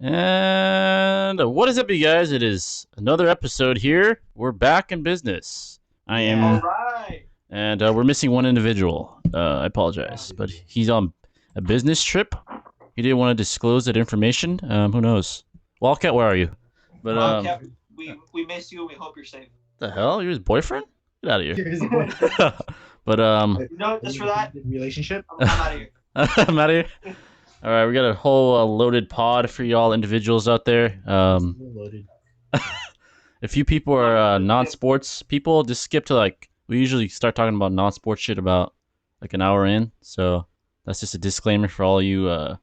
And what is up, you guys? It is another episode here. We're back in business. I am, All right. and we're missing one individual. I apologize, but he's on a business trip. He didn't want to disclose that information. Who knows? Wildcat, where are you? But Wildcat, we miss you. We hope you're safe. the hell? You're his boyfriend? Get out of here. Here's a boy. But You know, just for that, relationship. I'm out of here. I'm out of here. All right, we got a whole loaded pod for y'all individuals out there. Loaded. If you people are non-sports people, just skip to we usually start talking about non-sports shit about like an hour in. So that's just a disclaimer for all you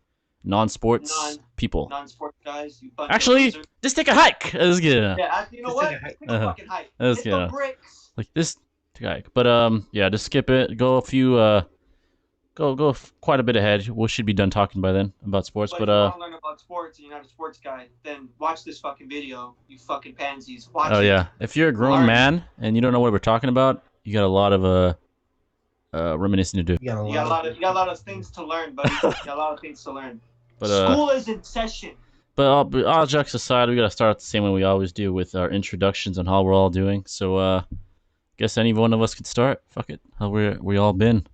non-sports people. Non-sport guys, you bunch Actually, of losers. just take a hike. Let's get it. Yeah, you know Just what? take a hike. Take a fucking hike. Let's Hit get the it. bricks. Like this take a hike. But yeah, just skip it. Go a few go quite a bit ahead. We should be done talking by then about sports. But if you want to learn about sports and you're not a sports guy, then watch this fucking video. You fucking pansies. Watch Oh it. yeah, if you're a grown man and you don't know what we're talking about, you got a lot of reminiscing to do. You got You got a lot of things to learn, buddy. You got a lot of things to learn. But School is in session. But all jokes aside, we gotta start the same way we always do with our introductions on how we're all doing. So guess any one of us could start. Fuck it. How we all been?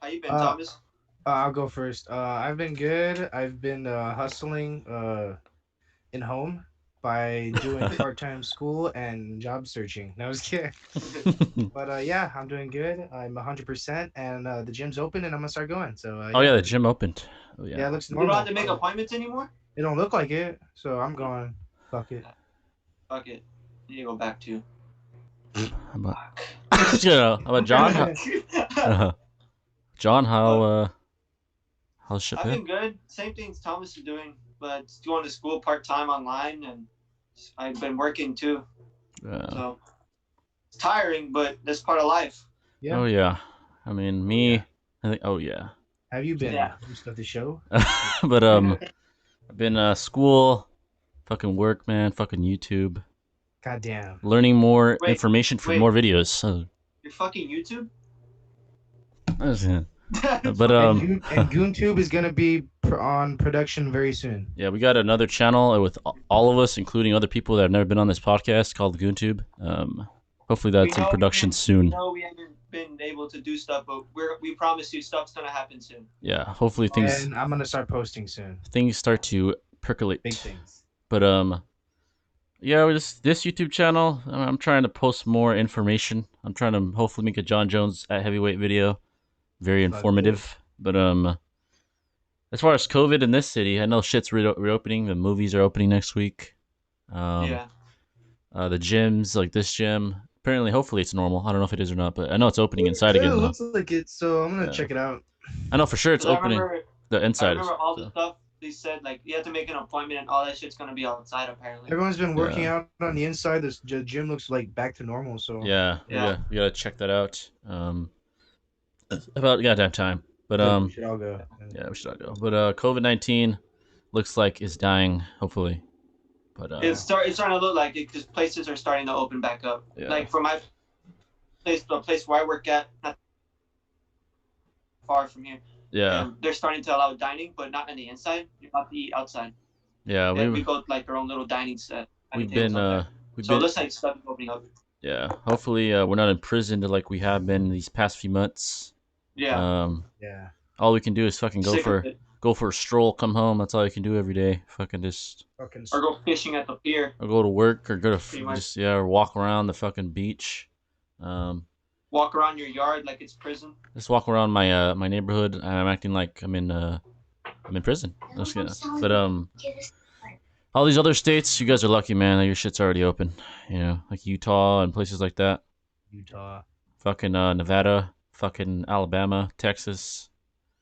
How you been, Thomas? I'll go first. I've been good. I've been hustling in home by doing part-time school and job searching. No, I was kidding. But yeah, I'm doing good. I'm 100%, and the gym's open, and I'm gonna start going. So Oh yeah, the gym opened. Oh yeah, yeah. it looks You don't normal. have to make appointments anymore? It don't look like it, so I'm going. Fuck it. Fuck it. You need to go back too. How about, how about John? John, how's shit I've been? been good. Same things Thomas is doing, but going to school part-time online, and I've been working too. So it's tiring, but that's part of life. Yeah. Oh yeah. I mean, me. I think. Oh yeah. Have you been? Yeah. You stuff to show? But I've been school, fucking work, man, fucking YouTube, Goddamn. learning more Wait, information for wait. more videos. So, You're fucking YouTube? but And GoonTube is gonna be on production very soon. yeah, we got another channel with all of us, including other people that have never been on this podcast, called GoonTube. Hopefully that's in production soon. No, we haven't been able to do stuff, but we promise you stuff's gonna happen soon. Yeah, hopefully things And I'm gonna start posting soon. start to percolate. Big things. But yeah, this YouTube channel, I'm trying to post more information. I'm trying to hopefully make a John Jones at heavyweight video, very informative. But as far as COVID in this city, I know shit's reopening. The movies are opening next week. Yeah. The gyms, like this gym, apparently, hopefully it's normal. I don't know if it is or not, but I know it's opening inside Yeah, again. it Though. looks like it, so I'm gonna Yeah. check it out. I know for sure it's 'Cause opening. The I inside. remember all the so. stuff they said, like you have to make an appointment and all that shit's gonna be outside apparently. Everyone's been working Yeah. out on the inside. This gym looks like back to normal. So Yeah, Yeah. we gotta check that out. About goddamn time. But we should all go. yeah, we should all go. But COVID-19 looks like is dying. Hopefully, but It's starting to look like it because places are starting to open back up. Yeah. Like for my place, the place where I work at, not far from here. yeah, And they're starting to allow dining, but not on the inside. You have to eat outside. yeah, And we we go like our own little dining set. we've tables been out there. we've So it been looks like stuff is opening up. yeah. Hopefully, we're not imprisoned like we have been these past few months. Yeah. Yeah. All we can do is fucking Sick of it. go for a stroll, come home. That's all you can do every day. Fucking just Fucking. Or go fishing at the pier. or go to work or go to Pretty much. just or walk around the fucking beach. Walk around your yard like it's prison. Just walk around my my neighborhood. And I'm acting like I'm in prison. I'm just kidding. But all these other states, you guys are lucky, man. That your shit's already open. You know, like Utah and places like that. Utah. Fucking Nevada, fucking Alabama, Texas,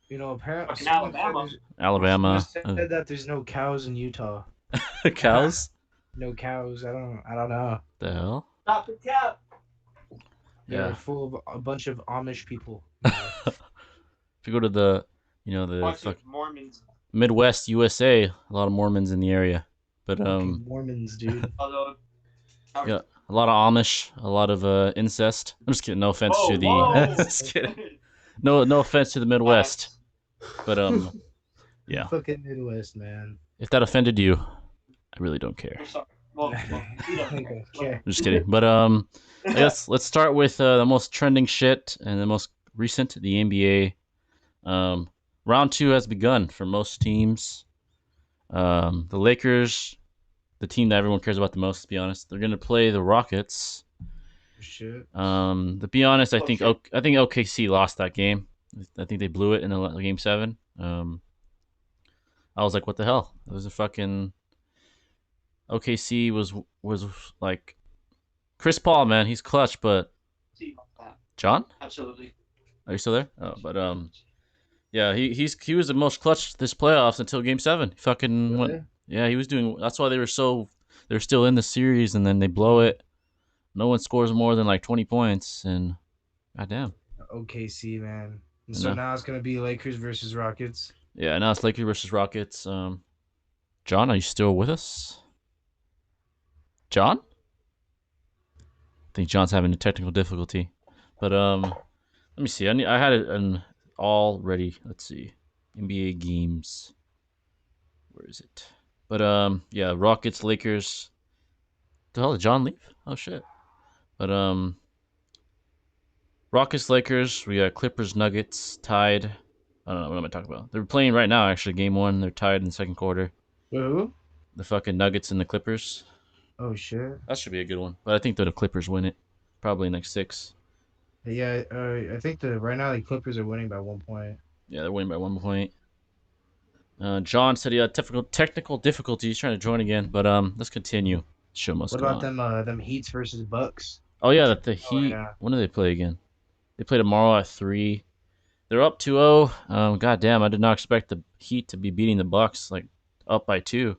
You know, apparently. Fucking Alabama. Alabama. Said that there's no cows in Utah. Cows. No cows. I don't know. The hell? Stop the cap. They're Yeah. full of a bunch of Amish people. If you go to the the Bunch fuck of Mormons. Midwest USA, a lot of Mormons in the area. But Fucking Mormons, dude. Although, yeah, a lot of Amish, a lot of incest. I'm just kidding. No offense Whoa, to the. whoa. Just kidding. No offense to the Midwest. But yeah. Fucking Midwest, man. if that offended you, I really don't care. I'm sorry. Well, Okay. I'm just kidding. But I guess let's start with the most trending shit and the most recent, the NBA. Round 2 has begun for most teams. The Lakers, the team that everyone cares about the most, to be honest, they're gonna play the Rockets. Shit. To be honest, I think OKC lost that game. I think they blew it in the game 7. I was like, what the hell? It was a fucking OKC was like Chris Paul, man. He's clutch, but John, absolutely. are you still there? Oh, but yeah, he was the most clutch this playoffs until game 7. He fucking Really? went. Yeah, he was doing. That's why they're still in the series, and then they blow it. No one scores more than like 20 points, and goddamn. OKC, man. And I so know. now it's gonna be Lakers versus Rockets. Yeah, now it's Lakers versus Rockets. John, are you still with us? John? I think John's having a technical difficulty. But let me see. I had it all ready. Let's see. NBA games. Where is it? But yeah, Rockets, Lakers. The hell did John leave? Oh shit. But Rockets, Lakers. We got Clippers, Nuggets tied. I don't know what am I talking about. They're playing right now. Actually, game 1. They're tied in the second quarter. Who? The fucking Nuggets and the Clippers. Oh shit. That should be a good one. But I think that the Clippers win it. Probably next 6. Yeah, I think right now the Clippers are winning by 1 point. Yeah, they're winning by 1 point. John said he had technical difficulties trying to join again, but let's continue. Show must What go about on. them Heats versus Bucks? Oh yeah, that the Oh, Heat. yeah. When do they play again? They play tomorrow at 3. They're up 2-0. God damn, I did not expect the Heat to be beating the Bucks like up by 2.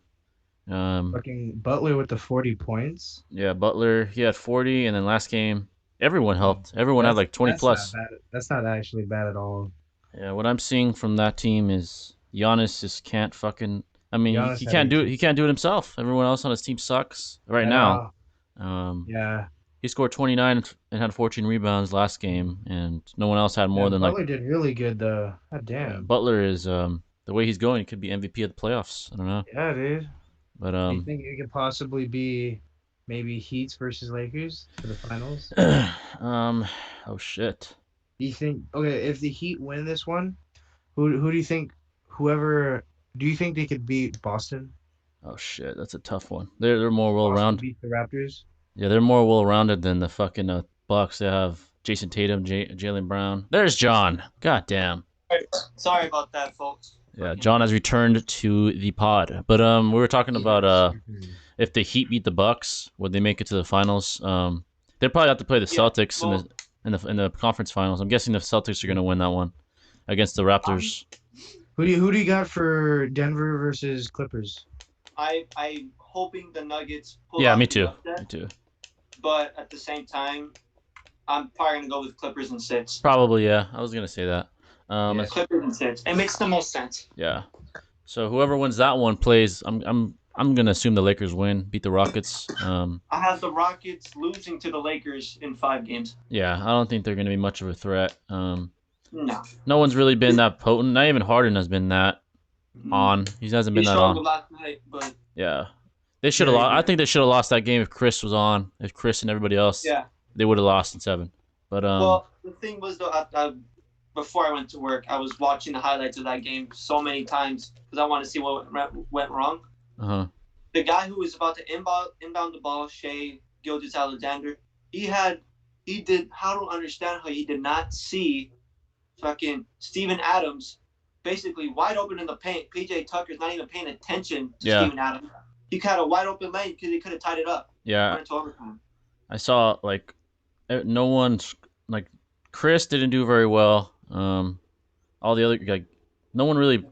Fucking Butler with the 40 points. Yeah, Butler, he had 40, and then last game everyone helped. Everyone had That's like 20 that's not plus. bad. That's not actually bad at all. Yeah, what I'm seeing from that team is Giannis just can't fucking. I mean, Giannis he had can't do it. 18 He can't do it himself. Everyone else on his team sucks right at now. all. Um, Yeah. he scored 29 and had 14 rebounds last game, and no one else had more And than Butler did really good though. God damn. Butler is the way he's going. He could be MVP of the playoffs. I don't know, Yeah, dude. but Do you think it could possibly be maybe Heats versus Lakers for the finals? oh shit. Do you think okay, if the Heat win this one, who do you think whoever do you think they could beat Boston? Oh shit, that's a tough one. They're more well Boston rounded. beat the Raptors? Yeah, they're more well rounded than the fucking Bucks. They have Jason Tatum, Jalen Brown. There's John. God damn. Sorry about that, folks. Yeah, John has returned to the pod. But we were talking about if the Heat beat the Bucks, would they make it to the finals? They'd probably have to play the Celtics in the conference finals. I'm guessing the Celtics are gonna win that one against the Raptors. Who do you got for Denver versus Clippers? I'm hoping the Nuggets pull Yeah, off me the too. upset, Me too. but at the same time, I'm probably gonna go with Clippers in 6. Probably, yeah. I was gonna say that. Yeah. Clippers in 6. It makes the most sense. Yeah. So whoever wins that one plays. I'm gonna assume the Lakers win, beat the Rockets. I have the Rockets losing to the Lakers in 5 games. Yeah, I don't think they're gonna be much of a threat. No. No one's really been that potent. Not even Harden has been that on. He hasn't been He that struggled on. last night, but Yeah. They should have lost. I think they should have lost that game if Chris was on. If Chris and everybody else, yeah. they would have lost in 7. But Well, the thing was though, before I went to work, I was watching the highlights of that game so many times because I wanted to see what went wrong. The guy who was about to inbound the ball, Shea Gilgeous-Alexander, I don't understand how he did not see fucking Steven Adams basically wide open in the paint. PJ Tucker's not even paying attention to Steven Adams. He had a wide open lane because he could have tied it up. Yeah. Went into overtime. I saw like no one's like Chris didn't do very well. All the other like no one really.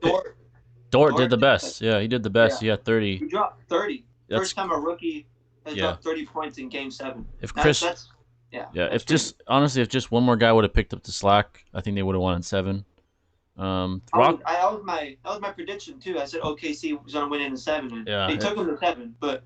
Dort did the best. Yeah, he did the best. Yeah. He had 30. He dropped 30. First time a rookie has dropped 30 points in Game 7. If Chris, if just one more guy would have picked up the slack, I think they would have won in 7. That was my prediction too. I said OKC was gonna win in 7. They took them to 7, but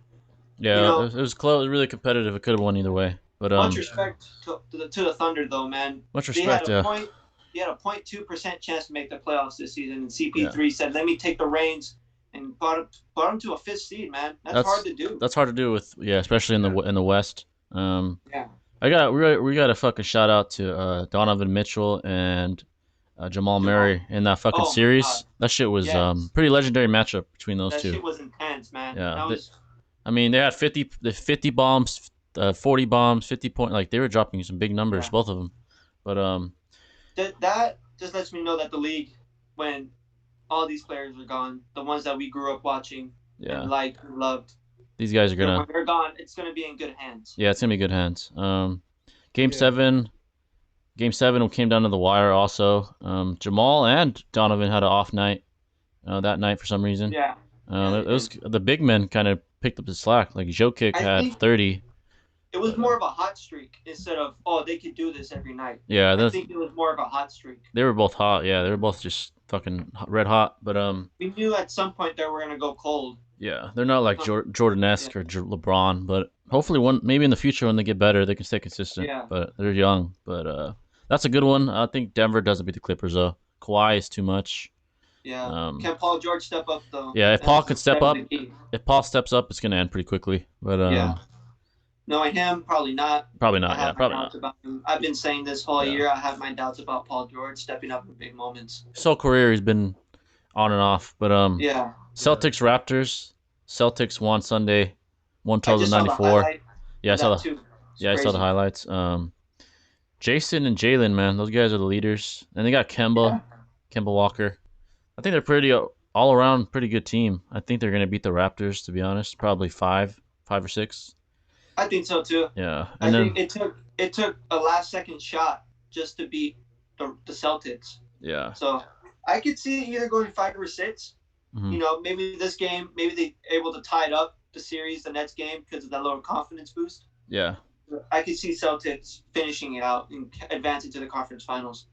it was close. It was really competitive. It could have won either way. But much respect to the Thunder though, man. Much respect. He had a 0.2% chance to make the playoffs this season, and CP3 said, "Let me take the reins and brought him to a 5th seed, man. That's hard to do. That's hard to do with especially in the West. Yeah. We got a fucking shout out to Donovan Mitchell and Jamal Murray in that fucking series. That shit was pretty legendary matchup between those two. That shit was intense, man. Yeah. I mean, they had 50 bombs, 40 bombs, 50 point. Like they were dropping some big numbers, both of them. But that just lets me know that the league, when all these players are gone, the ones that we grew up watching and liked and loved, these guys are gonna. When they're gone, it's gonna be in good hands. Yeah, it's gonna be good hands. Game 7 came down to the wire. Also, Jamal and Donovan had an off night that night for some reason. Yeah. It was the big men kind of picked up the slack. Like Jokic had 30. It was more of a hot streak instead of they could do this every night. Yeah, I think it was more of a hot streak. They were both hot. Yeah, they were both just fucking red hot. But we knew at some point they were gonna go cold. Yeah, they're not like Jordan-esque or LeBron, but hopefully maybe in the future when they get better, they can stay consistent. Yeah. But they're young. But that's a good one. I think Denver doesn't beat the Clippers though. Kawhi is too much. Yeah. Can Paul George step up though? Yeah, if Paul can step up, if Paul steps up, it's gonna end pretty quickly. But knowing him, probably not. Probably not. Yeah, probably not. About him. I've been saying this whole year. I have my doubts about Paul George stepping up in big moments. His whole career, he's been on and off. But Celtics Raptors. Celtics won Sunday, 112-94. Yeah, I saw the. Yeah, I saw the highlights. Jason and Jalen, man, those guys are the leaders, and they got Kemba Walker. I think they're pretty all around pretty good team. I think they're gonna beat the Raptors, to be honest. Probably 5 or 6. I think so too. Yeah, and I think it took a last second shot just to beat the Celtics. Yeah. So I could see either going 5 or 6. Mm-hmm. You know, maybe this game, maybe they able to tie it up the series, the next game, because of that little confidence boost. Yeah. I could see Celtics finishing it out and advancing to the conference finals.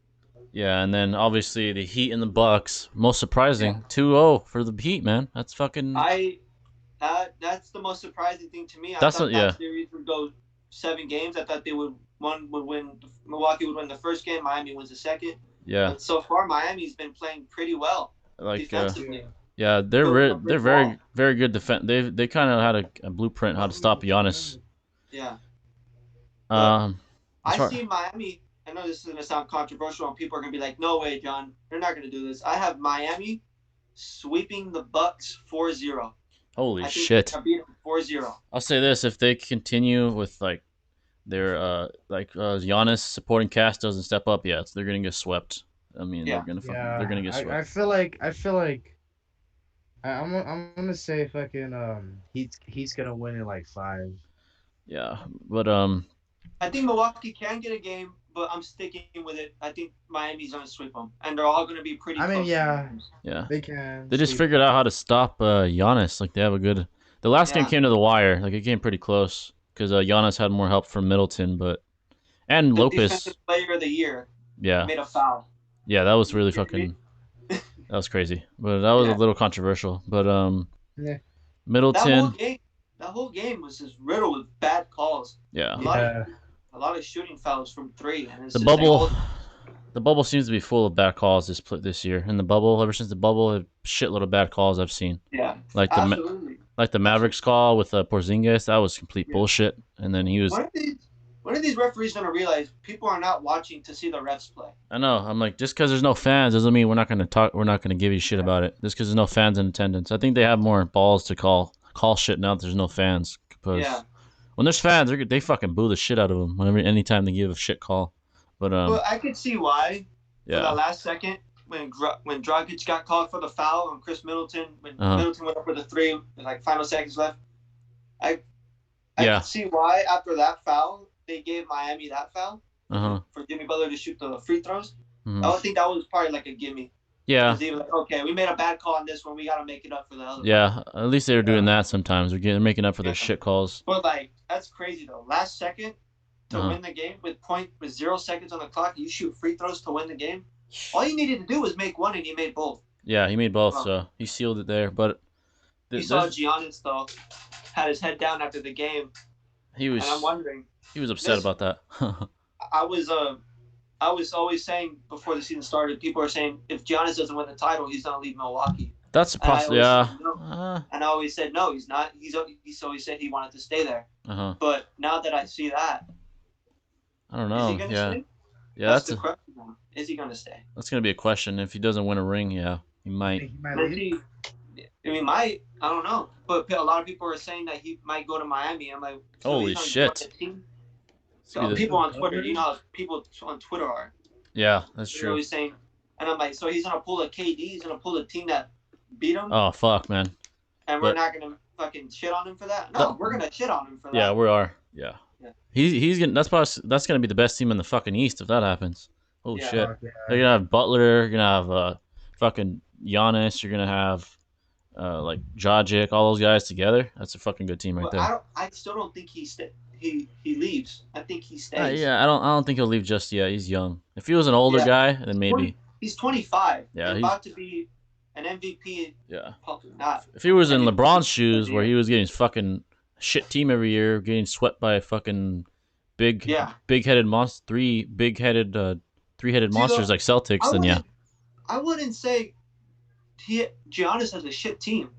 Yeah, and then obviously the Heat and the Bucks. Most surprising, 2-0 for the Heat, man. That's fucking. That's the most surprising thing to me. I thought that series would go 7 games. I thought Milwaukee would win the first game. Miami wins the second. Yeah. But so far, Miami's been playing pretty well defensively. Yeah, they're very very good defense. They kind of had a blueprint how to stop Giannis. Yeah. I see Miami. I know this is gonna sound controversial, and people are gonna be like, "No way, John, they're not gonna do this." I have Miami sweeping the Bucks 4-0. Holy shit! I beat them 4-0. I'll say this: if they continue with like their Giannis supporting cast doesn't step up yet, they're gonna get swept. I mean, they're gonna get swept. I feel like I'm gonna say fucking he's gonna win in like 5. Yeah, but I think Milwaukee can get a game, but I'm sticking with it. I think Miami's gonna sweep them, and they're all gonna be pretty. I mean, yeah, they can. They just figured out how to stop Giannis. Like they have a good. The last game came to the wire. Like it came pretty close because Giannis had more help from Middleton, and the Lopez. Defensive Player of the Year. Yeah. Made a foul. Yeah, that was really fucking. That was crazy, but that was a little controversial. But Middleton. That whole game was just riddled with bad calls. Yeah. A lot of shooting fouls from 3. And it's the bubble seems to be full of bad calls this year. In the bubble, ever since the bubble, a shitload of bad calls I've seen. Yeah. Absolutely. Like the Mavericks call with Porzingis, that was complete bullshit. And then he was. When are these referees gonna realize people are not watching to see the refs play? I know. I'm like, just because there's no fans doesn't mean we're not gonna talk. We're not gonna give you shit about it. Just because there's no fans in attendance, I think they have more balls to call shit now that there's no fans. Because when there's fans, they fucking boo the shit out of them anytime they give a shit call. But I could see why. Yeah. For the last second, when Dragic got called for the foul on Chris Middleton, when Middleton went up for the 3, with like final seconds left, I could see why after that foul they gave Miami that foul for Jimmy Butler to shoot the free throws. I would think that was probably like a gimme. Yeah. They were like, okay, we made a bad call on this one. We got to make it up for the other one. Yeah, at least they were doing that sometimes. They're making up for their shit calls. But, like, that's crazy, though. Last second to win the game with 0 seconds on the clock, you shoot free throws to win the game. All you needed to do was make one, and he made both. Yeah, he made both, so he sealed it there. But you saw Giannis, though, had his head down after the game. And I'm wondering. He was upset about that. I was always saying before the season started, people are saying if Giannis doesn't win the title, he's gonna leave Milwaukee. That's possible. Yeah, And I always said no, he's not. He's always said he wanted to stay there. But now that I see that, I don't know. Is he gonna stay? Yeah, that's the question now. Is he gonna stay? That's gonna be a question. If he doesn't win a ring, yeah, he might. He might leave? I don't know. But a lot of people are saying that he might go to Miami. I'm like, so holy shit. So people on Twitter, you know how people on Twitter are. Yeah, that's true. Always saying, and I'm like, so he's gonna pull a KD. He's gonna pull a team that beat him. Oh fuck, man. And we're not gonna fucking shit on him for that. No, we're gonna shit on him for that. Yeah, we are. Yeah. He's gonna. That's gonna be the best team in the fucking East if that happens. Holy shit. Yeah. You're gonna have Butler. You're gonna have fucking Giannis. You're gonna have like Dragic. All those guys together. That's a fucking good team right there. I still don't think he leaves. I think he stays. Yeah, I don't think he'll leave just yet. He's young. If he was an older guy, then maybe. He's 25. Yeah, he's about to be an MVP. Yeah. Not. If he was in LeBron's shoes, where he was getting his fucking shit team every year, getting swept by a fucking big-headed monster, three big-headed, three-headed monsters like Celtics, then yeah. I wouldn't say Giannis has a shit team.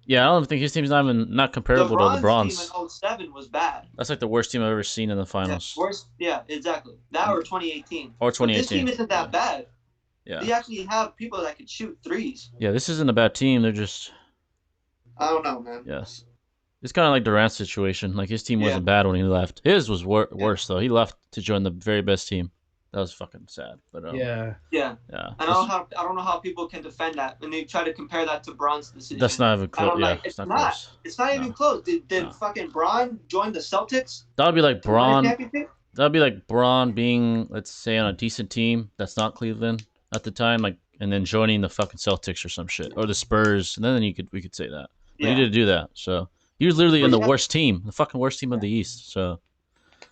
Yeah, I don't think his team's not comparable to LeBron's. Team in 07 was bad. That's like the worst team I've ever seen in the finals. Yeah, exactly. That or 2018. Or 2018. But this team isn't that bad. Yeah. They actually have people that could shoot threes. Yeah, this isn't a bad team. They're just. I don't know, man. Yes. It's kind of like Durant's situation. Like his team wasn't bad when he left. His was worse though. He left to join the very best team. That was fucking sad. But yeah. I don't know how people can defend that when they try to compare that to Bron's decision. That's not even close. Yeah, it's not close. It's not even close. Did fucking Bron join the Celtics? That would be like Bron. That'd be like Bron being, let's say, on a decent team that's not Cleveland at the time, like, and then joining the fucking Celtics or some shit, or the Spurs, and then we could say that. But he didn't do that, so he was literally in the worst team, the fucking worst team of the East. So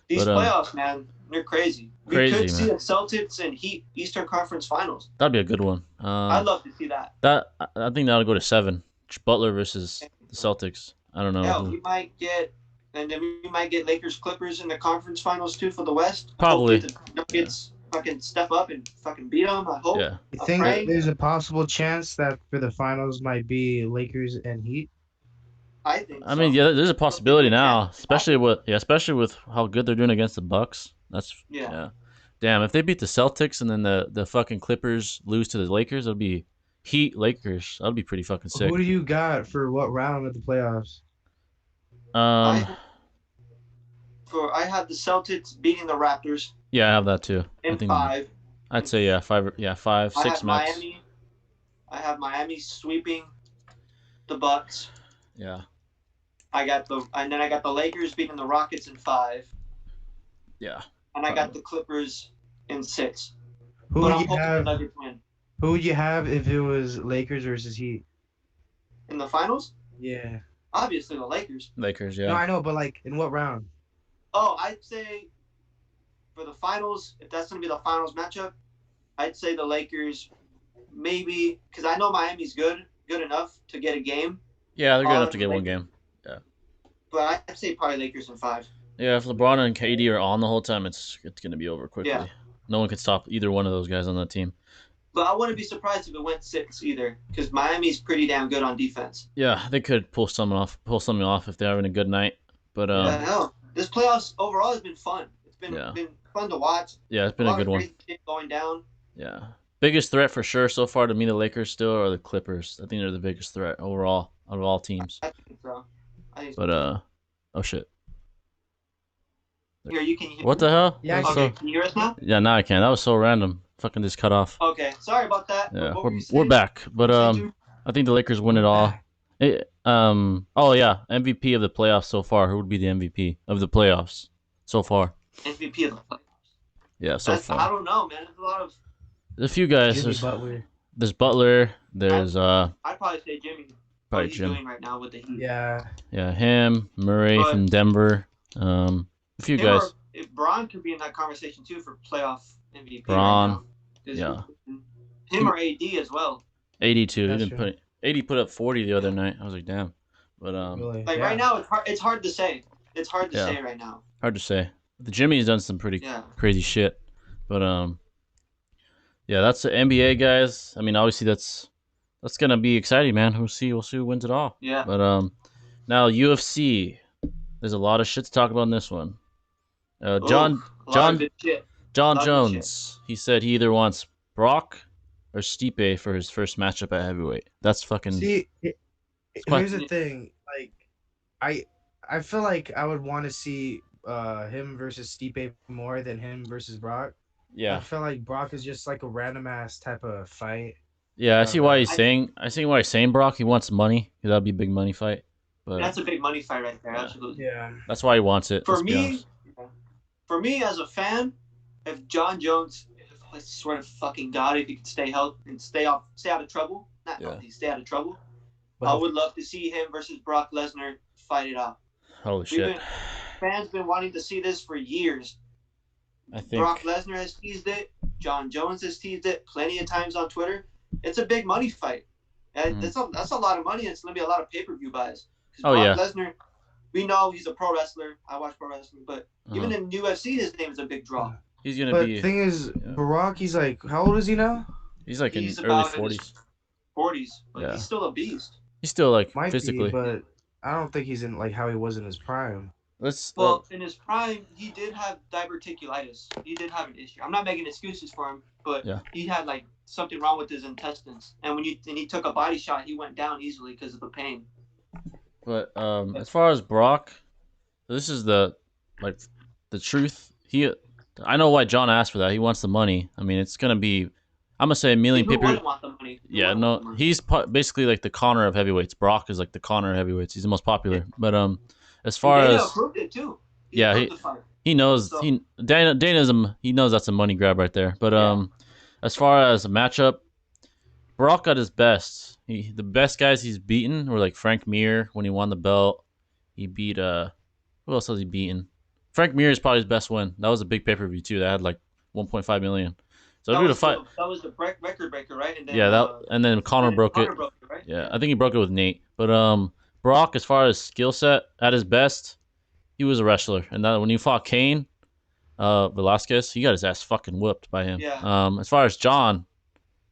these playoffs, man, they're crazy. We could see the Celtics and Heat Eastern Conference Finals. That'd be a good one. I'd love to see that. I think that'll go to 7. Butler versus the Celtics. I don't know. Yeah, we might get. And then we might get Lakers Clippers in the conference finals too for the West. Probably. The Nuggets fucking step up and fucking beat them. I hope. Yeah. You think there's a possible chance that for the finals might be Lakers and Heat? I think. I mean, yeah, there's a possibility now, especially with how good they're doing against the Bucks. That's Damn, if they beat the Celtics and then the fucking Clippers lose to the Lakers, it'll be Heat Lakers. That'll be pretty fucking sick. Who do you got for what round of the playoffs? I had the Celtics beating the Raptors. Yeah, I have that too. In 5. I'd say 5. Yeah, 5, 6 max. I have Miami sweeping the Bucks. Yeah. And then I got the Lakers beating the Rockets in 5. Yeah. And I got the Clippers in 6. Who would you have if it was Lakers versus Heat? In the finals? Yeah. Obviously the Lakers. Lakers, yeah. No, I know, but like in what round? Oh, I'd say for the finals, if that's gonna be the finals matchup, I'd say the Lakers, maybe, because I know Miami's good enough to get a game. Yeah, they're good enough to get one game. Yeah. But I'd say probably Lakers in 5. Yeah, if LeBron and KD are on the whole time, it's gonna be over quickly. Yeah. No one can stop either one of those guys on that team. But I wouldn't be surprised if it went 6 either, because Miami's pretty damn good on defense. Yeah, they could pull something off if they're having a good night. But hell, this playoffs overall has been fun. It's been fun to watch. Yeah, it's been a good one. Shit going down. Yeah, biggest threat for sure so far to me, the Lakers still, or the Clippers. I think they're the biggest threat overall out of all teams. I think so. But oh shit. Here, you can hear What the hell? Yeah, okay, can you hear us now? Yeah, now I can. That was so random. Fucking just cut off. Okay, sorry about that. Yeah, we're back. But I think the Lakers win it all. Oh yeah, MVP of the playoffs so far. Who would be the MVP of the playoffs so far? MVP of the playoffs. Yeah, so far. I don't know, man. There's a lot of. There's a few guys. There's Butler. There's I'd probably say Jimmy. Probably what he's Jim. doing right now with the Heat. Yeah. Yeah, him, Murray from Denver. A few guys. If Bron could be in that conversation too for playoff MVP. Bron. Right now. Him or AD as well. 82. AD put up 40 the other night. I was like, damn. But right now it's hard to say. It's hard to say right now. Hard to say. The Jimmy's done some pretty crazy shit. But yeah, that's the NBA guys. I mean, obviously that's That's gonna be exciting, man. We'll see who wins it all. Yeah. But now UFC. There's a lot of shit to talk about in this one. John Jones. He said he either wants Brock or Stipe for his first matchup at heavyweight. That's fucking. See, here's the thing. Like, I feel like I would want to see him versus Stipe more than him versus Brock. Yeah. I feel like Brock is just like a random ass type of fight. Yeah, I see why he's saying. I see why he's saying Brock. He wants money. That'd be a big money fight. But that's a big money fight right there. Absolutely. Yeah. That's why he wants it. For me as a fan, if John Jones, I swear to fucking God, if he could stay healthy and stay out of trouble, not healthy, stay out of trouble, I would love to see him versus Brock Lesnar fight it out. Holy shit! Fans been wanting to see this for years. I think Brock Lesnar has teased it. John Jones has teased it plenty of times on Twitter. It's a big money fight. And that's a lot of money, and it's going to be a lot of pay-per-view buys. Brock Lesnar, we know he's a pro wrestler. I watch pro wrestling, but even in UFC, his name is a big draw. He's going to be... But the thing is, Brock, he's like, how old is he now? He's like in early 40s. 40s, but he's still a beast. He's still like Might physically. Be, but I don't think he's in like how he was in his prime. In his prime, he did have diverticulitis. He did have an issue. I'm not making excuses for him, but he had like something wrong with his intestines. And when he took a body shot, he went down easily because of the pain. But as far as Brock, this is the truth. I know why John asked for that. He wants the money. I mean, it's gonna be. I'm gonna say a million people. Want the money? He's basically like the Conor of heavyweights. Brock is like the Conor of heavyweights. He's the most popular. Yeah. But as far as approved it too. He knows Dana he knows that's a money grab right there. But as far as a matchup, Brock got his best. The best guys he's beaten were like Frank Mir when he won the belt. He beat who else has he beaten? Frank Mir is probably his best win. That was a big pay-per-view too. That had like 1.5 million. So that was the record breaker, right? And then, and then Conor broke it. Right? Yeah, I think he broke it with Nate. But Brock, as far as skill set, at his best, he was a wrestler. And then when he fought Cain Velasquez, he got his ass fucking whooped by him. Yeah. As far as John's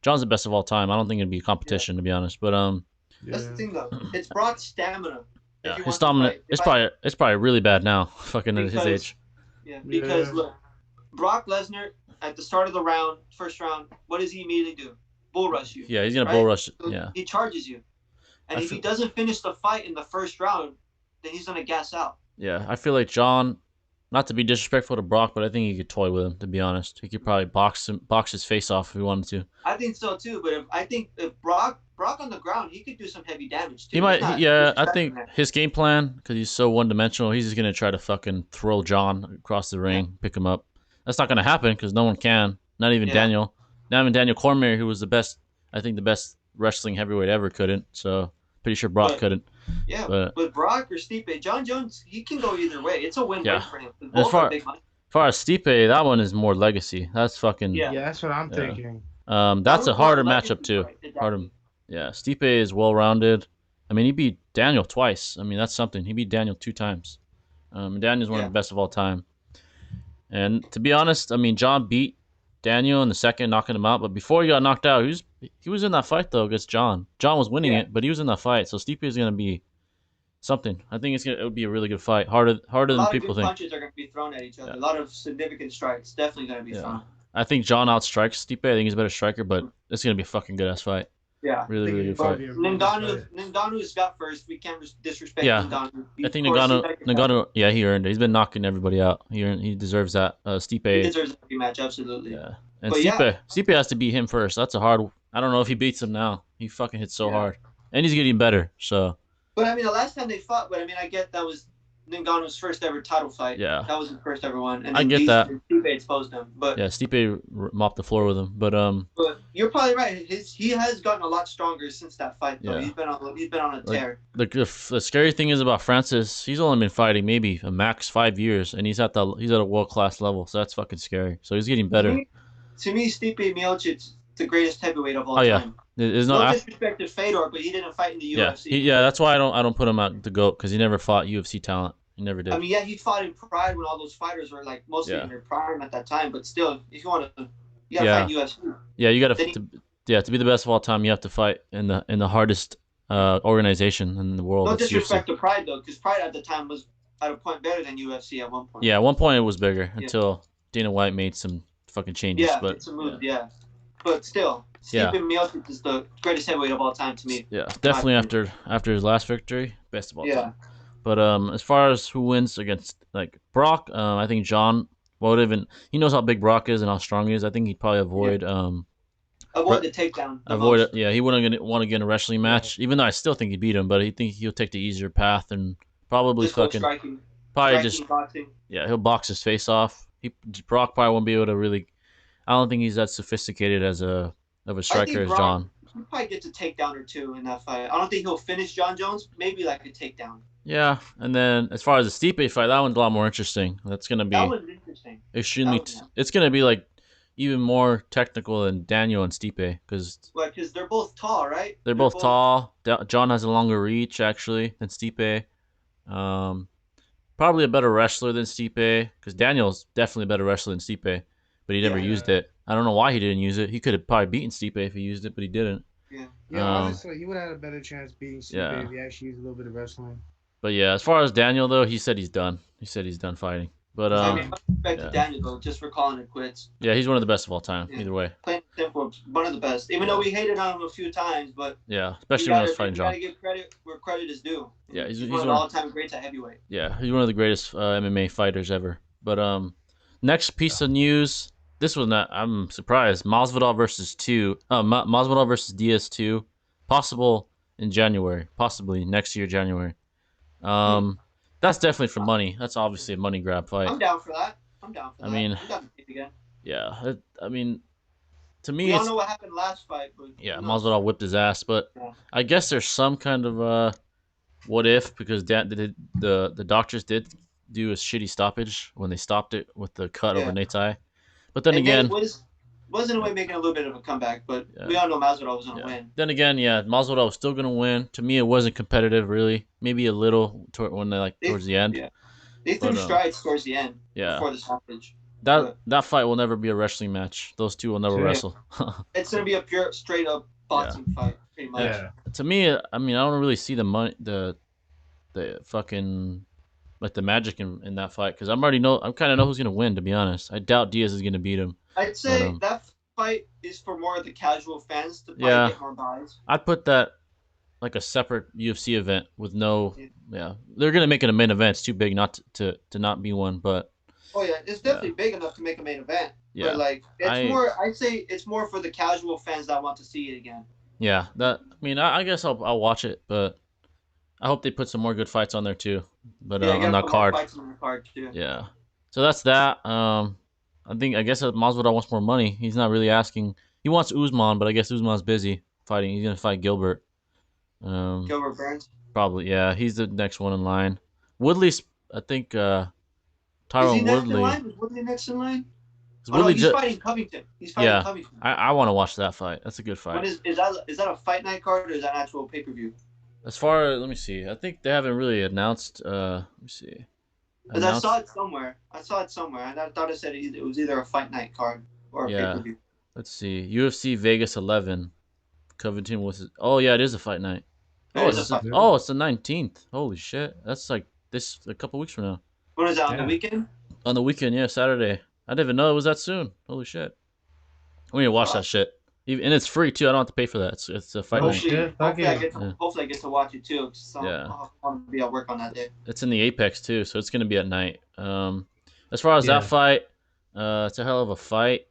the best of all time. I don't think it'd be a competition to be honest. But that's the thing though. It's Brock's stamina. Yeah, his stamina. It's probably really bad now. Fucking at his age. Yeah, because look, Brock Lesnar at the start of the first round, what does he immediately do? Bull rush you. Yeah, he's gonna bull rush. So yeah. He charges you, and if he doesn't finish the fight in the first round, then he's gonna gas out. Yeah, I feel like John, not to be disrespectful to Brock, but I think he could toy with him. To be honest, he could probably box his face off if he wanted to. I think so too, but I think if Brock on the ground, he could do some heavy damage too. He might. I think his game plan, because he's so one-dimensional, he's just gonna try to fucking throw John across the ring, pick him up. That's not gonna happen because no one can. Not even Daniel. Not even Daniel Cormier, who was the best wrestling heavyweight ever, couldn't. So pretty sure Brock couldn't. Yeah, but Brock or Stipe, John Jones, he can go either way. It's a win-win for him. As far as Stipe, that one is more legacy. That's fucking. Yeah, that's what I'm thinking. That's a harder matchup too. Harder. Yeah, Stipe is well-rounded. I mean, he beat Daniel twice. I mean, that's something. He beat Daniel 2 times. Daniel's one of the best of all time. And to be honest, I mean, John beat Daniel in the second, knocking him out. But before he got knocked out, he was in that fight though against John. John was winning it, but he was in that fight. So Stipe is gonna be something. I think it would be a really good fight. Harder than people think. Punches are gonna be thrown at each other. A lot of significant strikes. Definitely gonna be thrown. I think John outstrikes Stipe. I think he's a better striker, but it's gonna be a fucking good ass fight. Yeah, really good fight. Ngannou's got first. We can't disrespect Ngannou. I think Ngannou. Yeah, he earned it. He's been knocking everybody out. He deserves that. Stipe. He deserves a rematch, absolutely. Yeah, and Stipe has to beat him first. That's a hard. I don't know if he beats him now. He fucking hits so hard, and he's getting better. So. But I mean, the last time they fought, I get that was Ngannou's first ever title fight. Yeah. That was his first ever one. And I get that. Stipe exposed him, but Stipe mopped the floor with him, but But you're probably right. He has gotten a lot stronger since that fight. Though. He's been on a tear. The scary thing is about Francis. He's only been fighting maybe a max 5 years, and he's at a world-class level. So that's fucking scary. So he's getting better. To me, Stipe Miocic's the greatest heavyweight of all time. There's no disrespect to Fedor, but he didn't fight in the UFC. That's why I don't put him at the GOAT, because he never fought UFC talent. He never did. I mean, he fought in Pride when all those fighters were mostly in their prime at that time. But still, if you want to, fight UFC. Yeah, you got to. to be the best of all time, you have to fight in the hardest organization in the world. No That's disrespect UFC. to Pride though, because Pride at the time was at a point better than UFC at one point. Yeah, at one point it was bigger until Dana White made some fucking changes. Yeah, but it's a move. Yeah. But still, Stipe Miocic is the greatest heavyweight of all time to me. Yeah, definitely after his last victory, best of all time. Yeah. But as far as who wins against like Brock, I think John would even he knows how big Brock is and how strong he is. I think he'd probably avoid avoid the takedown. Avoid it. Yeah, he wouldn't want to get in a wrestling match. Even though I still think he beat him, but I think he'll take the easier path and probably Just go fucking striking. probably Striking, just boxing. yeah, he'll box his face off. Brock probably won't be able to really. I don't think he's that sophisticated as a striker as John. He'll probably get a takedown or two in that fight. I don't think he'll finish John Jones. Maybe like a takedown. Yeah, and then as far as the Stipe fight, that one's a lot more interesting. That's gonna be extremely. It's gonna be like even more technical than Daniel and Stipe because they're both tall, right? They're both tall. John has a longer reach actually than Stipe. Probably a better wrestler than Stipe because Daniel's definitely a better wrestler than Stipe, but he never used it. I don't know why he didn't use it. He could have probably beaten Stipe if he used it, but he didn't. Yeah, honestly, he would have had a better chance beating Stipe if he actually used a little bit of wrestling. But yeah, as far as Daniel though, he said he's done. He said he's done fighting. But I mean, respect to Daniel though, just for calling it quits. Yeah, he's one of the best of all time. Either way, plain simple, one of the best. Even though we hated on him a few times, but especially when I was fighting John. You gotta give credit where credit is due. Yeah, he's one of the all-time greats at heavyweight. Yeah, he's one of the greatest MMA fighters ever. But next piece of news. This was not. I'm surprised. Masvidal versus Masvidal versus Diaz 2, possible in January, possibly next year January. That's definitely for money. That's obviously a money grab fight. I'm down for that. I mean, I'm down to again. Yeah, I mean, to me, we don't know what happened last fight, but Masvidal whipped his ass. But I guess there's some kind of what if because the doctors did do a shitty stoppage when they stopped it with the cut over Nate's eye. But then again, was in a way making a little bit of a comeback, but we all know Masvidal was gonna win. Then again, Masvidal was still gonna win. To me, it wasn't competitive really. Maybe a little when towards the end. Yeah. They threw strides towards the end. Yeah. Before the stoppage. That fight will never be a wrestling match. Those two will never wrestle. It's gonna be a pure, straight up boxing fight, pretty much. Yeah. To me, I mean, I don't really see the money, the fucking like the magic in that fight because I kind of know who's gonna win. To be honest, I doubt Diaz is gonna beat him. I'd say that fight is for more of the casual fans to probably get more buys. I'd put that like a separate UFC event with no. They're gonna make it a main event. It's too big not to not be one, but. Oh yeah, it's definitely big enough to make a main event. Yeah. But like, I'd say it's more for the casual fans that want to see it again. Yeah, I guess I'll watch it, but I hope they put some more good fights on there too. But on that card. Fights on the card too. Yeah. So that's that. I guess Masvidal wants more money. He's not really asking. He wants Usman, but I guess Usman's busy fighting. He's gonna fight Gilbert. Gilbert Burns. Probably, yeah. He's the next one in line. Woodley's, I think. Tyron Woodley. Is Woodley next in line? He's fighting Covington. Covington. I want to watch that fight. That's a good fight. Is that a fight night card or is that an actual pay-per-view? As far as, let me see. I think they haven't really announced. Let me see. Because I saw it somewhere. And I thought it said it was either a fight night card or a pay-per-view. Let's see. UFC Vegas 11. Covington was. Oh yeah, it is a fight night. It's the 19th. Holy shit. That's like a couple weeks from now. When is that, on the weekend? On the weekend, yeah, Saturday. I didn't even know it was that soon. Holy shit. We need to watch that shit. And it's free too. I don't have to pay for that. It's a fight night. Hopefully I get to watch it too. I'll be at work on that day. It's in the Apex too, so it's gonna be at night. As far as that fight, it's a hell of a fight.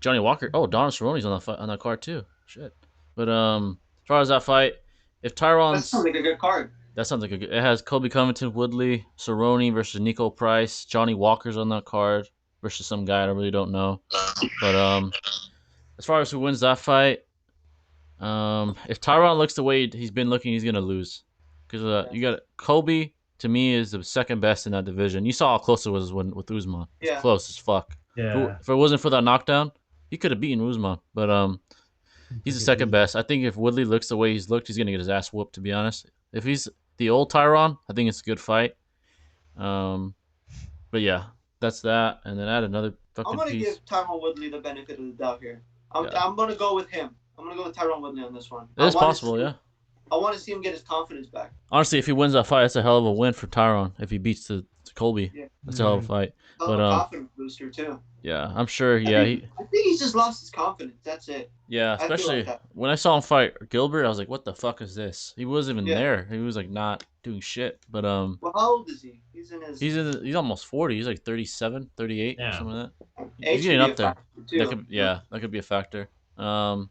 Johnny Walker. Oh, Donovan Cerrone's on that card too. Shit. But as far as that fight, if Tyron's. That sounds like a good card. That sounds like it has Colby Covington, Woodley, Cerrone versus Nico Price. Johnny Walker's on that card versus some guy I really don't know. But as far as who wins that fight, if Tyron looks the way he's been looking, he's gonna lose. Because you got Colby, to me, is the second best in that division. You saw how close it was with Usman. It's close as fuck. Yeah. If it wasn't for that knockdown, he could have beaten Usman. But he's the second best. I think if Woodley looks the way he's looked, he's gonna get his ass whooped. To be honest, if he's the old Tyron, I think it's a good fight. But yeah, that's that. And then add another fucking piece. I'm gonna give Tyron Woodley the benefit of the doubt here. I'm gonna go with him. I'm gonna go with Tyron Woodley on this one. It is possible, yeah. I want to see him get his confidence back. Honestly, if he wins that fight, that's a hell of a win for Tyron. If he beats the Colby, that's a hell of a fight. Hell of a confidence booster too. Yeah, I'm sure. Yeah, I think he's just lost his confidence. That's it. Yeah, especially when I saw him fight Gilbert, I was like, "What the fuck is this?" He wasn't even there. He was like not doing shit. But well, how old is he? He's almost 40. He's like 37, 38, or something like that. He's getting up there. That could be a factor. I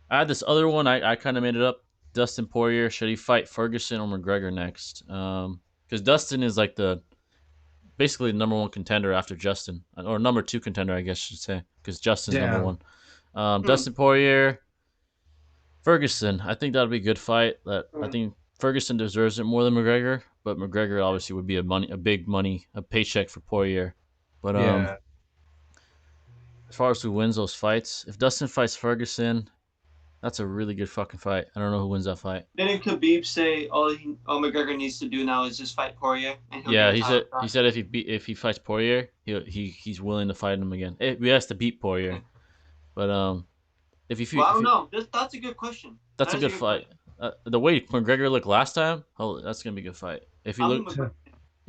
had this other one. I kind of made it up. Dustin Poirier, should he fight Ferguson or McGregor next? Because Dustin is like basically the number one contender after Justin, or number two contender, I guess I should say, because Justin's number one. Dustin Poirier, Ferguson. I think that'll be a good fight. I think Ferguson deserves it more than McGregor, but McGregor obviously would be a paycheck for Poirier. But as far as who wins those fights, if Dustin fights Ferguson, that's a really good fucking fight. I don't know who wins that fight. Didn't Khabib say all McGregor needs to do now is just fight Poirier? Yeah, he said if he fights Poirier, he's willing to fight him again. He has to beat Poirier, but if he I don't know. That's a good question. That's a good fight. The way McGregor looked last time, that's gonna be a good fight. If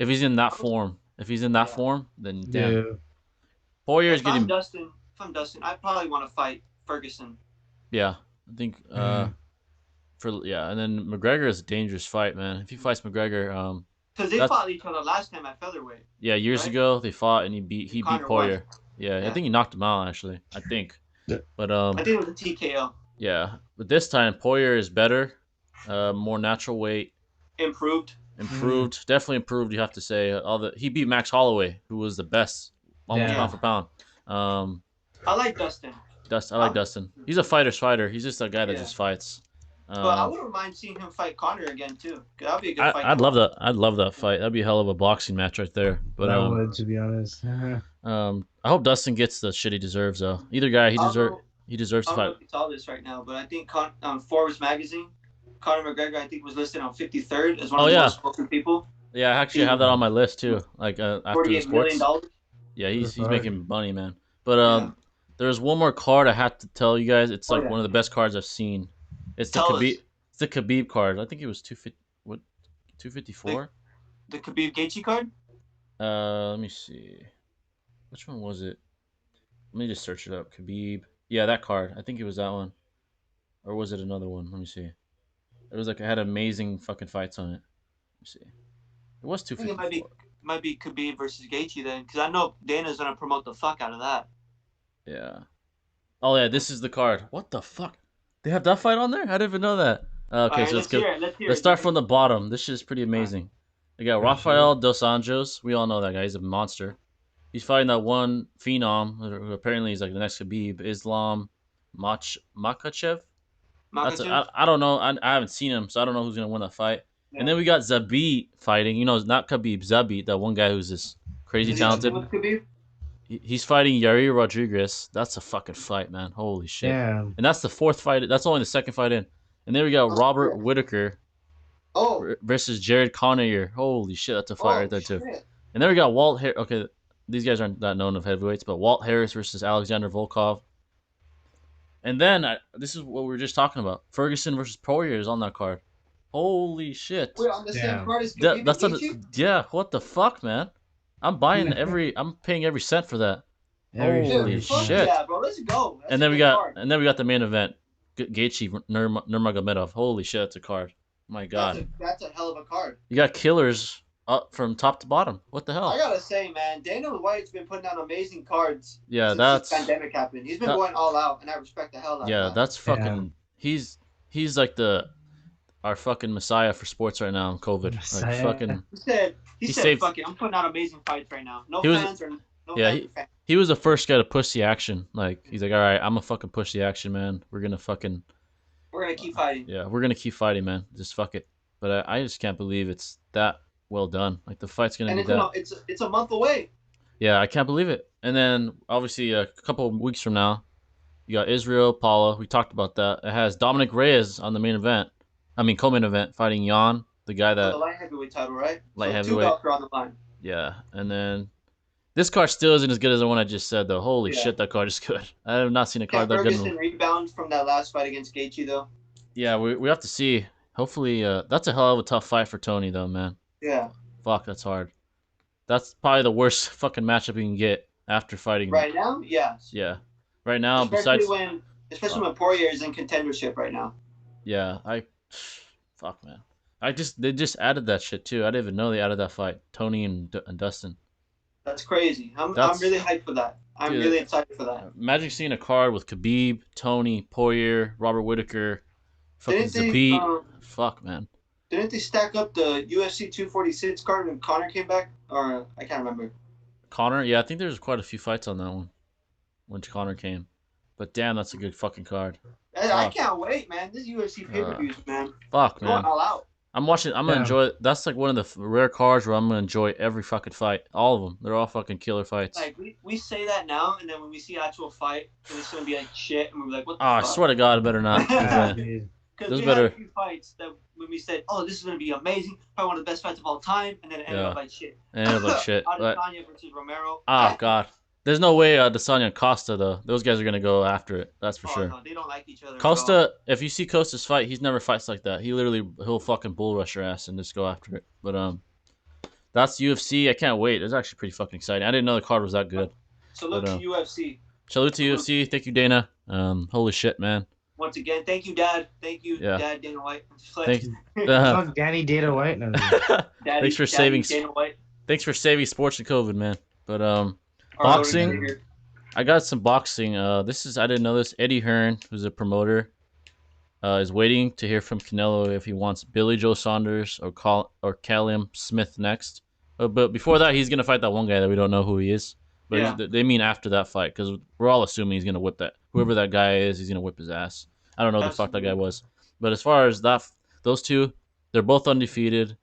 he's in that form, then damn. Poirier is getting. If I'm Dustin, I probably want to fight Ferguson. Yeah. I think and then McGregor is a dangerous fight, man. If he fights McGregor, because they fought each other last time at featherweight. Yeah, years ago they fought and he beat Poirier. Yeah, I think he knocked him out actually. I think. But I think it was a TKO. Yeah, but this time Poirier is better, more natural weight, improved, definitely improved. You have to say he beat Max Holloway, who was the best, almost pound for pound. I like Dustin. I like Dustin. He's a fighter's fighter. He's just a guy that just fights. But I wouldn't mind seeing him fight Conor again too. That'd be a good fight. I'd love that. I'd love that fight. That'd be a hell of a boxing match right there. But that would, to be honest. I hope Dustin gets the shit he deserves though. Either guy, he deserves to fight. I don't know if you saw this right now, but I think Forbes magazine, Conor McGregor, I think was listed on 53rd as one of the most spoken people. Yeah, I actually have that on my list too. Like after the sports. $48 million. Yeah, he's making money, man. But there's one more card I have to tell you guys. It's like one of the best cards I've seen. It's the Khabib card. I think it was 254. The Khabib Gaethje card. Let me see. Which one was it? Let me just search it up. Khabib. Yeah, that card. I think it was that one. Or was it another one? Let me see. It was like it had amazing fucking fights on it. Let me see. It was 254. I think it might be Khabib versus Gaethje then, because I know Dana's gonna promote the fuck out of that. Yeah. Oh yeah, this is the card. What the fuck? They have that fight on there? I didn't even know that. Okay, so let's start from the bottom. This shit is pretty amazing. They got Rafael Dos Anjos. We all know that guy. He's a monster. He's fighting that one phenom who apparently is like the next Khabib, Islam Makhachev. I don't know. I haven't seen him, so I don't know who's gonna win that fight. Yeah. And then we got Zabit fighting. You know, not Khabib, Zabit, that one guy who's this crazy talented. He's fighting Yair Rodriguez. That's a fucking fight, man. Holy shit. Yeah. And that's the fourth fight. That's only the second fight in. And then we got Robert Whitaker versus Jared Connor. Holy shit, that's a fight right there, too. And then we got Walt Harris. Okay, these guys aren't that known of heavyweights, but Walt Harris versus Alexander Volkov. And then, this is what we were just talking about. Ferguson versus Poirier is on that card. Holy shit. Wait, on the same card as Khabib yeah, what the fuck, man? I'm paying every cent for that. Holy shit! Yeah, bro, let's go. And then we got the main event, Gaethje Nurmagomedov. Holy shit, that's a card. My God, that's a hell of a card. You got killers up from top to bottom. What the hell? I gotta say, man, Dana White's been putting out amazing cards. Yeah, since this pandemic happened. He's been going all out, and I respect the hell out of that. Yeah, that's fucking. Yeah. He's like our fucking messiah for sports right now in COVID. Like fucking. He said, "Fuck it, I'm putting out amazing fights right now. No fans. He was the first guy to push the action. Like he's like, all right, I'm gonna fucking push the action, man. We're gonna keep fighting. Yeah, we're gonna keep fighting, man. Just fuck it. But I just can't believe it's that well done. Like the fight's gonna be that. It's a month away. Yeah, I can't believe it. And then obviously a couple of weeks from now, you got Israel Paula. We talked about that. It has Dominic Reyes on the main event. Co-main event fighting Jan, the guy that the light heavyweight title, right? Light so heavyweight. 2 belts are on the line. Yeah, and then This card still isn't as good as the one I just said, though. Holy shit, that card is good. I have not seen a card that good. Ferguson rebound from that last fight against Gaethje, though. Yeah, we have to see. Hopefully, that's a hell of a tough fight for Tony, though, man. Yeah. Fuck, that's hard. That's probably the worst fucking matchup you can get after fighting. Right now, yes. Yeah. Right now, especially when Poirier is in contendership right now. Yeah, fuck, man. They just added that shit too. I didn't even know they added that fight, Tony and Dustin. That's crazy. I'm really hyped for that. I'm really excited for that. Imagine seeing a card with Khabib, Tony, Poirier, Robert Whittaker, fucking Zabit. Fuck, man. Didn't they stack up the UFC 246 card when Conor came back? Or I can't remember. Conor? Yeah, I think there's quite a few fights on that one when Conor came. But damn, that's a good fucking card. I can't wait, man. This UFC pay-per-views, man. Fuck, man. Going all out. I'm watching. I'm gonna enjoy it. That's like one of the rare cards where I'm gonna enjoy every fucking fight. All of them. They're all fucking killer fights. Like we say that now, and then when we see actual fight, it's gonna be like shit, and we're like, what the fuck? I swear to God, it better not. Because we had a few fights that when we said, oh, this is gonna be amazing, probably one of the best fights of all time, and then it ended up like shit. It ended up like shit. Adesanya versus Romero. Oh God. There's no way Adesanya and Costa, though. Those guys are going to go after it. That's for sure. No, they don't like each other. Costa, if you see Costa's fight, he's never fights like that. He'll fucking bull rush your ass and just go after it. But that's UFC. I can't wait. It's actually pretty fucking exciting. I didn't know the card was that good. Salute to UFC. Salute to UFC. Thank you, Dana. Holy shit, man. Once again, thank you, Dad. Thank you, Dad Dana White. Thank you. Danny Dana White. No, thanks for saving. Dana White. Thanks for saving sports and COVID, man. But boxing. I got some boxing. I didn't know this. Eddie Hearn, who's a promoter, is waiting to hear from Canelo if he wants Billy Joe Saunders or Callum Smith next. But before that, he's gonna fight that one guy that we don't know who he is. But they mean after that fight, because we're all assuming he's gonna whip that. Whoever that guy is, he's gonna whip his ass. I don't know who the fuck that guy was. But as far as those two, they're both undefeated.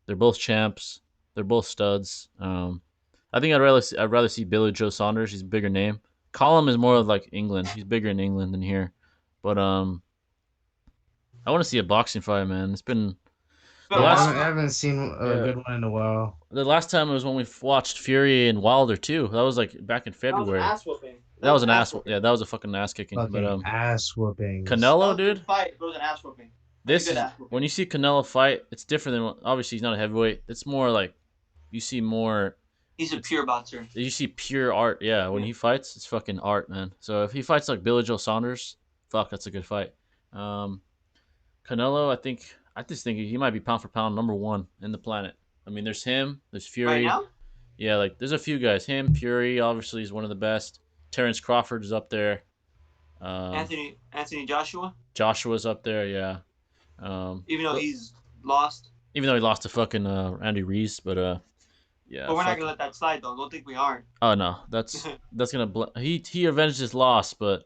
They're both champs. They're both studs. I think I'd rather see Billy Joe Saunders. He's a bigger name. Callum is more of like England. He's bigger in England than here. But I want to see a boxing fight, man. It's been. I haven't seen a good one in a while. The last time was when we watched Fury and Wilder too. That was like back in February. That was an ass whooping. That was an ass. Yeah, that was a fucking ass kicking. Ass whooping. Canelo, dude. Fight. It was an ass whooping. When you see Canelo fight, it's different than obviously he's not a heavyweight. It's more like you see more. He's a pure boxer. You see pure art, yeah. When he fights, it's fucking art, man. So if he fights like Billy Joe Saunders, fuck, that's a good fight. Canelo, I just think he might be pound for pound #1 in the planet. I mean, there's him, there's Fury. Right now? Yeah, like there's a few guys. Him, Fury, obviously is one of the best. Terrence Crawford is up there. Anthony Joshua. Joshua's up there, yeah. Even though he's lost. Even though he lost to fucking Andy Reese, but yeah. But we're not gonna let that slide, though. Don't think we aren't. Oh no, that's gonna. He avenged his loss, but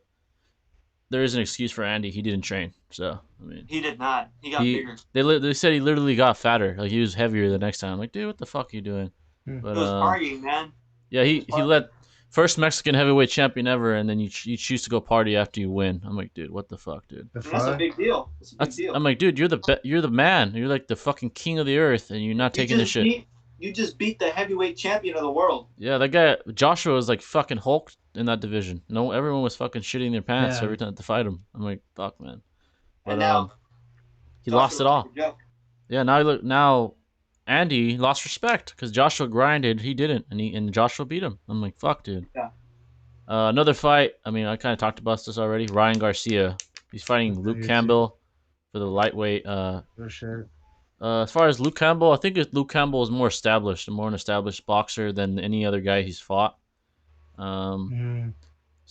there is an excuse for Andy. He didn't train, so I mean. He did not. He got bigger. They said he literally got fatter. Like he was heavier the next time. I'm like, dude, what the fuck are you doing? But he was partying, man. Yeah, he let first Mexican heavyweight champion ever, and then you choose to go party after you win. I'm like, dude, what the fuck, dude? That's a big deal. I'm like, dude, you're the man. You're like the fucking king of the earth, and you're not taking this shit. You just beat the heavyweight champion of the world. Yeah, that guy Joshua was like fucking Hulk in that division. No, everyone was fucking shitting their pants every time to fight him. I'm like, fuck, man. But and now, he lost it all. Yeah, now Andy lost respect because Joshua grinded, he didn't, and Joshua beat him. I'm like, fuck, dude. Yeah. Another fight. I mean, I kind of talked about this already. Ryan Garcia, he's fighting Luke Campbell for the lightweight. For sure. As far as Luke Campbell, I think Luke Campbell is more an established boxer than any other guy he's fought. So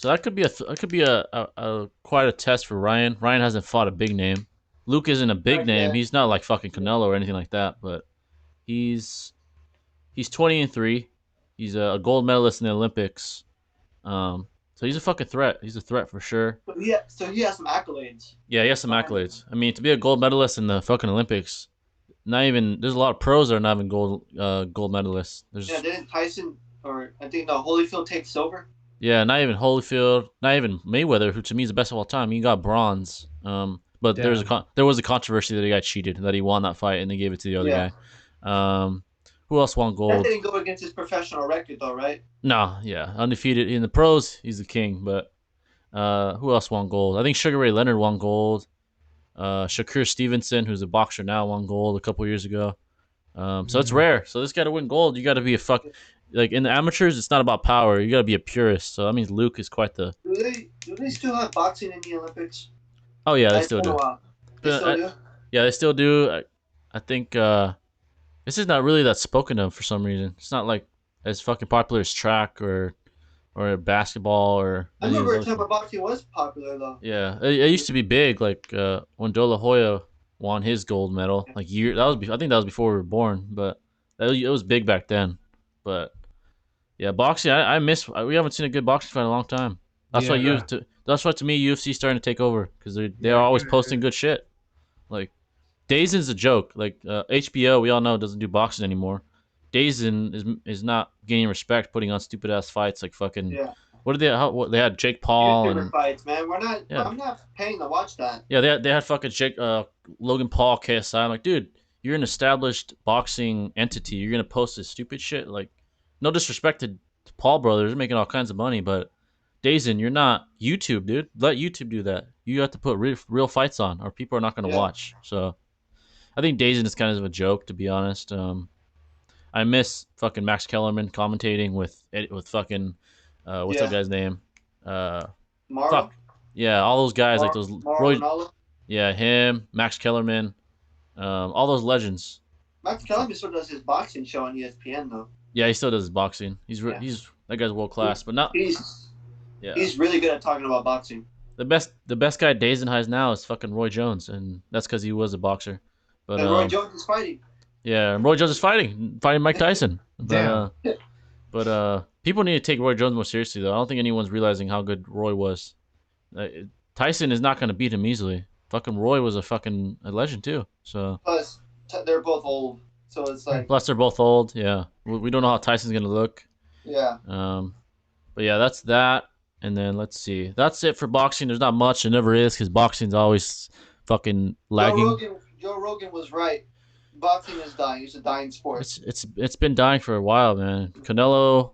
that could be a quite a test for Ryan. Ryan hasn't fought a big name. Luke isn't a big name. He's not like fucking Canelo or anything like that, but he's 20-3. He's a gold medalist in the Olympics. So he's a fucking threat. He's a threat for sure. So he has some accolades. Yeah, he has some accolades. I mean, to be a gold medalist in the fucking Olympics. There's a lot of pros that are not even gold medalists. Didn't Tyson or I think Holyfield take silver? Yeah, not even Holyfield, not even Mayweather, who to me is the best of all time. He got bronze. But there was a controversy that he got cheated, that he won that fight and they gave it to the other guy. Who else won That gold? didn't go against his professional record, though, right? No, yeah, undefeated in the pros. He's the king. But who else won gold? I think Sugar Ray Leonard won gold. Shakur Stevenson, who's a boxer now, won gold a couple years ago. So it's rare. So this guy to win gold, you got to be a fuck. Like in the amateurs, it's not about power. You got to be a purist. So that means Luke is quite the. Do they still have boxing in the Olympics? Oh yeah, they still do. They still do. Yeah, they still do. I think this is not really that spoken of for some reason. It's not like as fucking popular as track or basketball or. I remember a time where boxing was popular though. Yeah, it used to be big. Like when De La Hoya won his gold medal, like I think that was before we were born, but it was big back then. But yeah, boxing. I miss. We haven't seen a good boxing fight in a long time. That's why that's why to me UFC is starting to take over because they're always posting good shit. Like Dazon's a joke. Like HBO, we all know doesn't do boxing anymore. Dazon is not gaining respect, putting on stupid ass fights like fucking. Yeah. What did they? They had Jake Paul YouTuber and fights, man. We're not. Yeah. I'm not paying to watch that. Yeah, they had fucking Logan Paul, KSI. I'm like, dude, you're an established boxing entity. You're gonna post this stupid shit. Like, no disrespect to Paul brothers, they're making all kinds of money, but Dazon, you're not YouTube, dude. Let YouTube do that. You have to put real fights on, or people are not gonna watch. So, I think Dazon is kind of a joke, to be honest. I miss fucking Max Kellerman commentating with fucking what's that guy's name? Fuck. Yeah, all those guys like those Roy. Yeah, him, Max Kellerman, all those legends. Max Kellerman still does his boxing show on ESPN though. Yeah, he still does his boxing. He's that guy's world class, but not. He's really good at talking about boxing. The best guy Dazon has now is fucking Roy Jones, and that's because he was a boxer. But and Roy Jones is fighting. Yeah, Roy Jones is fighting Mike Tyson. Damn. But people need to take Roy Jones more seriously, though. I don't think anyone's realizing how good Roy was. Tyson is not going to beat him easily. Fucking Roy was a legend too. So plus they're both old, so it's like. Plus they're both old. Yeah, we don't know how Tyson's going to look. Yeah. But yeah, that's that. And then let's see. That's it for boxing. There's not much. There never is because boxing's always fucking lagging. Joe Rogan was right. Boxing is dying. It's a dying sport. It's been dying for a while, man. Canelo,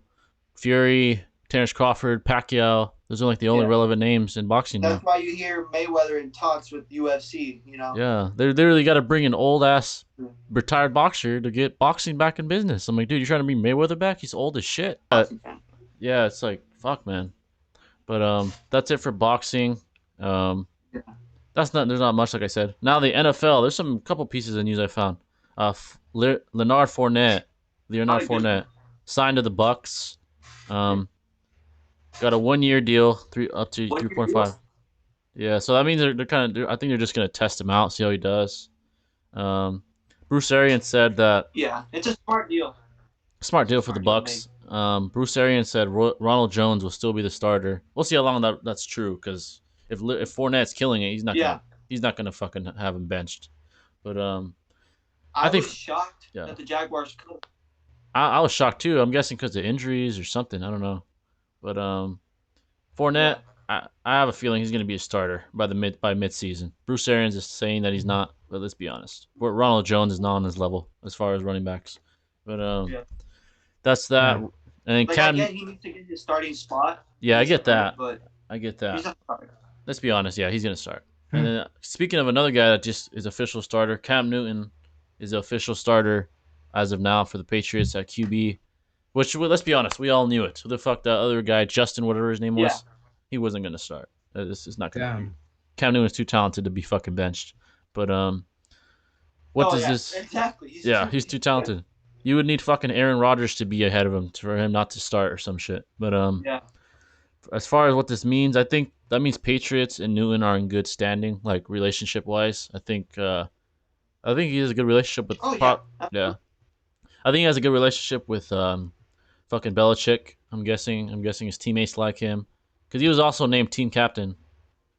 Fury, Terrence Crawford, Pacquiao. Those are like the only relevant names in boxing now. That's why you hear Mayweather in talks with UFC. You know. Yeah, they really got to bring an old ass retired boxer to get boxing back in business. I'm like, dude, you're trying to bring Mayweather back? He's old as shit. Yeah, it's like fuck, man. But that's it for boxing. There's not much, like I said. Now the NFL. There's some couple pieces of news I found. Leonard Fournette signed to the Bucks. Got a 1-year deal, up to 3.5. Yeah, so that means they're kind of. I think they're just gonna test him out, see how he does. Bruce Arians said that. Yeah, it's a smart deal. Smart deal for the Bucks. Bruce Arians said Ronald Jones will still be the starter. We'll see how long that's true, because if Fournette's killing it, he's not gonna fucking have him benched. But I was shocked that the Jaguars could. I was shocked too. I'm guessing because of injuries or something. I don't know. But Fournette, I have a feeling he's gonna be a starter by mid-season. Bruce Arians is saying that he's not, but let's be honest. Ronald Jones is not on his level as far as running backs. But that's that. And then Cam, he needs to get his starting spot. Yeah, I get that. Let's be honest. Yeah, he's gonna start. And then speaking of another guy that just is official starter, Cam Newton is the official starter as of now for the Patriots at QB. Which, let's be honest, we all knew it. Who the fuck that other guy, Justin, whatever his name was, he wasn't gonna start. This is not gonna. Cam Newton's too talented to be fucking benched. But this? Exactly. He's too talented. You would need fucking Aaron Rodgers to be ahead of him for him not to start or some shit. But as far as what this means, I think that means Patriots and Newton are in good standing, like relationship wise. I think he has a good relationship with. I think he has a good relationship with fucking Belichick. I'm guessing his teammates like him, because he was also named team captain,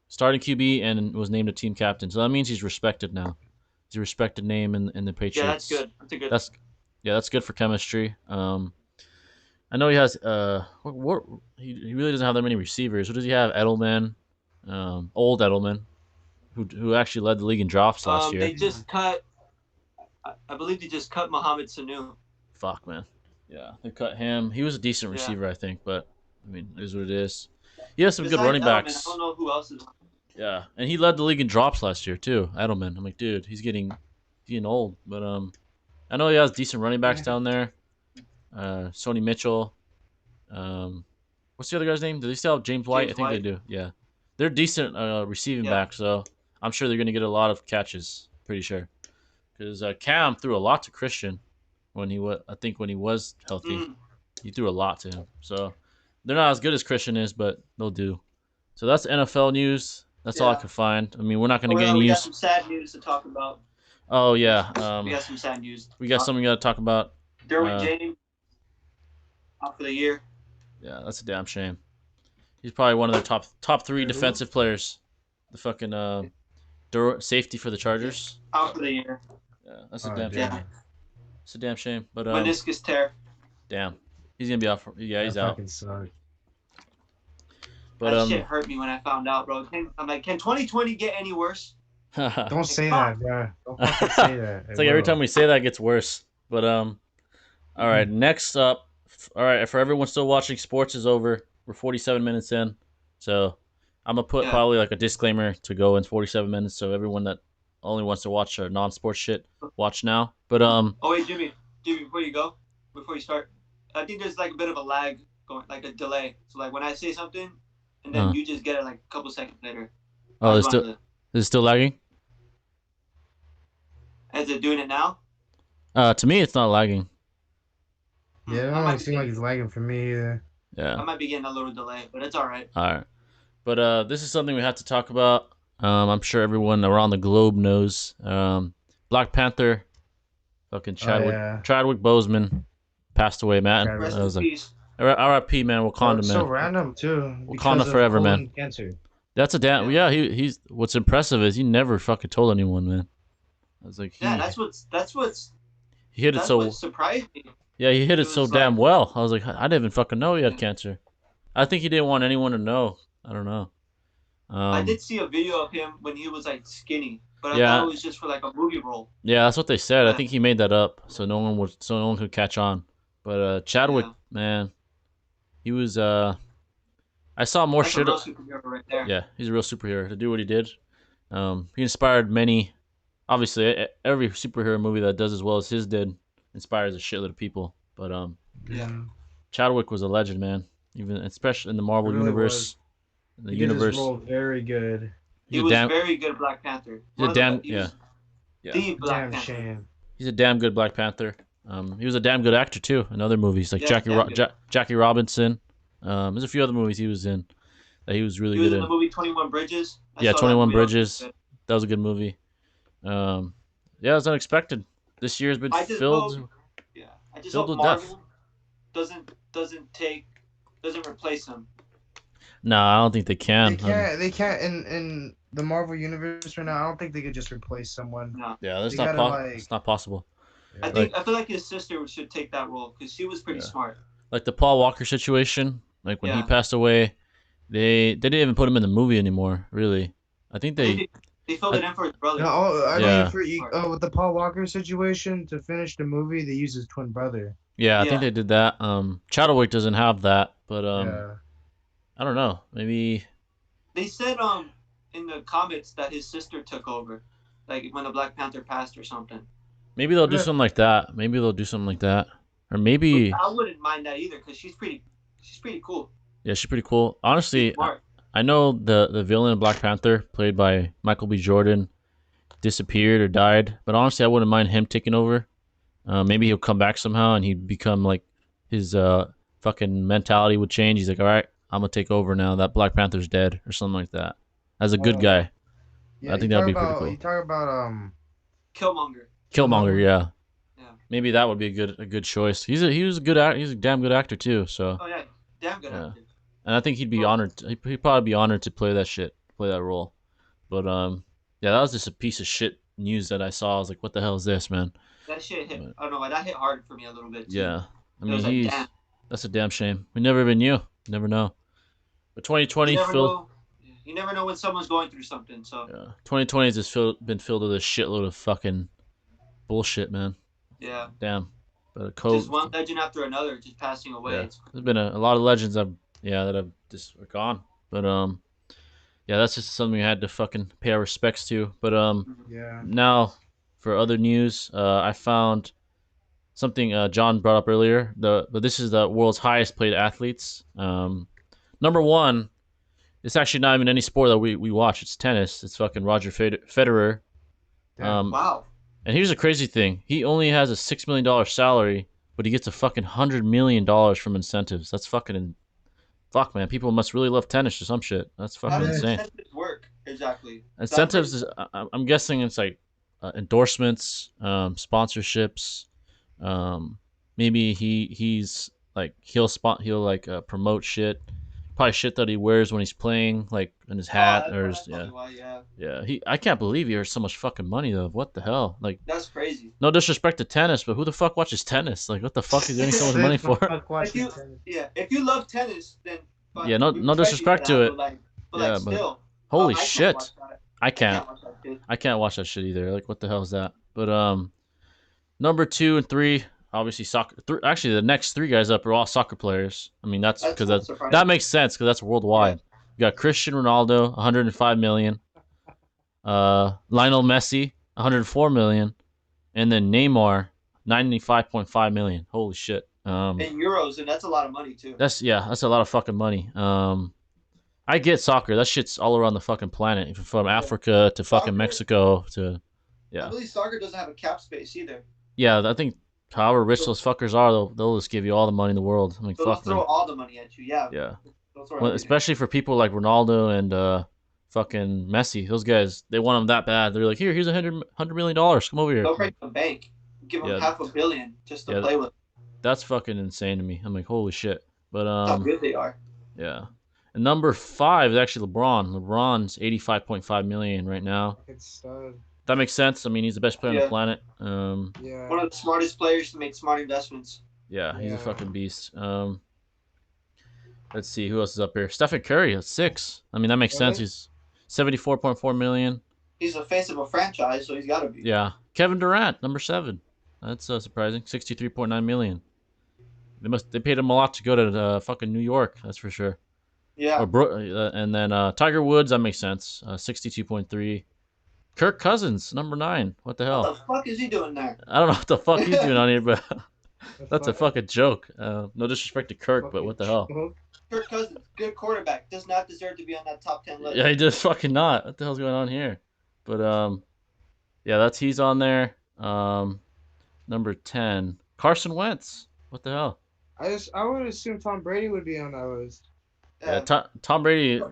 starting QB, and was named a team captain. So that means he's respected now. He's a respected name in the Patriots. Yeah, that's good. That's good for chemistry. I know he has he really doesn't have that many receivers. Who does he have? Edelman, old Edelman, who actually led the league in drops last year. They just cut. I believe they just cut Mohamed Sanu. Fuck, man. Yeah, they cut him. He was a decent Yeah. receiver, I think, but I mean, it is what it is. He has some good Besides running Edelman, I backs. don't know who else is. Yeah, and he led the league in drops last year too. Edelman. I'm like, dude, he's getting old, but I know he has decent running backs Yeah. down there. Sony Mitchell. Um, what's the other guy's name? Do they still have James White? I James think they White. do. Yeah, they're decent receiving Yeah. backs, so I'm sure they're gonna get a lot of catches. Pretty sure because Cam threw a lot to Christian when he was. I think when he was healthy, he threw a lot to him. So they're not as good as Christian is, but they'll do. So that's NFL news. That's all I Yeah. could find. I mean, we're not gonna get We any got news. some sad news to talk about. Oh yeah, We got some sad news. we got something we gotta talk about. Derwin James out for the year. Yeah, that's a damn shame. He's probably one of their top three Who? defensive players. The fucking safety for the Chargers. Out for the year. Yeah, that's a damn damn. shame. Yeah. It's a damn shame. But Meniscus tear. damn, he's gonna be out. Yeah, he's That out. fucking sucked. But That shit hurt me when I found out, bro. I'm like, can 2020 get any worse? Don't say that, bro. Don't fucking say that. It's like every time we say that, it gets worse. But all right. Next up, all right. For everyone still watching, sports is over. We're 47 minutes in, so I'm gonna put probably like a disclaimer to go in 47 minutes, so everyone that only wants to watch non-sports shit, watch now. But Oh wait, Jimmy, before you start, I think there's like a bit of a lag going, like a delay. So like when I say something, and then you just get it like a couple seconds later. Oh, is it still lagging? Is it doing it now? To me, it's not lagging. Yeah, it don't seem like it's lagging for me either. Yeah. I might be getting a little delay, but it's all right. All right. But this is something we have to talk about. I'm sure everyone around the globe knows. Black Panther, fucking Chadwick Boseman passed away, man. Rest in peace. R.I.P. man, Wakanda, man. So random too. Wakanda forever, man. Cancer. That's a damn. Yeah, he's. What's impressive is he never fucking told anyone, man. I was like, that's what's. He hit it so. What surprised me. Yeah, he hit it so damn well. I was like, I didn't even fucking know he had cancer. I think he didn't want anyone to know. I don't know. I did see a video of him when he was like skinny, but I thought it was just for like a movie role. Yeah, that's what they said. I think he made that up so no one could catch on. But Chadwick, man, he was. I saw more shit. That's a real superhero right there. Yeah, he's a real superhero to do what he did. He inspired many. Obviously, every superhero movie that does as well as his did inspires a shitload of people. But Chadwick was a legend, man. Even especially in the Marvel universe. He did his role very good. He was very good Black Panther. He's a damn Shame. He's a damn good Black Panther. He was a damn good actor too in other movies like Jackie Robinson. There's a few other movies he was in that he was really good in. He was in the movie 21 Bridges. 21 Bridges. That was a good movie. Yeah, it was unexpected. This year has been filled. I just hope Marvel doesn't replace him. No, I don't think they can. They can't in the Marvel universe right now. I don't think they could just replace someone. No. Yeah, it's not possible. I feel like his sister should take that role because she was pretty smart. Like the Paul Walker situation, like when he passed away, they didn't even put him in the movie anymore. Really, I think they filled it in for his brother. No, with the Paul Walker situation to finish the movie, they used his twin brother. Yeah, I think they did that. Chadwick doesn't have that, but I don't know. Maybe they said in the comics that his sister took over, like when the Black Panther passed or something. Maybe they'll do something like that. Or maybe I wouldn't mind that either because she's pretty cool. Yeah, she's pretty cool. Honestly, I know the villain in Black Panther, played by Michael B. Jordan, disappeared or died. But honestly, I wouldn't mind him taking over. Maybe he'll come back somehow and he'd become like his fucking mentality would change. He's like, all right, I'm gonna take over now. That Black Panther's dead or something like that. As a good guy, I think that'd be pretty cool. You talk about Killmonger, yeah. Maybe that would be a good choice. He's a damn good actor too. So. Oh yeah, damn good actor. And I think he'd be honored. He'd probably be honored to play that role. But yeah, that was just a piece of shit news that I saw. I was like, what the hell is this, man? That shit hit. I don't know why that hit hard for me a little bit. Too. Yeah, I mean that's a damn shame. We never even knew. You never know. But 2020 you never know when someone's going through something. So yeah, 2020 has just been filled with a shitload of fucking bullshit, man. Yeah. Damn. But just one legend after another just passing away. Yeah, there's been a lot of legends that have just gone. But yeah, that's just something we had to fucking pay our respects to. But Yeah. now for other news, I found something John brought up earlier. But this is the world's highest paid athletes. Number one, it's actually not even any sport that we watch. It's tennis. It's fucking Roger Federer. Wow. And here's the crazy thing: he only has a $6 million salary, but he gets a fucking $100 million from incentives. That's fucking fuck, man. People must really love tennis or some shit. That's fucking How does insane. incentives work exactly? Incentives is, I'm guessing it's like endorsements, sponsorships. Maybe he's like he'll like promote shit, probably shit that he wears when he's playing, like in his hat or his, that's why, yeah. Yeah. I can't believe he earns so much fucking money though. What the hell? Like that's crazy. No disrespect to tennis, but who the fuck watches tennis? Like, what the fuck is he earning so much money for? If you love tennis, then yeah, no disrespect to it. But still, holy shit, I can't watch that shit either. Like, what the hell is that? But number 2 and 3, obviously soccer. Actually, the next 3 guys up are all soccer players. I mean, that's because that makes sense because that's worldwide. Yeah. You got Cristiano Ronaldo, 105 million. Lionel Messi, 104 million. And then Neymar, 95.5 million. Holy shit. In euros, and that's a lot of money too. That's a lot of fucking money. I get soccer. That shit's all around the fucking planet, from Africa to fucking Mexico to, I believe soccer doesn't have a cap space either. Yeah, I think however rich those fuckers are, they'll just give you all the money in the world. I mean, they'll throw all the money at you. Yeah. Yeah. Well, especially for people like Ronaldo and fucking Messi. Those guys, they want them that bad. They're like, here's $100 million. Come over here. They'll break the bank. Give them $500 million just to play with. That's fucking insane to me. I'm like, holy shit. But how good they are. Yeah. And number 5 is actually LeBron. LeBron's 85.5 million right now. That makes sense. I mean, he's the best player on the planet. One of the smartest players to make smart investments. Yeah, he's a fucking beast. Let's see who else is up here. Stephen Curry at 6. I mean, that makes sense. He's 74.4 million. He's the face of a franchise, so he's got to be. Yeah. Kevin Durant, number 7. That's surprising. 63.9 million. They paid him a lot to go to fucking New York. That's for sure. Yeah. And then Tiger Woods, that makes sense. 62.3. Kirk Cousins, number 9. What the hell? What the fuck is he doing there? I don't know what the fuck he's doing on here, but that's a fucking joke. No disrespect to Kirk, but what the hell? Kirk Cousins, good quarterback, does not deserve to be on that top 10 list. Yeah, he does fucking not. What the hell's going on here? But yeah, he's on there. Number 10, Carson Wentz. What the hell? I would assume Tom Brady would be on that list. Yeah, Tom Brady.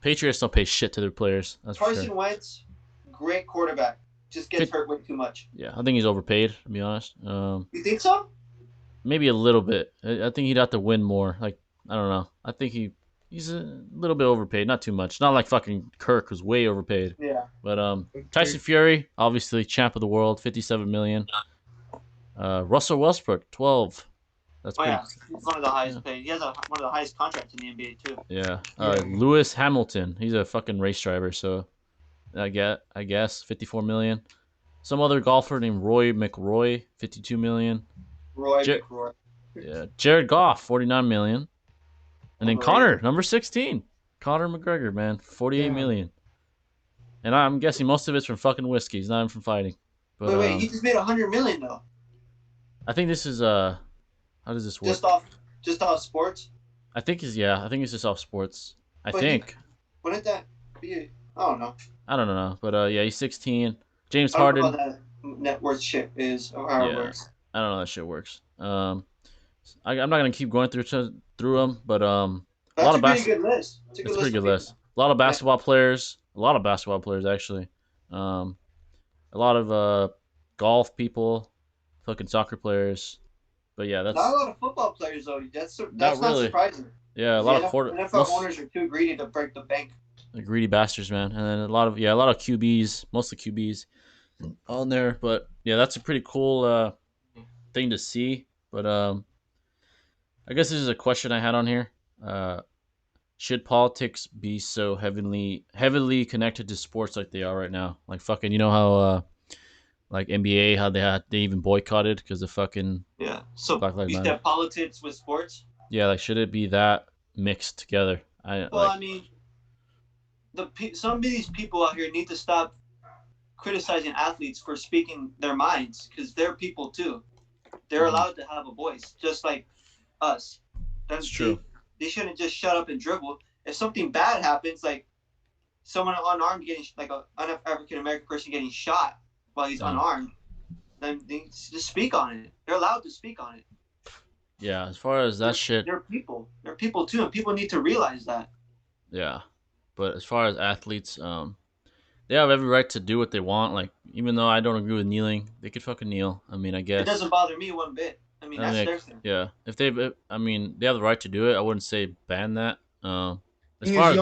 Patriots don't pay shit to their players. That's Carson for sure. Wentz, great quarterback, just gets hurt way too much. Yeah, I think he's overpaid, to be honest. You think so? Maybe a little bit. I think he'd have to win more. Like, I don't know. I think he's a little bit overpaid, not too much. Not like fucking Kirk, who's way overpaid. Yeah. But Tyson Fury, obviously champ of the world, 57 million. Russell Westbrook, 12. That's pretty. Yeah, he's one of the highest paid. He has one of the highest contracts in the NBA too. Yeah. Lewis Hamilton, he's a fucking race driver, so I guess 54 million. Some other golfer named Roy McIlroy, 52 million. McIlroy. Yeah. Jared Goff, 49 million. And then Connor, number 16. Conor McGregor, man, 48 million. And I'm guessing most of it's from fucking whiskey. He's not even from fighting. But, wait, he just made 100 million though. I think this is how does this work? Just off sports? I think it's just off sports. Wouldn't that be? I don't know. I don't know, but yeah, he's 16. James Harden. I don't know how that net worth shit is or how it works. I don't know how that shit works. I'm not gonna keep going through them, but that's a pretty good list. It's a pretty good list. A lot of basketball players. A lot of basketball players actually. A lot of golf people, fucking soccer players. But yeah, that's not a lot of football players though. That's not really surprising. Yeah, a lot of NFL owners are too greedy to break the bank. The greedy bastards, man. And then a lot of QBs, mostly QBs on there. But yeah, that's a pretty cool thing to see. But I guess this is a question I had on here. Should politics be so heavily connected to sports like they are right now? Like fucking, you know how like NBA, how they even boycotted because of fucking So Black Lives you Matter. said politics with sports. Yeah, like should it be that mixed together? I mean, some of these people out here need to stop criticizing athletes for speaking their minds, because they're people too. They're allowed to have a voice, just like us. That's true. They shouldn't just shut up and dribble. If something bad happens, like someone unarmed getting, like an African American person getting shot while he's unarmed, then they just speak on it. They're allowed to speak on it. Yeah, as far as that shit, they're people. They're people too, and people need to realize that. Yeah, but as far as athletes, they have every right to do what they want. Like, even though I don't agree with kneeling, they could fucking kneel. I mean, I guess it doesn't bother me one bit. I mean, that's their thing. Yeah, if they have the right to do it. I wouldn't say ban that. As far as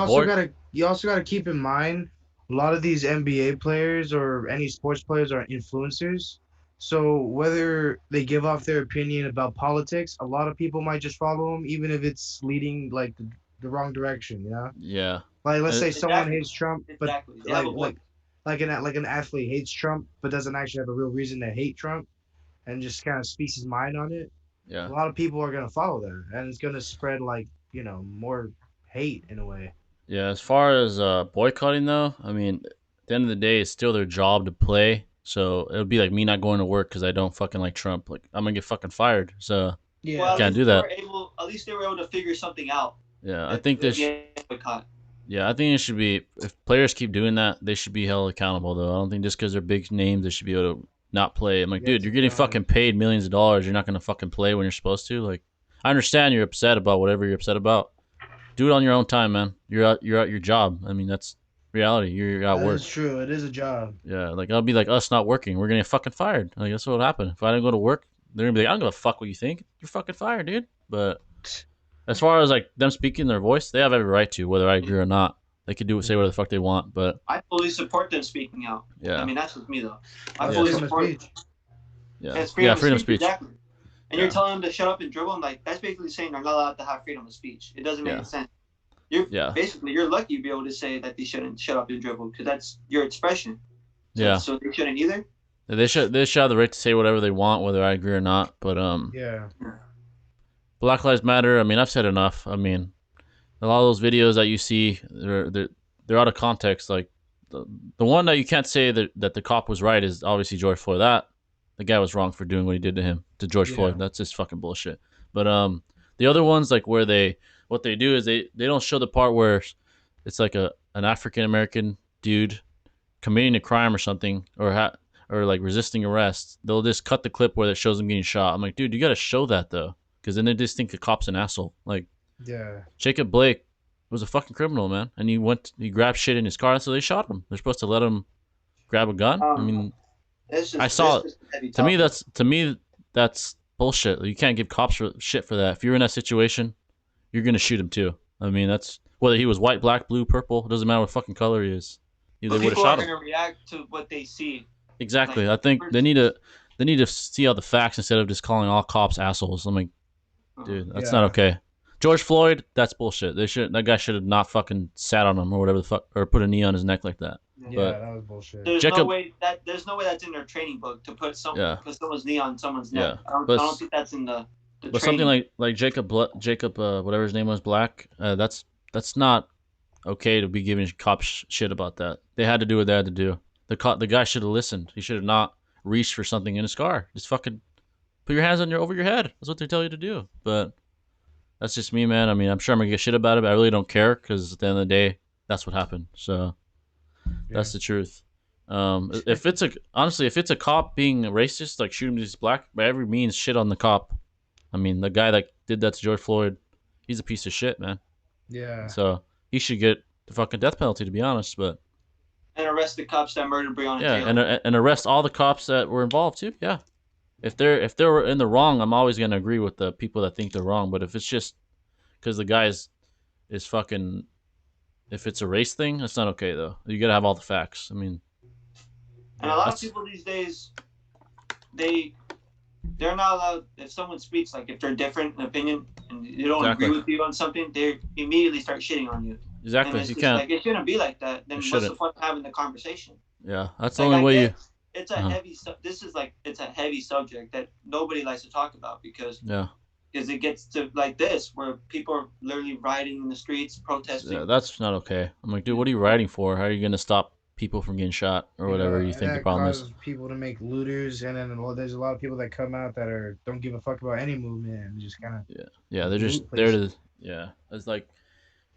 you also gotta keep in mind, a lot of these NBA players or any sports players are influencers. So whether they give off their opinion about politics, a lot of people might just follow them, even if it's leading like the wrong direction. You know? Yeah. Like let's say someone hates Trump, but like an athlete hates Trump, but doesn't actually have a real reason to hate Trump, and just kind of speaks his mind on it. Yeah. A lot of people are gonna follow that, and it's gonna spread more hate in a way. Yeah. As far as boycotting though, I mean, at the end of the day, it's still their job to play. So it would be like me not going to work because I don't fucking like Trump. Like I'm gonna get fucking fired. So yeah, can't do that. At least they were able to figure something out. Yeah, I think this. Yeah, I think it should be, if players keep doing that, they should be held accountable though. I don't think just because they're big names, they should be able to not play. I'm like, dude, you're getting fucking paid millions of dollars. You're not gonna fucking play when you're supposed to. Like, I understand you're upset about whatever you're upset about. Do it on your own time, man. You're at your job. I mean, that's reality. You're at work. That's true. It is a job. Yeah, like I'll be like us not working. We're gonna get fucking fired. Like that's what would happen if I didn't go to work. They're gonna be like, I don't give a fuck what you think. You're fucking fired, dude. But as far as like them speaking their voice, they have every right to, whether I agree or not. They could say whatever the fuck they want. But I fully support them speaking out. Yeah. I mean, that's with me though. I fully support it. Yeah. And freedom of speech. Exactly. And you're telling them to shut up and dribble. I'm like, that's basically saying they're not allowed to have freedom of speech. It doesn't make any sense. Basically, you're lucky to be able to say that they shouldn't shut up and dribble, because that's your expression. So they shouldn't either. They should have the right to say whatever they want, whether I agree or not. But Black Lives Matter. I mean, I've said enough. I mean, a lot of those videos that you see, they're out of context. Like the one that you can't say that the cop was right is obviously George Floyd. That the guy was wrong for doing what he did to George Floyd. That's just fucking bullshit. But the other ones, like where what they do is they don't show the part where it's like an African American dude committing a crime or something, or like resisting arrest. They'll just cut the clip where it shows him getting shot. I'm like, dude, you got to show that though, because then they just think the cop's an asshole. Like, Jacob Blake was a fucking criminal, man, and he grabbed shit in his car, so they shot him. They're supposed to let him grab a gun. I mean, I saw it. To me that's bullshit. You can't give cops shit for that. If you're in that situation, you're gonna shoot him too. I mean, that's whether he was white, black, blue, purple. It doesn't matter what fucking color he is. They would have shot him. People are gonna react to what they see. Exactly. I think they need to see all the facts instead of just calling all cops assholes. I'm like, dude, that's not okay. George Floyd, that's bullshit. That guy should have not fucking sat on him or whatever the fuck, or put a knee on his neck like that. Yeah, that was bullshit. There's no way that's in their training book to put someone's knee on someone's neck. I don't think that's in the but training. Something like Jacob whatever his name was, Black, that's not okay to be giving cops shit about that. They had to do what they had to do. The guy should have listened. He should have not reached for something in his car. Just fucking put your hands over your head. That's what they tell you to do. But that's just me, man. I mean, I'm sure I'm gonna get shit about it, but I really don't care, because at the end of the day, that's what happened. So that's the truth. If it's a cop being racist, like shoot him because he's black, by every means, shit on the cop. I mean, the guy that did that to George Floyd, he's a piece of shit, man. Yeah. So he should get the fucking death penalty, to be honest. But and arrest the cops that murdered Breonna Taylor. Yeah, and arrest all the cops that were involved too. Yeah. If they're in the wrong, I'm always gonna agree with the people that think they're wrong. But if it's just because the guy is fucking, if it's a race thing, that's not okay though. You gotta have all the facts. I mean, and a lot of people these days, they're not allowed. If someone speaks, like if they're different in opinion and they don't agree with you on something, they immediately start shitting on you. Exactly. You can't. Like, it shouldn't be like that. Then what's the fun of having the conversation? Yeah, that's the only way you. it's a heavy. This is like it's a heavy subject that nobody likes to talk about because it gets to like this where people are literally rioting in the streets, protesting. Yeah, that's not okay. I'm like, dude, what are you rioting for? How are you gonna stop people from getting shot or whatever you think the That problem is? causes people to make looters, and then there's a lot of people that come out that don't give a fuck about any movement and just kind of yeah, they're just there to It's like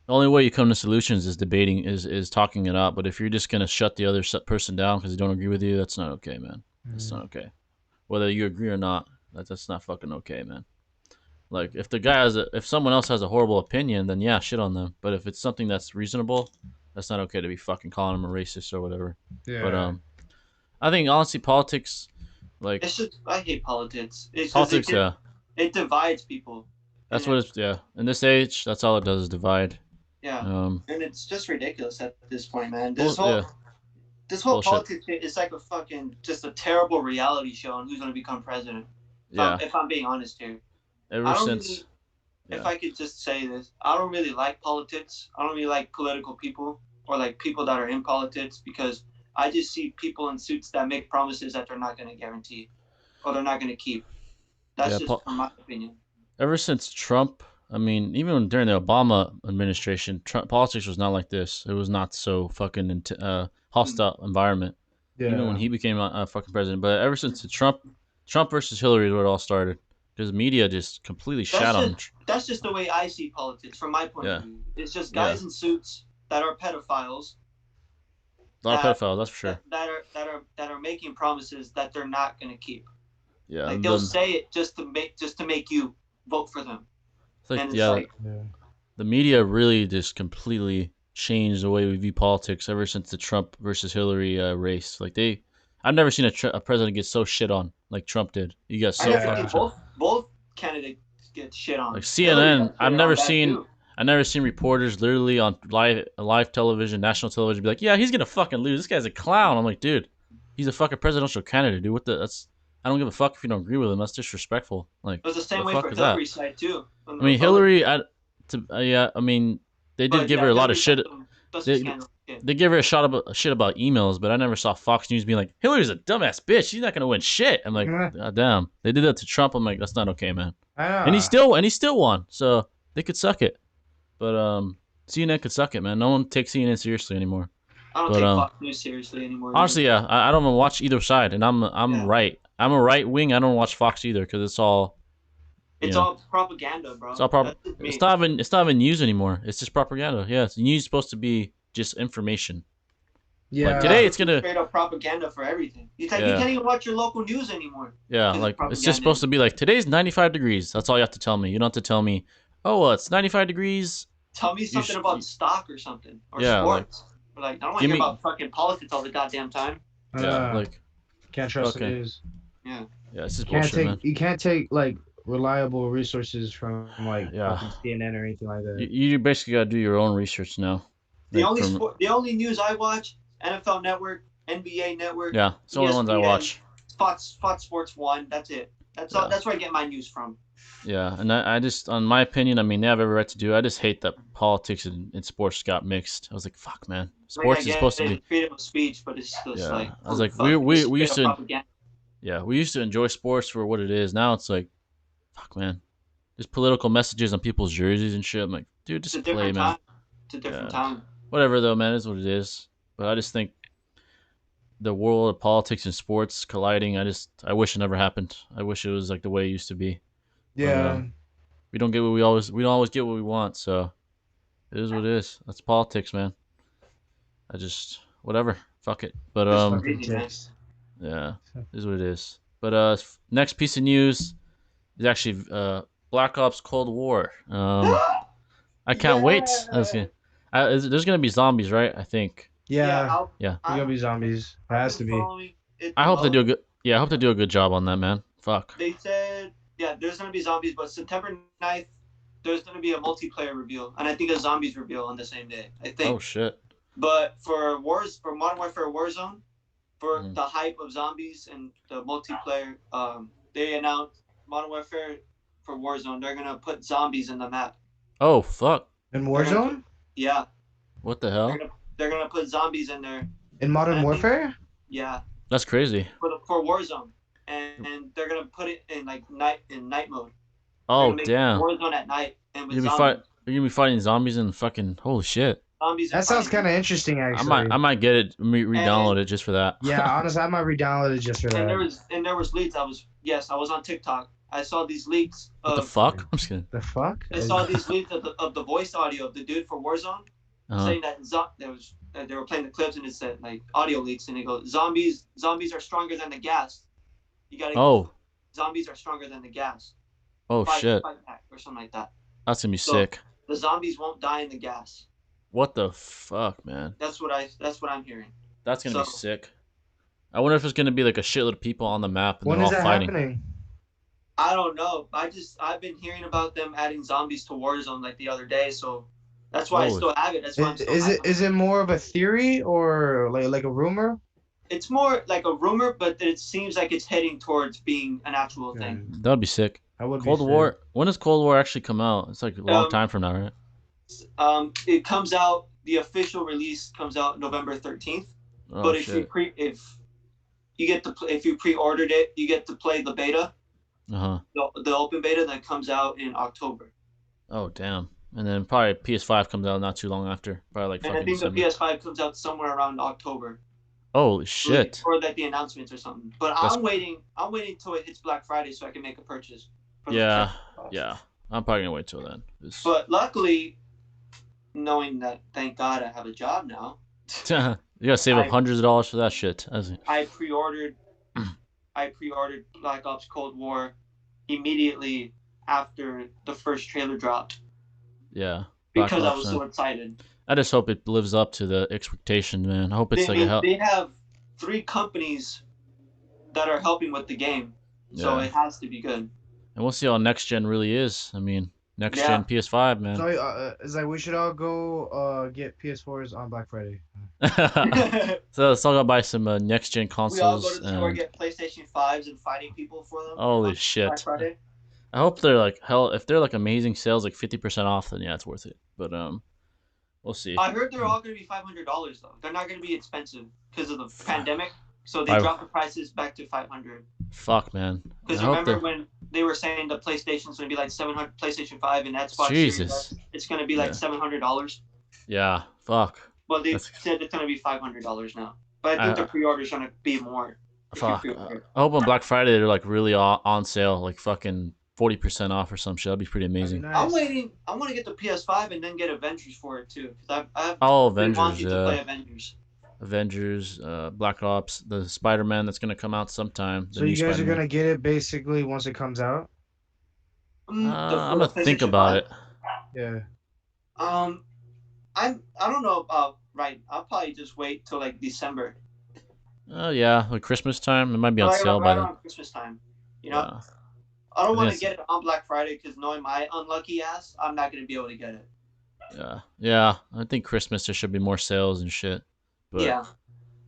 the only way you come to solutions is debating, is talking it out. But if you're just gonna shut the other person down because they don't agree with you, that's not okay, man. That's not okay. Whether you agree or not, that's not fucking okay, man. Like if the guy if someone else has a horrible opinion, then yeah, shit on them. But if it's something that's reasonable, that's not okay to be fucking calling them a racist or whatever. Yeah. But I think honestly, politics, like it's just I hate politics. It's politics, it divides people. That's what it's in this age. That's all it does is divide. Yeah, and it's just ridiculous at this point, man. This whole Bullshit. politics is like a fucking just a terrible reality show on who's gonna become president. If I'm being honest here. If I could just say this, I don't really like politics. I don't really like political people or like people that are in politics because I just see people in suits that make promises that they're not going to guarantee or they're not going to keep. That's just from my opinion. Ever since Trump, I mean, even during the Obama administration, politics was not like this. It was not so fucking hostile environment. Yeah. Even when he became a fucking president. But ever since the Trump versus Hillary is where it all started. Because media just completely shat on him. That's just the way I see politics from my point of view. It's just guys in suits that are pedophiles. A lot of pedophiles, that's for sure. That are making promises that they're not going to keep. Yeah, like they'll say it just to make you vote for them. The media really just completely changed the way we view politics ever since the Trump versus Hillary race. Like I've never seen a president get so shit on like Trump did. You got so fucking both candidates get shit on. Like CNN, I've never seen reporters literally on live television, national television, be like, "Yeah, he's gonna fucking lose. This guy's a clown." I'm like, dude, he's a fucking presidential candidate, dude. I don't give a fuck if you don't agree with him. That's disrespectful. Like, it was the same way for Hillary's side too. I mean, Hillary, I mean, they did give her a lot of shit. They give her a shit about emails, but I never saw Fox News being like, Hillary's a dumbass bitch. She's not gonna win shit. I'm like, God damn. They did that to Trump. I'm like, that's not okay, man. And he still won. So they could suck it. But CNN could suck it, man. No one takes CNN seriously anymore. I don't take Fox News seriously anymore. Honestly, yeah, I don't even watch either side, and I'm right. I'm a right wing. I don't watch Fox either because it's all. It's all propaganda, bro. It's all propaganda. It's not even news anymore. It's just propaganda. Yeah, news is supposed to be just information. Yeah. Like today it's gonna straight up propaganda for everything. You can't even watch your local news anymore. Yeah, like it's just supposed to be like today's 95 degrees. That's all you have to tell me. You don't have to tell me, oh, it's 95 degrees. Tell me something about stock or something or sports. Like I don't want to hear about fucking politics all the goddamn time. Yeah, like can't trust the news. Yeah. Yeah, it's just bullshit, man. You can't take like reliable resources from like CNN or anything like that. You basically gotta do your own research now. The only news I watch, NFL Network, NBA Network. Yeah, it's the only ones I watch. Fox Sports 1. That's it. That's all. That's where I get my news from. Yeah, and I just, on my opinion, I mean, they have every right to do. I just hate that politics and sports got mixed. I was like, fuck, man. Sports is supposed to be freedom of speech, but it's just like. I was like, we used to. Yeah, we used to enjoy sports for what it is. Now it's like, fuck, man. There's political messages on people's jerseys and shit. I'm like, dude, just play, man. It's a different time. Whatever, though, man. It is what it is. But I just think the world of politics and sports colliding, I wish it never happened. I wish it was like the way it used to be. Yeah. But, we don't always get what we want, so it is what it is. That's politics, man. Whatever. Fuck it. But yeah, it is what it is. But next piece of news is actually Black Ops Cold War. I can't wait. There's gonna be zombies, right? I think. Yeah. There's gonna be zombies. It has to be. I hope they do a good. Yeah, I hope they do a good job on that, man. Fuck. They said, there's gonna be zombies, but September 9th, there's gonna be a multiplayer reveal, and I think a zombies reveal on the same day. I think. Oh shit. But for Modern Warfare Warzone, for the hype of zombies and the multiplayer, they announced Modern Warfare for Warzone. They're gonna put zombies in the map. Oh fuck. In Warzone? Yeah. What the hell? They're gonna put zombies in there. In Modern Warfare? Yeah. That's crazy. for Warzone, and they're gonna put it in like night mode. They're Oh gonna make damn. Warzone at night and with You're zombies. gonna be fighting zombies and fucking holy shit. Zombies That and sounds fighting. kind of interesting, actually. I might get it, re-download it just for that. Yeah, honestly, I might re-download it just for And that. there was leaks. I was on TikTok. I saw these leaks What the of fuck? I'm just kidding. The fuck? I saw these leaks of the voice audio of the dude for Warzone saying that they were playing the clips and it said like audio leaks and it goes zombies are stronger than the gas. You gotta zombies are stronger than the gas. Oh shit. Fight back or something like that. That's gonna be sick. The zombies won't die in the gas. What the fuck, man? That's what I'm hearing. That's gonna be sick. I wonder if it's gonna be like a shitload of people on the map and when they're is all that fighting. happening? I don't know. I've been hearing about them adding zombies to Warzone like the other day, so that's why I still have it. That's why I'm still is it more of a theory or like a rumor? It's more like a rumor, but it seems like it's heading towards being an actual thing. That'd be sick. Cold War. When does Cold War actually come out? It's like a long time from now, right? It comes out. The official release comes out November 13th. Oh, but shit. if you pre-ordered it, you get to play the beta. The open beta that comes out in October. Oh damn! And then probably PS5 comes out not too long after. Probably like. And I think December. the PS5 comes out somewhere around October. Holy shit! Or like the announcements or something. But I'm waiting till it hits Black Friday so I can make a purchase. Yeah. I'm probably gonna wait till then. But luckily, knowing that, thank God I have a job now. You gotta save up hundreds of dollars for that shit. I pre-ordered Black Ops Cold War immediately after the first trailer dropped. Yeah. Because I was so excited. I just hope it lives up to the expectation, man. I hope it's They have 3 companies that are helping with the game, so it has to be good. And we'll see how next gen really is. I mean, next gen PS5, man. So it's like we should all go get PS4s on Black Friday. So let's all go buy some next gen consoles. We all go to the store, get PlayStation 5s, and fighting people for them. Holy shit! Black Friday. I hope they're like hell. If they're like amazing sales, like 50% off, then yeah, it's worth it. But we'll see. I heard they're all going to be $500 though. They're not going to be expensive because of the pandemic. So they dropped the prices back to $500. Fuck, man. Because remember when they were saying the PlayStation's going to be like $700, PlayStation 5 and Xbox Series X, it's going to be like $700. Yeah, fuck. Well, they said it's going to be $500 now. But I think the pre-order's going to be more. Fuck. I hope on Black Friday they're like really on sale, like fucking 40% off or some shit. That'd be pretty amazing. Nice. I'm waiting. I want to get the PS5 and then get Avengers for it too. Because I've Avengers, wanted to play Avengers. Black Ops, the Spider-Man that's gonna come out sometime. So you guys are gonna get it basically once it comes out? I'm gonna think about it. Yeah. I don't know about I'll probably just wait till like December. Oh yeah, like Christmas time. It might be on sale by then. Around Christmas time. You know. I don't want to get it on Black Friday because knowing my unlucky ass, I'm not gonna be able to get it. Yeah. I think Christmas there should be more sales and shit. But yeah,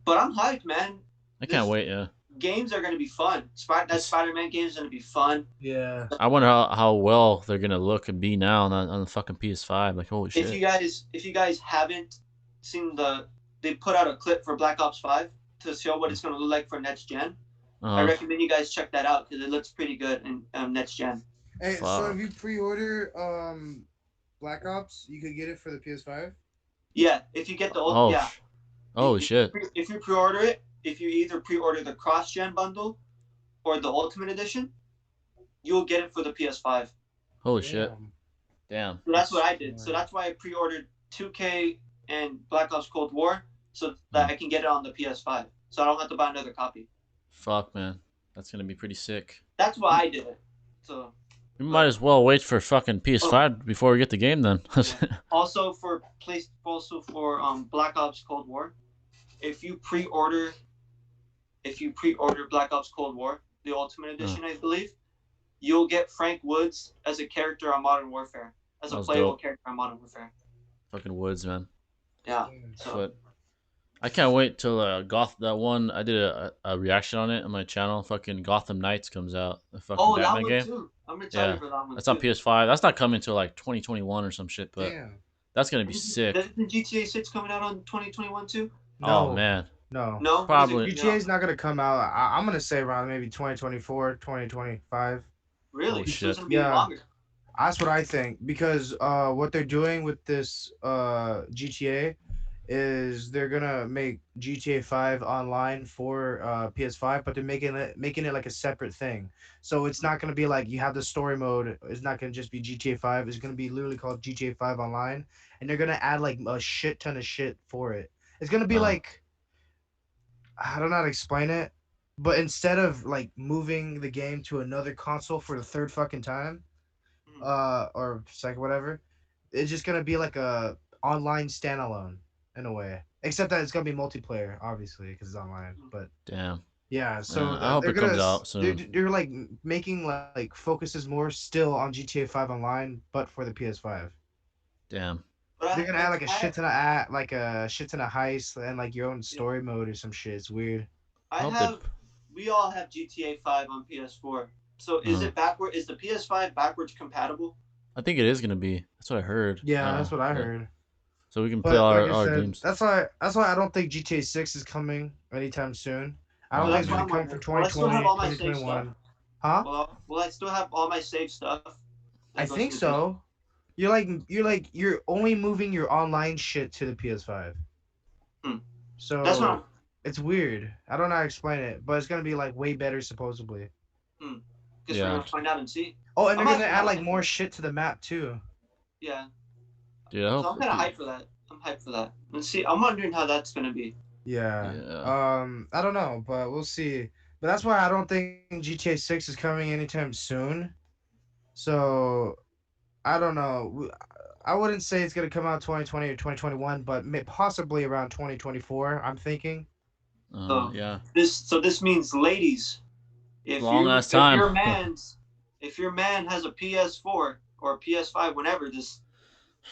but I'm hyped, man. I can't wait. Yeah. Games are gonna be fun. That Spider-Man game is gonna be fun. Yeah. I wonder how well they're gonna look and be now on the fucking PS5. Like holy shit. If you guys haven't seen they put out a clip for Black Ops 5 to show what it's gonna look like for next gen. I recommend you guys check that out because it looks pretty good in next gen. Hey, so if you pre-order Black Ops, you could get it for the PS5? Yeah, if you get the old Holy shit. If you pre-order it, if you either pre-order the cross-gen bundle or the Ultimate Edition, you'll get it for the PS5. Holy shit. Damn. So that's what I did. So that's why I pre-ordered 2K and Black Ops Cold War so that I can get it on the PS5. So I don't have to buy another copy. Fuck, man. That's going to be pretty sick. That's why I did it. So we might as well wait for fucking PS5 before we get the game then. Also for Black Ops Cold War, if you pre-order Black Ops Cold War, the Ultimate Edition, I believe, you'll get Frank Woods as a character on Modern Warfare, as a playable character on Modern Warfare. Fucking Woods, man. Yeah. So. I can't wait till that one. I did a reaction on it on my channel. Fucking Gotham Knights comes out. The fucking Batman game. Too. I'm excited for that one. That's on PS5. That's not coming until like 2021 or some shit. But that's gonna be sick. Isn't GTA 6 coming out on 2021 too? No. Oh man, No. No, Probably. GTA is not gonna come out. I'm gonna say around maybe 2024, 2025. Really? Oh So it's shit. gonna be Yeah, longer. that's what I think because what they're doing with this GTA is they're gonna make GTA 5 online for PS5, but they're making it like a separate thing. So it's not gonna be like you have the story mode. It's not gonna just be GTA 5. It's gonna be literally called GTA 5 online, and they're gonna add like a shit ton of shit for it. It's gonna be Uh, like I don't know how to explain it, but instead of like moving the game to another console for the third fucking time, Mhm. or second whatever, it's just gonna be like a online standalone in a way. Except that it's gonna be multiplayer, obviously, because it's online. But damn. yeah, Man, so I hope they're it comes gonna out soon. they're like making like focuses more still on GTA 5 online, but for the PS5. Damn. They're But gonna add like a shit ton of like a shit ton of heist and like your own yeah, story mode or some shit. It's weird. I I hope they. have. We all have GTA 5 on PS4. So is Uh, it backward? Is the PS5 backwards compatible? I think it is gonna be. That's what I heard. Yeah, that's what I But heard. so we can play But like I all our said, games. that's why I don't think GTA 6 is coming anytime soon. I don't So think Oh it's that's what gonna man. I'm come for wondering. Will I still have 2020, all my safe stuff? 2021. Huh? Well, will I still have all my safe stuff I that goes to think the PS? so. You're only moving your online shit to the PS5. Hmm. That's what I'm. So it's weird. I don't know how to explain it, but it's gonna be like way better supposedly. Hmm. Guess we're Yeah, gonna find out and see. Oh, and I'm they're gonna actually add kind of like hyped for more that. shit to the map too. Yeah. dude. I So hope. I'm kind of hyped for that. I'm hyped for that. Let's see. I'm wondering how that's gonna be. Yeah. Yeah. I don't know, but we'll see. But that's why I don't think GTA 6 is coming anytime soon. So I don't know. I wouldn't say it's gonna come out 2020 or 2021, but possibly around 2024. I'm thinking. So Yeah. this means, ladies, if Long you ass time. if your man has a PS4 or a PS5, whenever this,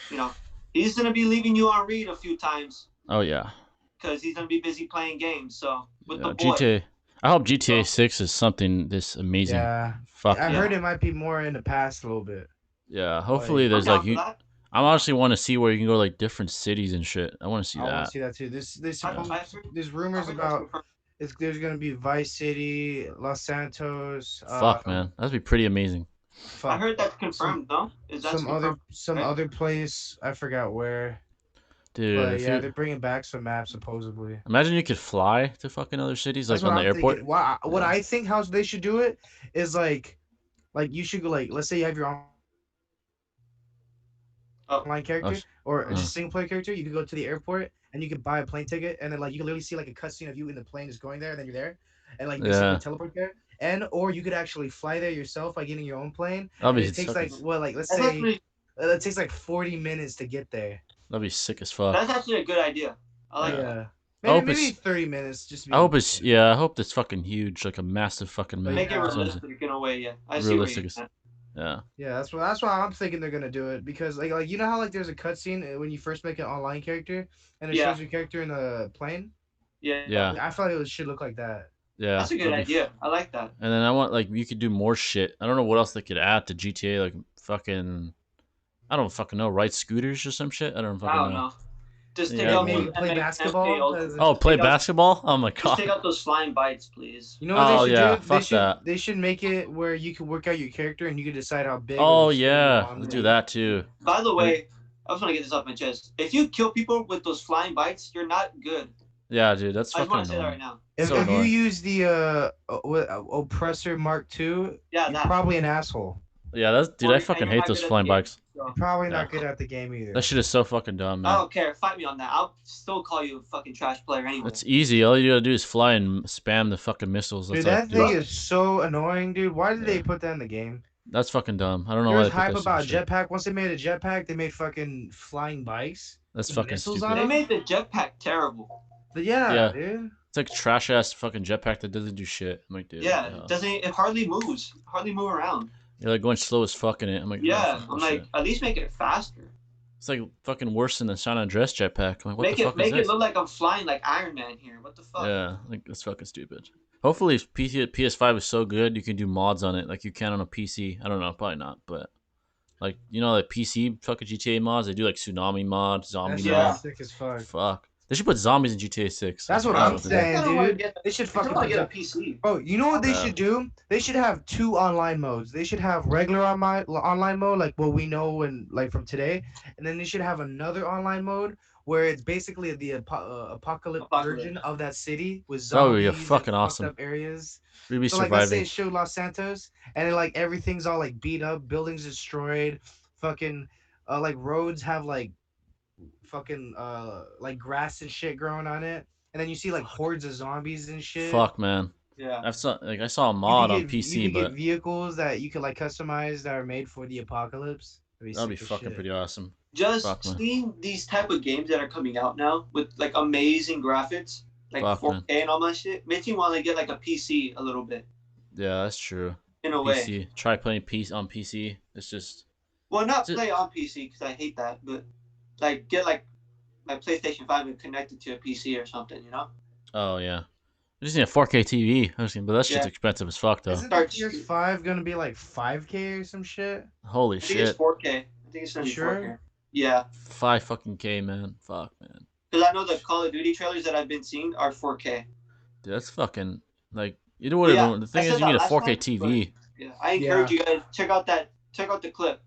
you know, he's gonna be leaving you on read a few times Oh yeah. because he's gonna be busy playing games. So with the Yeah. boy. GTA. I hope GTA So 6 is something this amazing. Yeah, Fuck I yeah. heard yeah, it might be more in the past a little bit. Yeah. Hopefully Like I'm there's like down for you. that. I honestly want to see where you can go like different cities and shit. I want to see I want to that. see that too. This I, Yeah. I heard there's I rumors heard that's about confirmed. there's gonna be Vice City, Los Santos, Fuck man, that'd be pretty amazing. I fuck heard that's some confirmed. No, is that's confirmed? some Right? other place. I forgot where, Dude, but if yeah, you they're bringing back some maps supposedly. imagine you could fly to fucking other cities That's like what on the I'm airport. thinking. What Yeah. I think how they should do it is like you should go like let's say you have your Oh, online Oh, character or uh, just single player character, you could go to the airport and you could buy a plane ticket and then like you can literally see like a cutscene of you in the plane just going there and then you're there and like basically yeah. teleport there. And or you could actually fly there yourself by getting your own plane That'd and be it takes fucking. like what like let's that's say actually it takes like 40 minutes to get there. That'd be sick as fuck. that's actually a good idea. I like Yeah. that. Yeah. I hope Maybe it's. 30 minutes just to I be hope it's. Yeah. I hope it's fucking huge, like a massive fucking but map. Make it yeah. That's what I'm saying. realistic in a way. Yeah, I see where you're Realistic is. at. Yeah. Yeah, that's why I'm thinking they're gonna do it because like you know how like there's a cutscene when you first make an online character and it Yeah, shows your character in the plane. yeah. Yeah. I feel like it should look like that. Yeah. That's a good That'd be. idea. I like that. And then I want like you could do more shit. I don't know what else they could add to GTA. Like fucking. I don't fucking know. Ride scooters or some shit. I don't I fucking don't know. know. Just take Yeah. Maybe out maybe the More. play MK basketball. Ultra. Oh, Just play take out. basketball. Oh my Just take god. out those flying bites, please. You know what they Oh should yeah. do? Fuck that. They should make it where you can work out your character and you can decide how big Oh or skinny you yeah. want Let's him do to be. that too. By the And way, I just want to get this off my chest. If you kill people with those flying bites, you're not good. yeah, dude, that's I just fucking want to say that right annoying. now. If, So if you annoying. use the oppressor Mark II, Yeah, you're that. probably an asshole. Yeah, that's dude. Or, I and fucking you're hate not those good at the flying game. bikes. You're So probably Yeah, not good at the game that either. shit is so fucking dumb, I man. don't care. Fight me on that. I'll still call you a fucking trash player anyway. It's easy. All you gotta do is fly and spam the fucking missiles. That's Dude, all you have that to do. thing is so annoying, dude. Why did they Yeah, put that in the game? that's fucking dumb. I don't know There why was they put hype that stupid about shit. jetpack. Once they made a jetpack, they made fucking flying bikes That's with fucking missiles stupid. on They them. made the jetpack terrible. But yeah, Yeah, dude. it's like trash ass fucking jetpack that doesn't do shit. I'm like, dude, what Yeah, the it hell? doesn't. It hardly moves. Hardly move around. You're like going slow as fuck in it. I'm like, oh, Yeah, fuck I'm this like, shit. at least make it faster. It's like fucking worse than the San Andreas jetpack. I'm like, what the fuck is Make it this? look like I'm flying like Iron Man here. What the fuck? Yeah, like that's fucking stupid. Hopefully, if PS5 is so good, you can do mods on it like you can on a PC. I don't know, probably not, but like you know, like PC fucking GTA mods, they do like tsunami mod, That zombie shit Yeah. is mod. sick as fuck. Fuck, They should put zombies in GTA 6. That's what what I'm they do. saying, dude. They should I fucking want to put get a that. PC. Bro, you know what they Yeah. should do? They should have 2 online modes. They should have regular online mode, like what we know and like from today, and then they should have another online mode where it's basically the apocalypse version of that city with That would be zombies and fucking fucked awesome. up areas. We'd be So like, let's say surviving. it showed Los Santos, and then like everything's all like beat up, buildings destroyed, fucking like roads have like fucking like grass and shit growing on it, and then you see like hordes of zombies and shit. Fuck, man. Yeah. I saw a mod on PC, you could but get vehicles that you could like customize that are made for the apocalypse. that'd be fucking pretty awesome. Just Fuck, man. seeing these type of games that are coming out now with like amazing graphics, like Fuck, 4K man. and all that shit, makes me want to get like a PC a little bit. Yeah, that's true. In a PC. way. Try playing on PC. It's just. Well, not play on PC because I hate that, but like get like my PlayStation 5 and connect it to a PC or something, you know? Oh yeah. I just need a 4K TV. But that shit's expensive as fuck though. Isn't the PS5 gonna be like 5K or some shit? Holy I think shit. it's 4K. I think it's gonna be 4K. Yeah. 5 fucking K, man. Fuck, man. Because I know the Call of Duty trailers that I've been seeing are 4K. Dude, that's fucking like you know what? The thing is, you need a 4K TV. Yeah, I encourage you guys check out the clip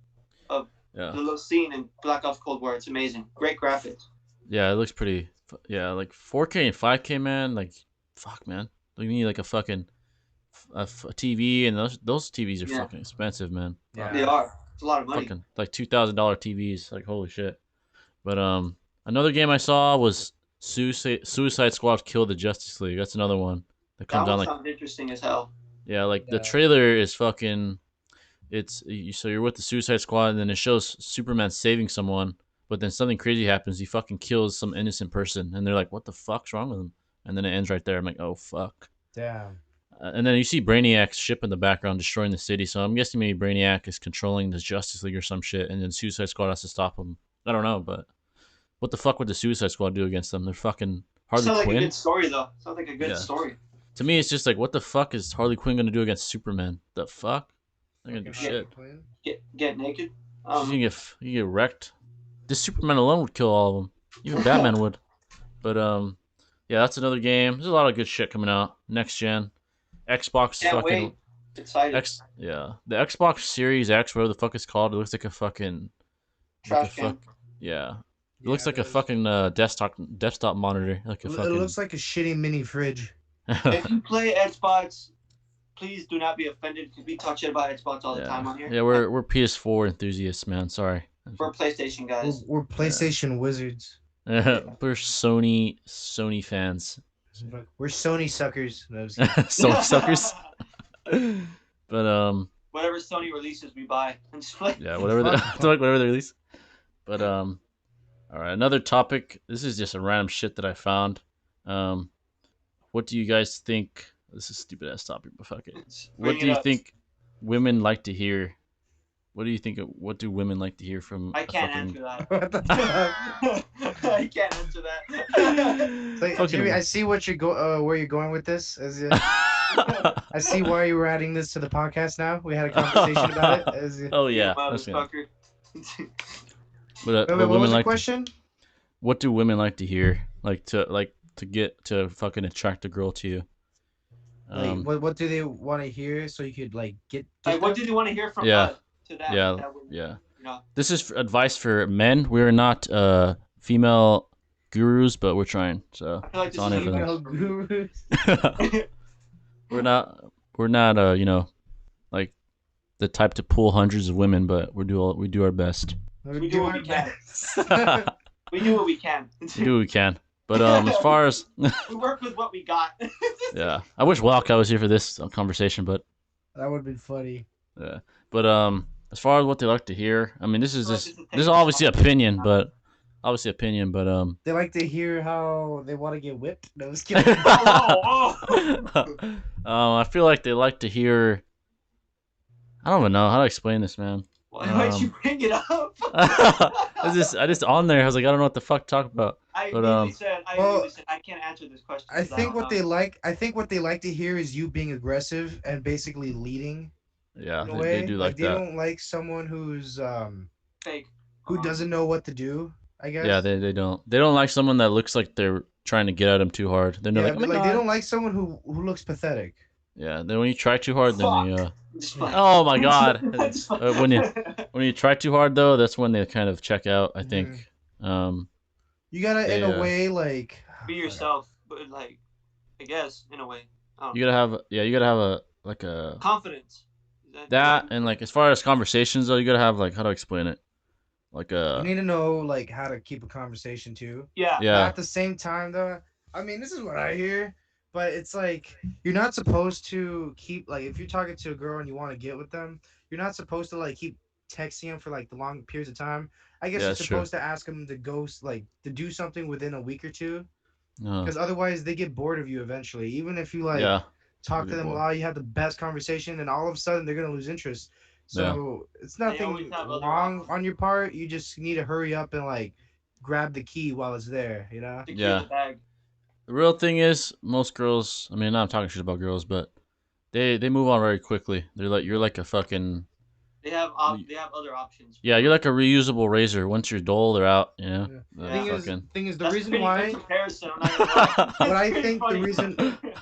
of the little scene in Black Ops Cold War. It's amazing. Great graphics. Yeah, it looks pretty. Yeah, like 4K and 5K, man. Like, fuck, man. You need like a fucking a TV, and those TVs are fucking expensive, man. Yeah, they are. It's a lot of money. Fucking like $2,000 TVs. Like, holy shit. But another game I saw was Suicide Squad: Kill the Justice League. That's another one that comes that on one like. Sounds interesting as hell. Yeah, like the trailer is fucking. So you're with the Suicide Squad, and then it shows Superman saving someone, but then something crazy happens. He fucking kills some innocent person, and they're like, "What the fuck's wrong with him?" And then it ends right there. I'm like, "Oh fuck." Damn. And then you see Brainiac's ship in the background destroying the city. So I'm guessing maybe Brainiac is controlling the Justice League or some shit, and then Suicide Squad has to stop him. I don't know, but what the fuck would the Suicide Squad do against them? They're fucking Harley Sounds Quinn. like a good story though. Sounds like a good story. To me, it's just like, what the fuck is Harley Quinn gonna do against Superman? The fuck? They're gonna do shit. Get naked. You get wrecked. This Superman alone would kill all of them. Even Batman would. But yeah, that's another game. There's a lot of good shit coming out. Next gen, Xbox. Can't fucking wait. Excited. Yeah, the Xbox Series X, whatever the fuck it's called. It looks like a fucking trash can. Yeah. It looks like a fucking desktop monitor. Like a fucking. It looks like a shitty mini fridge. If you play Xbox, please do not be offended because we talk shit about Xbox all the time on here. Yeah, we're PS4 enthusiasts, man. Sorry. We're PlayStation guys. We're PlayStation wizards. We're Sony fans. We're Sony suckers. No, Sony suckers. But whatever Sony releases, we buy. Yeah, whatever whatever they release. But all right, another topic. This is just a random shit that I found. What do you guys think? This is a stupid ass topic, but fuck it. What do you think women like to hear? What do you think? What do women like to hear from? I can't answer that. What the fuck? I can't answer that. So, Jimmy, I see what you're where you're going with this. I see why you were adding this to the podcast. Now we had a conversation about it. Oh yeah, motherfucker. But what was the like question? What do women like to hear? Like to get to fucking attract a girl to you? What do they want to hear so you could like get? Like, what do they want to hear from yeah. us? To that, yeah, that would, yeah. You know. This is advice for men. We're not female gurus, but we're trying. So I feel like it's this on is female gurus. We're not you know, like the type to pull hundreds of women, but we do our best. We do what we can. We do what we can. We do what we can. But as far as we work with what we got. Yeah, I wish Walt was here for this conversation, but that would have been funny. Yeah, but as far as what they like to hear, I mean, this is obviously opinion, but they like to hear how they want to get whipped. No, I was kidding. I feel like they like to hear. I don't even know how to explain this, man. Why'd you bring it up? I just on there. I was like, I don't know what the fuck to talk about. I immediately said I can't answer this question. I think what they like to hear is you being aggressive and basically leading. Yeah, they do like they that. They don't like someone who's fake, who doesn't know what to do. I guess. Yeah, they don't. They don't like someone that looks like they're trying to get at them too hard. Then they're Yeah, like, oh my like god. they don't like someone who looks pathetic. Yeah, then when you try too hard, then they Just like, oh my god. Just like- When you try too hard though, that's when they kind of check out. I think. You gotta, They, in a way, like be yourself, but like, I guess in a way. You gotta have you gotta have a like a confidence. that and like as far as conversations though, you gotta have like how to explain it. Like you need to know like how to keep a conversation too. Yeah. But at the same time though, I mean this is what I hear, but it's like you're not supposed to keep like if you're talking to a girl and you want to get with them, you're not supposed to like keep texting them for like the long periods of time. I guess you're supposed to ask them to go like to do something within a week or two, because otherwise they get bored of you eventually. Even if you like talk to them a lot, you have the best conversation, and all of a sudden they're gonna lose interest. So it's nothing wrong on your part. You just need to hurry up and like grab the key while it's there. You know? Yeah. The real thing is most girls. I mean, I'm not talking shit about girls, but they move on very quickly. They're like you're like a fucking. They have other options. Yeah, you're like a reusable razor. Once you're dull, they're out. You know. Thing is, the reason why. What I think the reason.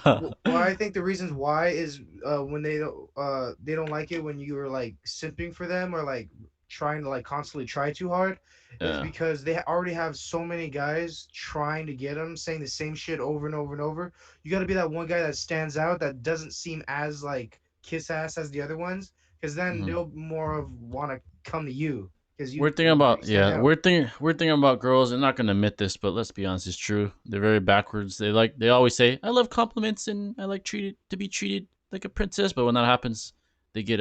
Well, I think the reasons why is when they don't like it when you are like simping for them or like trying to like constantly try too hard. It's because they already have so many guys trying to get them, saying the same shit over and over and over. You got to be that one guy that stands out, that doesn't seem as like kiss ass as the other ones, because then they'll more of want to come to you. Weird thing about weird thing about girls. I'm not gonna admit this, but let's be honest, it's true. They're very backwards. They always say, "I love compliments and I like to be treated like a princess," but when that happens, they get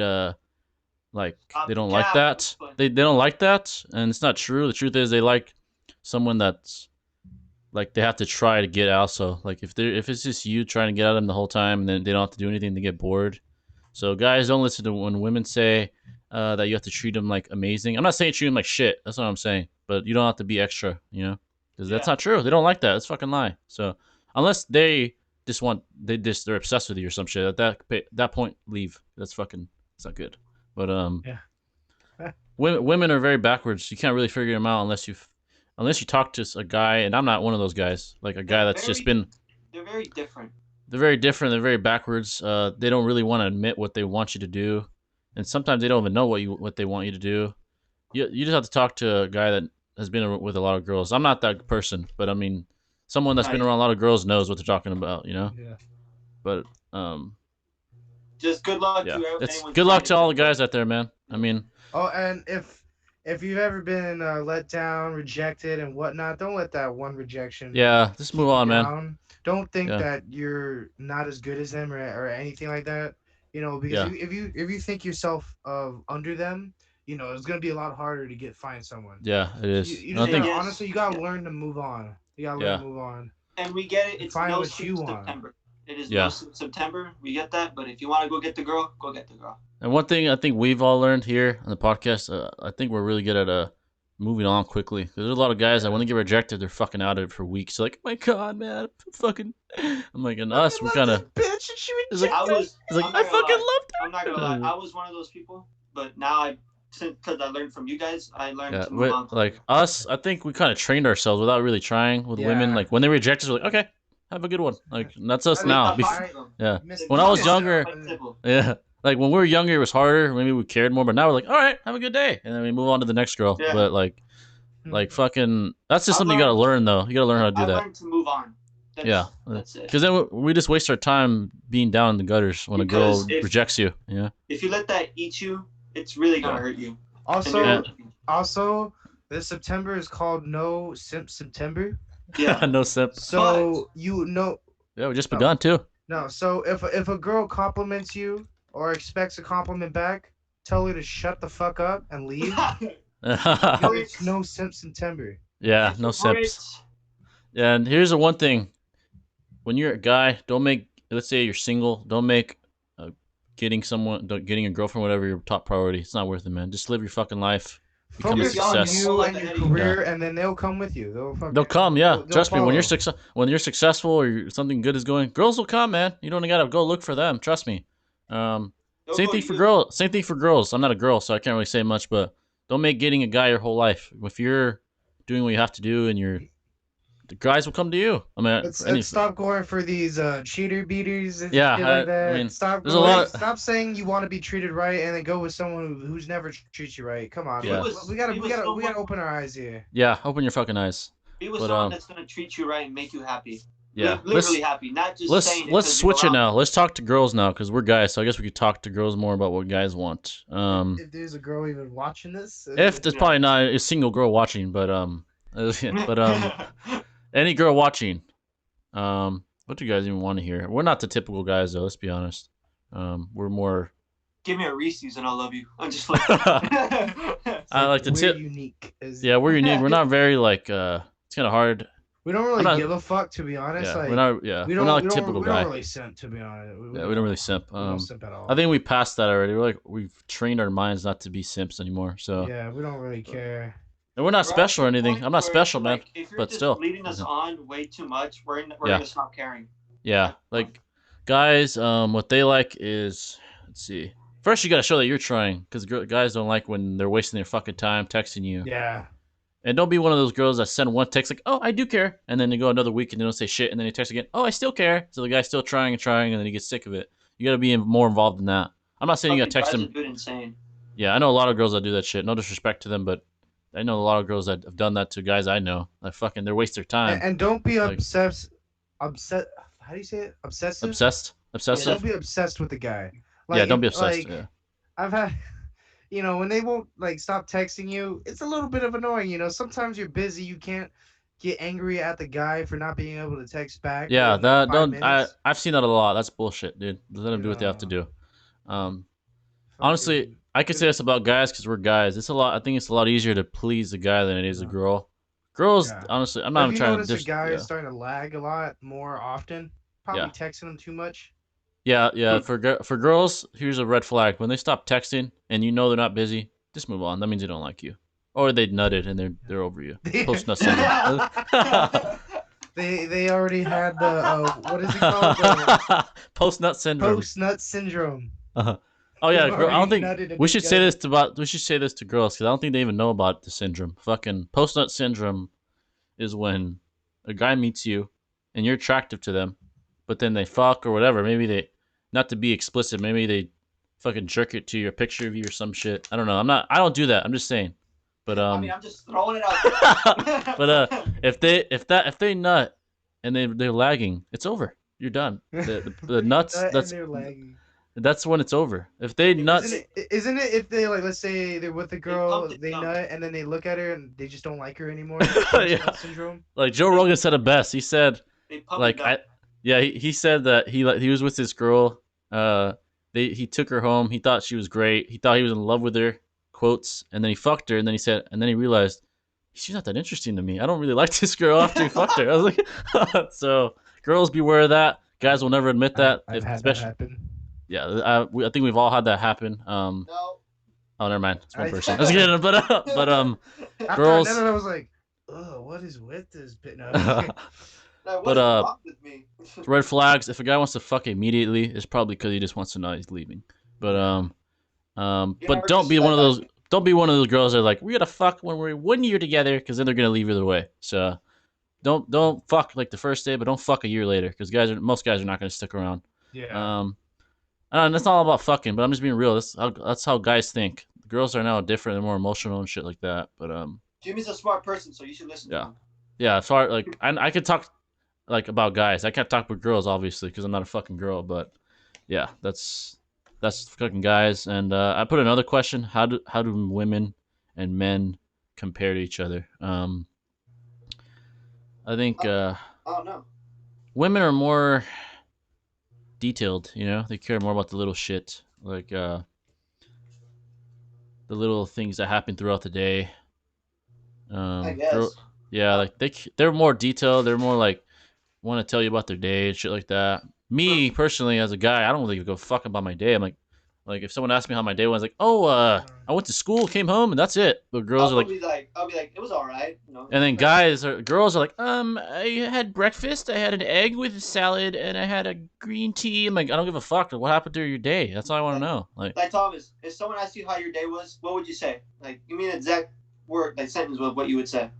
like they don't like that. They don't like that, and it's not true. The truth is, they like someone that's like they have to try to get also. Like if it's just you trying to get at them the whole time, and then they don't have to do anything, they get bored. So guys, don't listen to when women say that you have to treat them like amazing. I'm not saying treat them like shit. That's what I'm saying. But you don't have to be extra, you know, because that's not true. They don't like that. It's fucking lie. So unless they're obsessed with you or some shit. At that point, leave. That's it's not good. But women are very backwards. You can't really figure them out unless you talk to a guy. And I'm not one of those guys. Like a guy that's just been. They're very different. They're very different. They're very backwards. They don't really want to admit what they want you to do, and sometimes they don't even know what they want you to do. You just have to talk to a guy that has been with a lot of girls. I'm not that person, but I mean, someone that's been around a lot of girls knows what they're talking about. You know. Yeah. But just good luck. Yeah. It's good luck to all the guys out there, man. I mean. Oh, and if you've ever been let down, rejected, and whatnot, don't let that one rejection. Yeah, just move on, man. Don't think that you're not as good as them or anything like that. You know, because if you think yourself under them, you know, it's gonna be a lot harder to find someone. Yeah, it is. Honestly, you gotta learn to move on. You gotta learn to move on. And we get it. It's find no what you September. Want. It is no September. We get that. But if you want to go get the girl, go get the girl. And one thing I think we've all learned here on the podcast, I think we're really good at moving on quickly. Because there's a lot of guys that when they get rejected, they're fucking out of it for weeks. They're like, oh my god, man, I'm like, and us, we're kind of. Bitch, and she rejected. I fucking loved her. I'm not gonna lie. I was one of those people, but now because I learned from you guys, I learned to move on. Like us, I think we kind of trained ourselves without really trying with women. Like when they reject us, we're like, okay, have a good one. Like that's us now. When I was younger, like when we were younger, it was harder. Maybe we cared more, but now we're like, all right, have a good day, and then we move on to the next girl. Yeah. But like fucking, that's just something you gotta learn though. You gotta learn how to do that. I learned to move on. That's it. Because then we just waste our time being down in the gutters when a girl rejects you. Yeah. If you let that eat you, it's really gonna hurt you. Also, this September is called No Simp September. Yeah. No simp. So you know. Yeah, we just begun too. No, so if a girl compliments you or expects a compliment back, tell her to shut the fuck up and leave. It's no simp September. Yeah, no simps. Yeah, and here's the one thing: when you're a guy, don't make. Let's say you're single. Don't make getting a girlfriend, whatever, your top priority. It's not worth it, man. Just live your fucking life. Become a success. You and your career, and then they'll come with you. They'll come, yeah. Trust me. When you're successful or something good is going, girls will come, man. You don't gotta go look for them. Trust me. Same thing for girls. I'm not a girl, so I can't really say much. But don't make getting a guy your whole life. If you're doing what you have to do, and the guys will come to you. I mean, Let's stop going for these cheater beaters and yeah, shit like that. I mean, Stop there's a lot. Stop saying you want to be treated right and then go with someone who's never treats you right. Come on, Yeah. we gotta open our eyes here. Yeah, open your fucking eyes. Be with someone that's gonna treat you right and make you happy. Yeah, literally happy, not just saying it. Let's switch it now. Let's talk to girls now because we're guys. So I guess we could talk to girls more about what guys want. If there's a girl even watching this, if there's probably not a single girl watching, but any girl watching, what do you guys even want to hear? We're not the typical guys though. Let's be honest. We're more. Give me a Reese's and I'll love you. I'm just like. I like the tip. We're unique. Yeah, we're unique. We're not very like. It's kind of hard. We don't really give a fuck, to be honest. Yeah, like, we're not. Yeah, we're not like typical guy. We don't really simp, to be honest. We don't really simp. We don't simp at all. I think we passed that already. We've trained our minds not to be simps anymore. So yeah, we don't really care. And we're not special or anything. I'm not special, man. If you're but just still, leading us on way too much, we're gonna stop caring. Yeah, like guys, what they like is, let's see. First, you gotta show that you're trying, because guys don't like when they're wasting their fucking time texting you. Yeah. And don't be one of those girls that send one text like, "Oh, I do care," and then they go another week and they don't say shit, and then you text again, "Oh, I still care." So the guy's still trying and trying, and then he gets sick of it. You gotta be more involved in that. I'm not saying you gotta text him. Insane. Yeah, I know a lot of girls that do that shit. No disrespect to them, but I know a lot of girls that have done that to guys I know. Like fucking, they waste their time. And don't be obsessed. How do you say it? Obsessive. Obsessive. Yeah, don't be obsessed with the guy. Like, yeah, don't be obsessed. Like, yeah. I've had, when they won't like stop texting you, it's a little bit of annoying. Sometimes you're busy, you can't get angry at the guy for not being able to text back. Yeah, that don't. I've seen that a lot. That's bullshit, dude. Let them do what they have to do. Honestly, I could say this about guys because we're guys. It's a lot. I think it's a lot easier to please a guy than it is a girl. Girls, honestly, I'm not even trying to. If you notice a guy is starting to lag a lot more often, probably texting him too much. Yeah. For girls, here's a red flag. When they stop texting and you know they're not busy, just move on. That means they don't like you, or they nutted and they're over you. Post nut syndrome. They already had the what is it called? Post nut syndrome. Post nut syndrome. Oh yeah, I don't think we should say this to girls because I don't think they even know about the syndrome. Fucking post nut syndrome is when a guy meets you and you're attractive to them, but then they fuck or whatever. Maybe they, not to be explicit, maybe they fucking jerk it to your picture of you or some shit. I don't know. I don't do that. I'm just saying. But I mean, I'm just throwing it out there. But if they nut and they're lagging, it's over. You're done. The nuts. That's when it's over. If they nuts, isn't it if they like, let's say they're with a girl, they nut, and then they look at her and they just don't like her anymore? Yeah. Syndrome. Like Joe Rogan said it best. He said, like he said that he was with this girl. He took her home. He thought she was great. He thought he was in love with her. Quotes, and then he fucked her, and then he said, and then he realized she's not that interesting to me. I don't really like this girl after he fucked her. I was like, so girls beware of that. Guys will never admit that. I've had that happen. Yeah, I think we've all had that happen. No. Oh, never mind. It's one person. I was kidding, but girls. Then I was like, oh, what is with this bit? No, wrong with me? Red flags. If a guy wants to fuck immediately, it's probably because he just wants to know he's leaving. But don't be one of those. Don't be one of those girls that are like, we gotta fuck when we're 1 year together, because then they're gonna leave either way. So don't fuck like the first day, but don't fuck a year later, because most guys are not gonna stick around. Yeah. And it's not all about fucking, but I'm just being real. That's how guys think. Girls are now different and more emotional and shit like that. But Jimmy's a smart person, so you should listen to him. Yeah. Sorry, like I could talk like about guys. I can't talk with girls, obviously, because I'm not a fucking girl. But yeah, that's fucking guys. And I put another question: How do women and men compare to each other? I think oh no, women are more detailed. They care more about the little shit, like the little things that happen throughout the day. I guess. Like they're more detailed. They're more like want to tell you about their day and shit like that. Me personally, as a guy, I don't really give a fuck about my day. I'm like if someone asked me how my day was, like, I went to school, came home, and that's it. But girls are like, I'll be like, it was all right. And then girls are like, I had breakfast, I had an egg with a salad, and I had a green tea. I'm like, I don't give a fuck. What happened during your day? That's all I want to know. Like Thomas, if someone asked you how your day was, what would you say? Like, give me an exact word, like sentence of what you would say.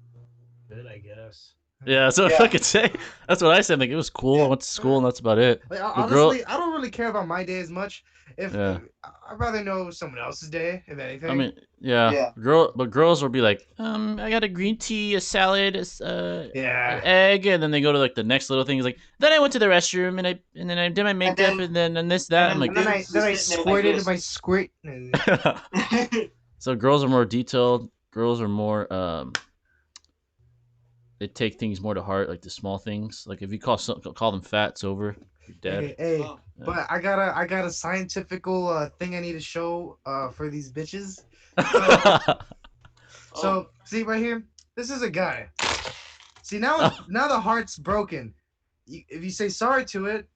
Good, I guess. Yeah, that's what I fucking say. That's what I said. Like, it was cool. I went to school, and that's about it. Like, But honestly, I don't really care about my day as much. Yeah. I'd rather know someone else's day, if anything. I mean, yeah. But girls will be like, I got a green tea, a salad, an egg, and then they go to like the next little thing. Is like, then I went to the restroom and then I did my makeup and then this that. I'm like, then I squirted my squirt. So girls are more detailed. Girls are more they take things more to heart, like the small things. Like if you call them fat, it's over. You're dead. Hey, but I got a scientifical thing I need to show for these bitches. So see right here, this is a guy. See now the heart's broken. If you say sorry to it,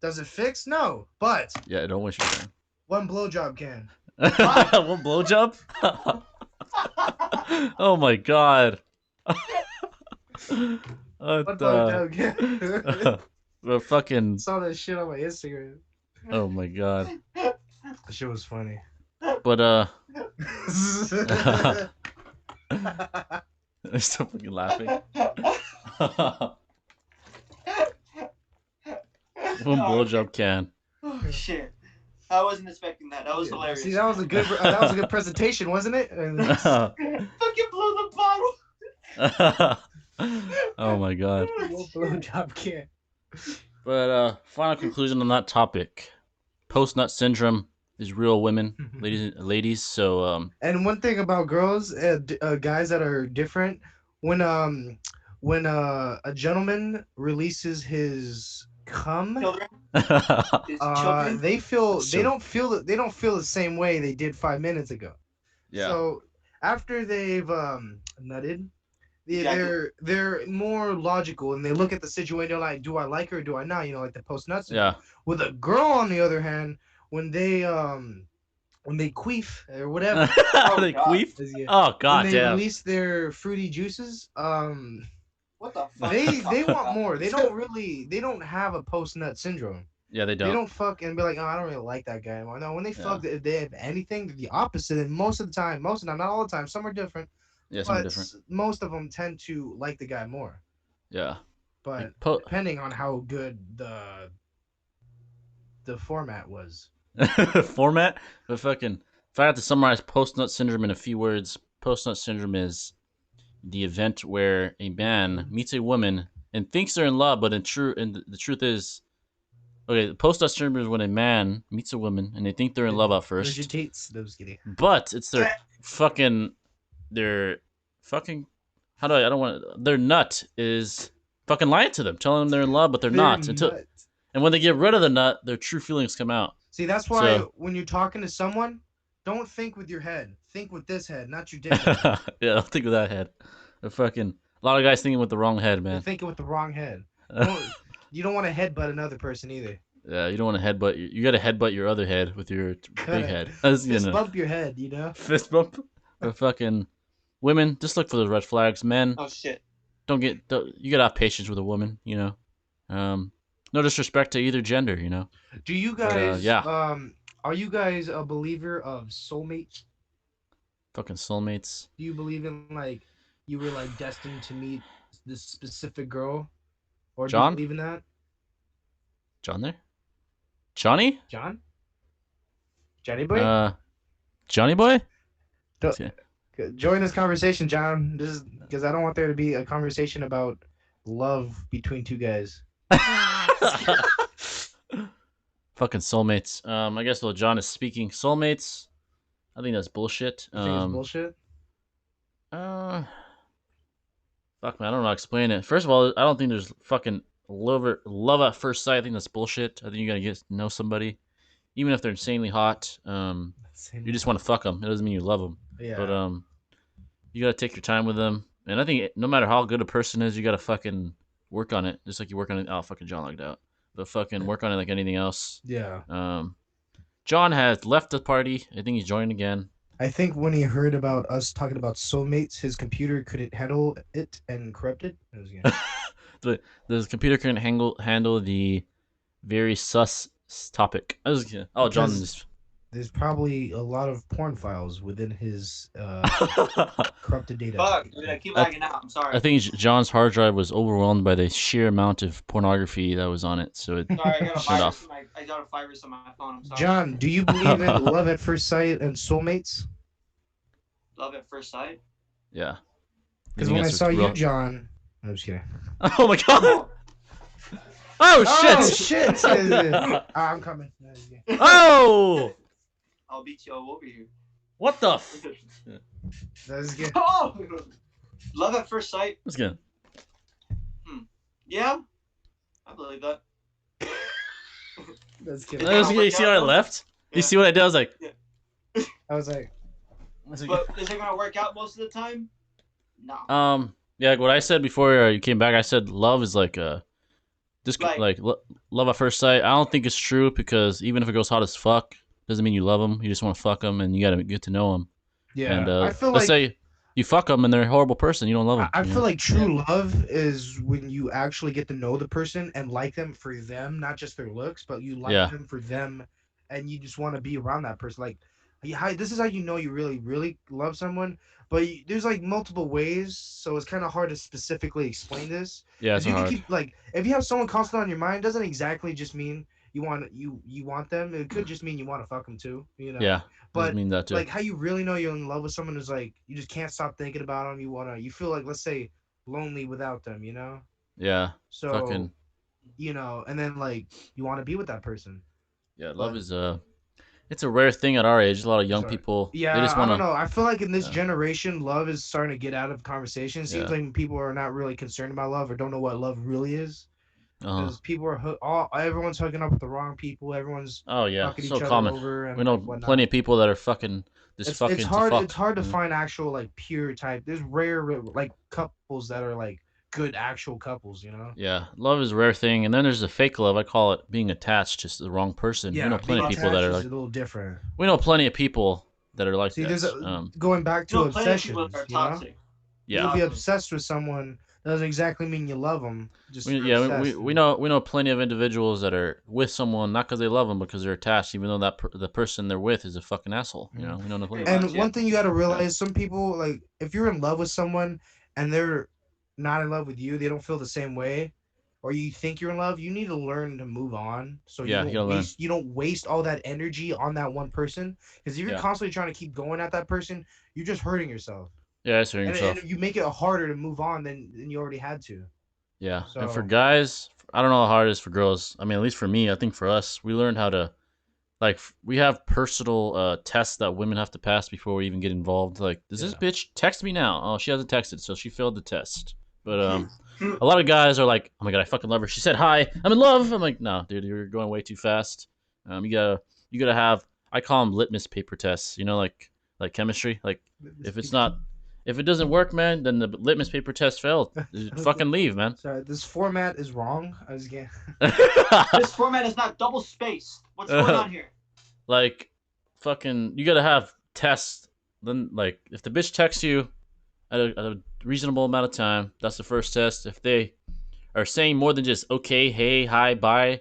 does it fix? No, but yeah, I don't wish you can. One blowjob can. One blowjob? Oh my god. What blowjob can? The fucking saw that shit on my Instagram. Oh my god. That shit was funny. But I'm still fucking laughing. One blowjob can. Oh shit! I wasn't expecting that. That was hilarious. See, that was a good presentation, wasn't it? Fucking blew the bottle. Oh my god. Blowjob can. But final conclusion on that topic: post-nut syndrome is real, women, ladies. So and one thing about girls, guys that are different, when a gentleman releases his cum, they don't feel the same way they did 5 minutes ago. Yeah. So after they've nutted, they're more logical and they look at the situation. They're like, do I like her? Do I not? You know, like the post nuts. Yeah. With a girl, on the other hand, when they queef or whatever, they queef. Oh god when damn. they release their fruity juices. What the fuck? They want more. They don't have a post nut syndrome. Yeah, they don't. They don't fuck and be like, oh, I don't really like that guy. Well, no, when they fuck, they have anything the opposite. And most of the time, not all the time, some are different. Yeah, some are different. Most of them tend to like the guy more. Yeah. But depending on how good the format was. Format? But fucking, if I had to summarize post-nut syndrome in a few words, post-nut syndrome is the event where a man meets a woman and thinks they're in love, but the truth is, okay, post-nut syndrome is when a man meets a woman and they think they're in love at first. But it's their fucking their nut is fucking lying to them, telling them they're in love, but they're not. And when they get rid of the nut, their true feelings come out. See, that's why when you're talking to someone, don't think with your head. Think with this head, not your dick head. Yeah, don't think with that head. A lot of guys thinking with the wrong head, man. You're thinking with the wrong head. You don't want to headbutt another person either. Yeah, you don't want to headbutt. You got to headbutt your other head with your big head. Fist bump your head, you know? Fist bump. But fucking women, just look for those red flags. Men, oh shit, you gotta have patience with a woman, you know. No disrespect to either gender, you know. Do you guys? Are you guys a believer of soulmates? Fucking soulmates. Do you believe in like you were like destined to meet this specific girl, or John? Do you believe in that? John there? Johnny? John? Johnny boy? Johnny boy? Join this conversation, John. This is because I don't want there to be a conversation about love between two guys. Fucking soulmates. I guess while John is speaking, soulmates. I think that's bullshit. You think it's bullshit? Fuck man, I don't know how to explain it. First of all, I don't think there's fucking love at first sight. I think that's bullshit. I think you gotta get to know somebody, even if they're insanely hot. You just want to fuck them. It doesn't mean you love them. Yeah. But you gotta take your time with them, and I think no matter how good a person is, you gotta fucking work on it, just like you work on it. Oh, fucking John logged out. But fucking work on it like anything else. Yeah. John has left the party. I think he's joined again. I think when he heard about us talking about soulmates, his computer couldn't handle it and corrupted. The computer couldn't handle the very sus topic. John just there's probably a lot of porn files within his corrupted data. Fuck, dude, I keep lagging out. I'm sorry. I think John's hard drive was overwhelmed by the sheer amount of pornography that was on it, so it Sorry, I got a shut virus. off. I got a virus on my phone. I'm sorry. John, do you believe in love at first sight and soulmates? Love at first sight. Yeah. Because when I saw you, John, I'm just kidding. Oh my god! Oh shit! Oh shit! I'm coming. Oh! I'll beat you all over here. What the? That's good. Oh! Love at first sight. That's good. Yeah, I believe that. That's good. You see how I left? Yeah. You see what I did? I was like, I was like, but is it gonna work out most of the time? No. Yeah, like what I said before you came back, I said love is like love at first sight. I don't think it's true because even if it goes hot as fuck, doesn't mean you love them. You just want to fuck them, and you gotta get to know them. yeah. And I feel let's like say you fuck them and they're a horrible person, you don't love them. I feel like true love is when you actually get to know the person and like them for them, not just their looks, but you like them for them, and you just want to be around that person. Like, this is how you know you really, really love someone. But there's like multiple ways, so it's kind of hard to specifically explain this. Yeah, it's you hard. Can keep, like, if you have someone constant on your mind, doesn't exactly just mean you want them. It could just mean you want to fuck them too. You know. Yeah. But mean that too. like how you really know you're in love with someone is like you just can't stop thinking about them. You feel like, let's say, lonely without them. You know. Yeah. So fucking. You know, and then like you want to be with that person. Yeah, love is it's a rare thing at our age. A lot of young people. Yeah, they just wanna, I don't know. I feel like in this generation, love is starting to get out of conversation. It seems like people are not really concerned about love or don't know what love really is. Because people are everyone's hooking up with the wrong people. Everyone's fucking so each common. other over. And we know plenty of people that are fucking it's hard to find actual like pure type. There's rare like couples that are like good actual couples, you know. Yeah, love is a rare thing, and then there's the fake love. I call it being attached to the wrong person. Yeah, we know plenty of people that are like a little different. We know plenty of people that are like See, that. There's going back to obsessions. You know? Yeah, you'll be obsessed with someone. Doesn't exactly mean you love them. We know plenty of individuals that are with someone not because they love them, but because they're attached, even though the person they're with is a fucking asshole. You know, we know plenty. And one thing you got to realize, some people, like, if you're in love with someone and they're not in love with you, they don't feel the same way, or you think you're in love, you need to learn to move on. So you don't waste all that energy on that one person. Because if you're constantly trying to keep going at that person, you're just hurting yourself. Yeah, it's hurting yourself. And you make it harder to move on than you already had to. Yeah, so, and for guys, I don't know how hard it is for girls. I mean, at least for me, I think for us, we learned how to, like, we have personal tests that women have to pass before we even get involved. Like, does this bitch text me now? Oh, she hasn't texted, so she failed the test. But a lot of guys are like, oh my god, I fucking love her. She said hi. I'm in love. I'm like, no, dude, you're going way too fast. You gotta have. I call them litmus paper tests. You know, like chemistry. Like, if it doesn't work, man, then the litmus paper test failed. Fucking leave, man. Sorry, this format is wrong. I was getting. This format is not double spaced. What's going on here? Like, fucking, you gotta have tests. Then, like, if the bitch texts you at a reasonable amount of time, that's the first test. If they are saying more than just okay, hey, hi, bye,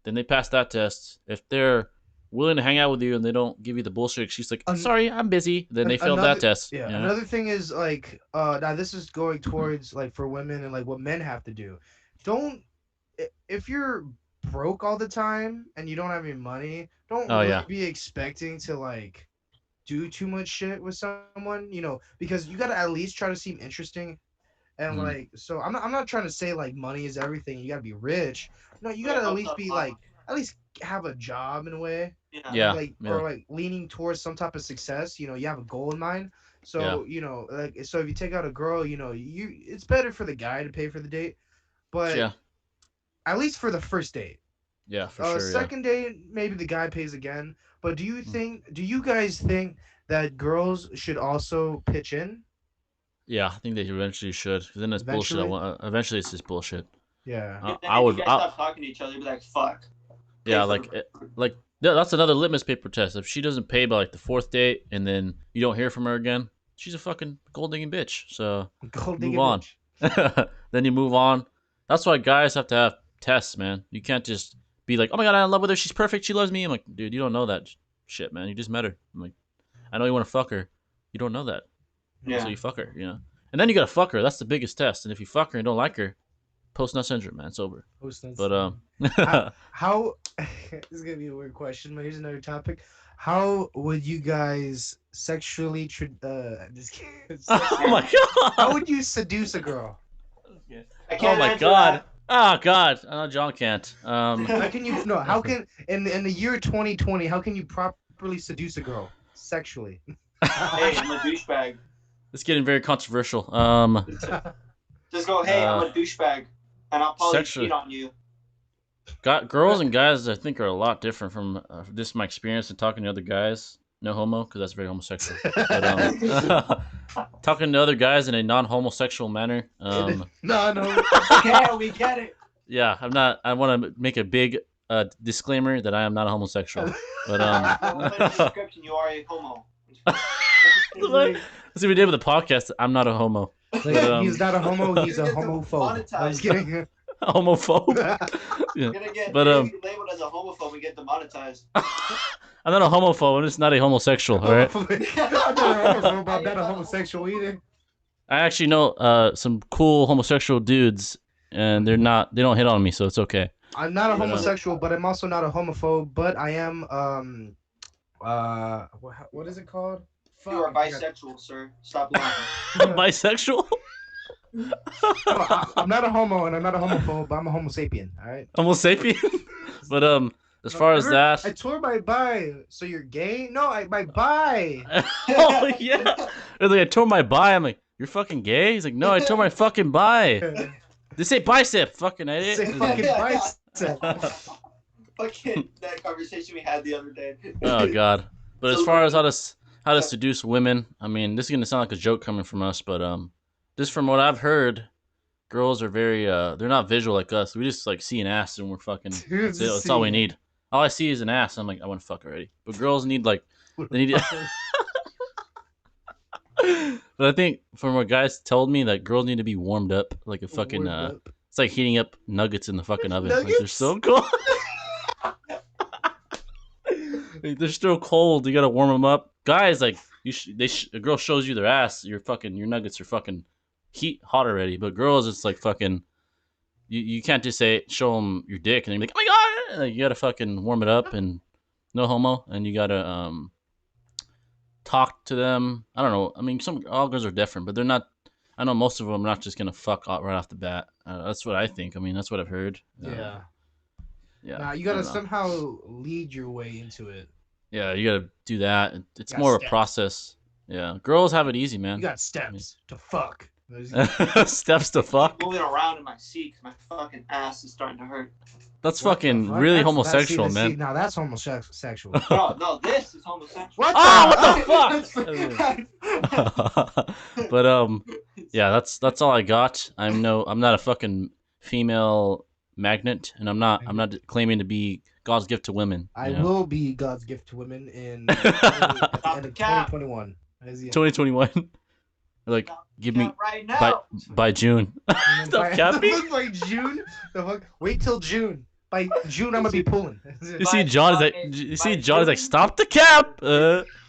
then they pass that test. If they're willing to hang out with you and they don't give you the bullshit excuse like, sorry, I'm busy, then they failed that test. Yeah. You know? Another thing is, like, now this is going towards, like, for women and, like, what men have to do. If you're broke all the time and you don't have any money, don't be expecting to, like, do too much shit with someone, you know, because you gotta at least try to seem interesting. And like, so I'm not trying to say like money is everything. You gotta be rich. No, you gotta at least be like, at least have a job in a way. Or like leaning towards some type of success. You know, you have a goal in mind. So you know, like, so if you take out a girl, you know, it's better for the guy to pay for the date, but at least for the first date. Yeah, for sure. Second date, maybe the guy pays again. But do you guys think that girls should also pitch in? Yeah, I think they eventually should. Because then it's bullshit. Eventually, it's just bullshit. Yeah. I would. You guys stop talking to each other, be like, fuck. Yeah, that's another litmus paper test. If she doesn't pay by like the fourth date, and then you don't hear from her again, she's a fucking gold digging bitch. So move on. Then you move on. That's why guys have to have tests, man. You can't just be like, oh my god, I'm in love with her. She's perfect. She loves me. I'm like, dude, you don't know that shit, man. You just met her. I'm like, I know you want to fuck her. You don't know that. Yeah. So you fuck her, you know. And then you gotta fuck her. That's the biggest test. And if you fuck her and don't like her, post-nut syndrome, man. It's over. Post-nut But how this is gonna be a weird question, but here's another topic. How would you guys sexually just kidding. Oh my god. How would you seduce a girl? I can't Oh my answer god. that. Oh god. John can't. How can you how can in the year 2020, how can you properly seduce a girl sexually? Hey, I'm a douchebag. It's getting very controversial. Just go, hey, I'm a douchebag, and I'll probably Sexually. cheat on you. Girls and guys, I think, are a lot different from this is my experience and talking to other guys. No homo, because that's very homosexual. But, talking to other guys in a non-homosexual manner. No. Yeah, we get it. Yeah, I'm not. I want to make a big disclaimer that I am not a homosexual. But Well, in the description, you are a homo. let's see what we did with the podcast. I'm not a homo. He's not a homo. He's a You're homophobe. demonetized. I'm just kidding. Homophobe. Yeah. You're gonna get But, labeled as a homophobe and get demonetized. I'm not a homophobe. I'm just not a homosexual. All right. I'm not a homophobe. I'm not a homosexual either. I actually know some cool homosexual dudes, and they don't hit on me, so it's okay. I'm not a homosexual, but I'm also not a homophobe. But I am what is it called? You are bisexual, sir. Stop lying. Bisexual? I'm not a homo and I'm not a homophobe, but I'm a homo sapien. All right. Homo sapien? But as far as that, I tore my bi. So you're gay? No, my bi. oh yeah. It's like I tore my bi. I'm like, you're fucking gay? He's like, no, I tore my fucking bi. They say bicep, fucking idiot. Say fucking bicep. Fucking that conversation we had the other day. Oh god. But as far as how to seduce women, I mean, this is gonna sound like a joke coming from us, but just from what I've heard, girls are very they're not visual like us. We just like see an ass and we're fucking that's all we need. All I see is an ass. I'm like, I want to fuck already. But girls need like they need. But I think from what guys told me, that girls need to be warmed up like a fucking. It's like heating up nuggets in the fucking oven. Like, they're so cold. Like, they're still cold. You gotta warm them up. Guys, like a girl shows you their ass, your nuggets are fucking hot already. But girls, it's like fucking. You can't just show them your dick and they're like, oh my god! Like, you gotta fucking warm it up and no homo, and you gotta talk to them. I don't know. I mean, all girls are different, but they're not. I know most of them are not just gonna fuck right off the bat. That's what I think. I mean, that's what I've heard. Yeah. Yeah. Nah, you gotta somehow lead your way into it. Yeah, you gotta do that. It's more of a process. Yeah, girls have it easy, man. You got steps to fuck. Steps to fuck. I'm moving around in my seat because my fucking ass is starting to hurt. That's fucking really homosexual, man. Now that's homosexual. No, this is homosexual. What? What the fuck? But yeah, that's all I got. I'm not a fucking female magnet, and I'm not claiming to be God's gift to women. I will be God's gift to women at the end of 2021. 2021. Like, give me right now. by June. Stop capping. By June? The fuck? Wait till June. By June, I'm gonna be pulling. You see, John is like, stop the cap.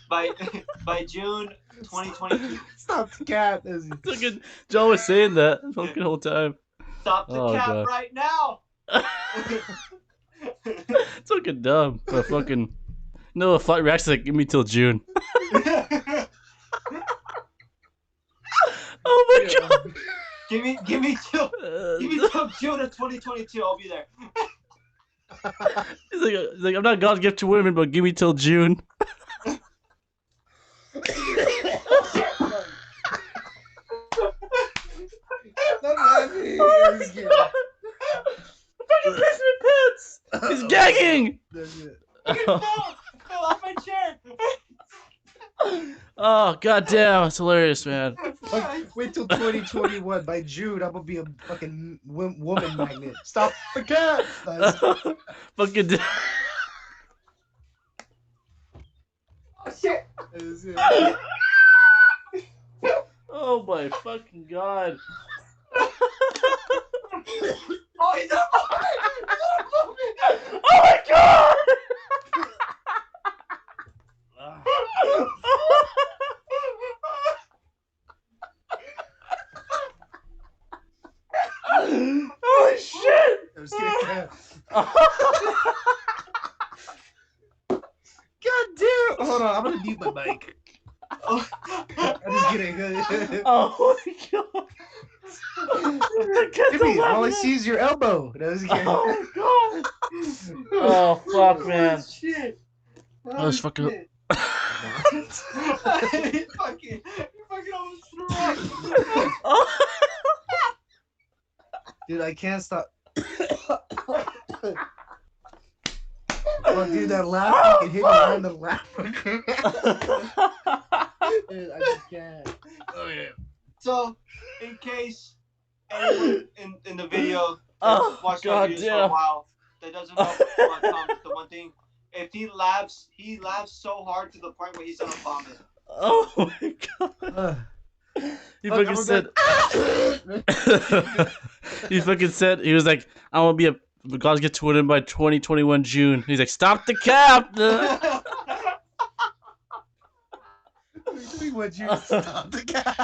By June 2022. Stop the cap. John was saying that the fucking whole time. Stop the cap God. right now. It's fucking dumb. But fucking no, the reaction's like, give me till June. Oh my god. Give me till June of 2022. I'll be there. He's like, I'm not God's gift to women, but give me till June. Fucking basement pits. He's gagging. Fell off my chair. Oh goddamn, it's hilarious, man. Wait till 2021. By June, I'm gonna be a fucking woman magnet. Stop the cat. Fucking. Oh shit. Oh my fucking god. Oh, he's up. Oh my god. eat my mic. Oh. I'm just kidding. Oh my god. Jimmy, all I see is your elbow. No, I was kidding. Oh my god. Oh fuck, man. Oh, shit. That was fucking. Shit. You fucking almost threw up. Dude, I can't stop. Oh, dude, that laugh fucking hit me on the laugh. Dude, I just can't. Oh, yeah. So, in case anyone in the video watched my videos for a while that doesn't know about Thomas, the one thing, if he laughs so hard to the point where he's gonna vomit. Oh my god. He fucking said. He fucking said, he was like, I want to be a God's get to win by 2021 June. He's like, stop the cap. What you stop the cap?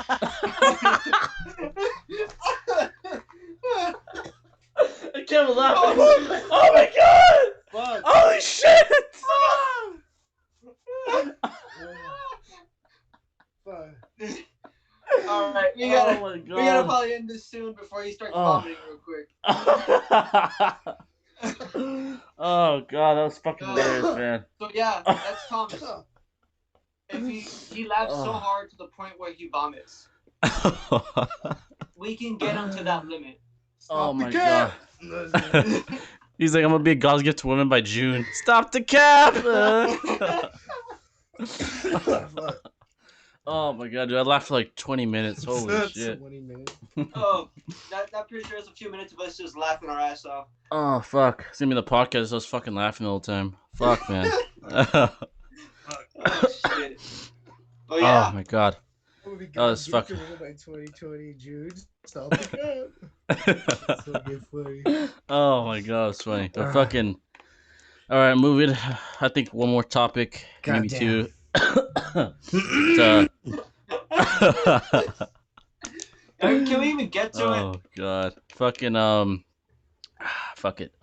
I can't laugh. Oh my god! Fuck. Holy shit! Fuck. All right, we gotta probably end this soon before he starts vomiting real quick. Oh god, that was fucking hilarious, man. So yeah, that's Thomas. If he laughs so hard to the point where he vomits, we can get him to that limit. Oh my god. He's like, I'm gonna be a God's gift to women by June. Stop the cap! Oh my god, dude, I laughed for like 20 minutes. Holy shit. 20 minutes. Oh, that pretty sure is a few minutes of us just laughing our ass off. Oh fuck. It's gonna be the podcast, I was fucking laughing the whole time. Fuck, man. Oh shit. Oh yeah. Oh my god. That was fucking. By 2020 June. Stop the cap. So get funny. Oh my god, it's funny. But fucking. Alright, moving. I think one more topic. God maybe damn. two. Can we even get to it? Oh god. Fucking fuck it.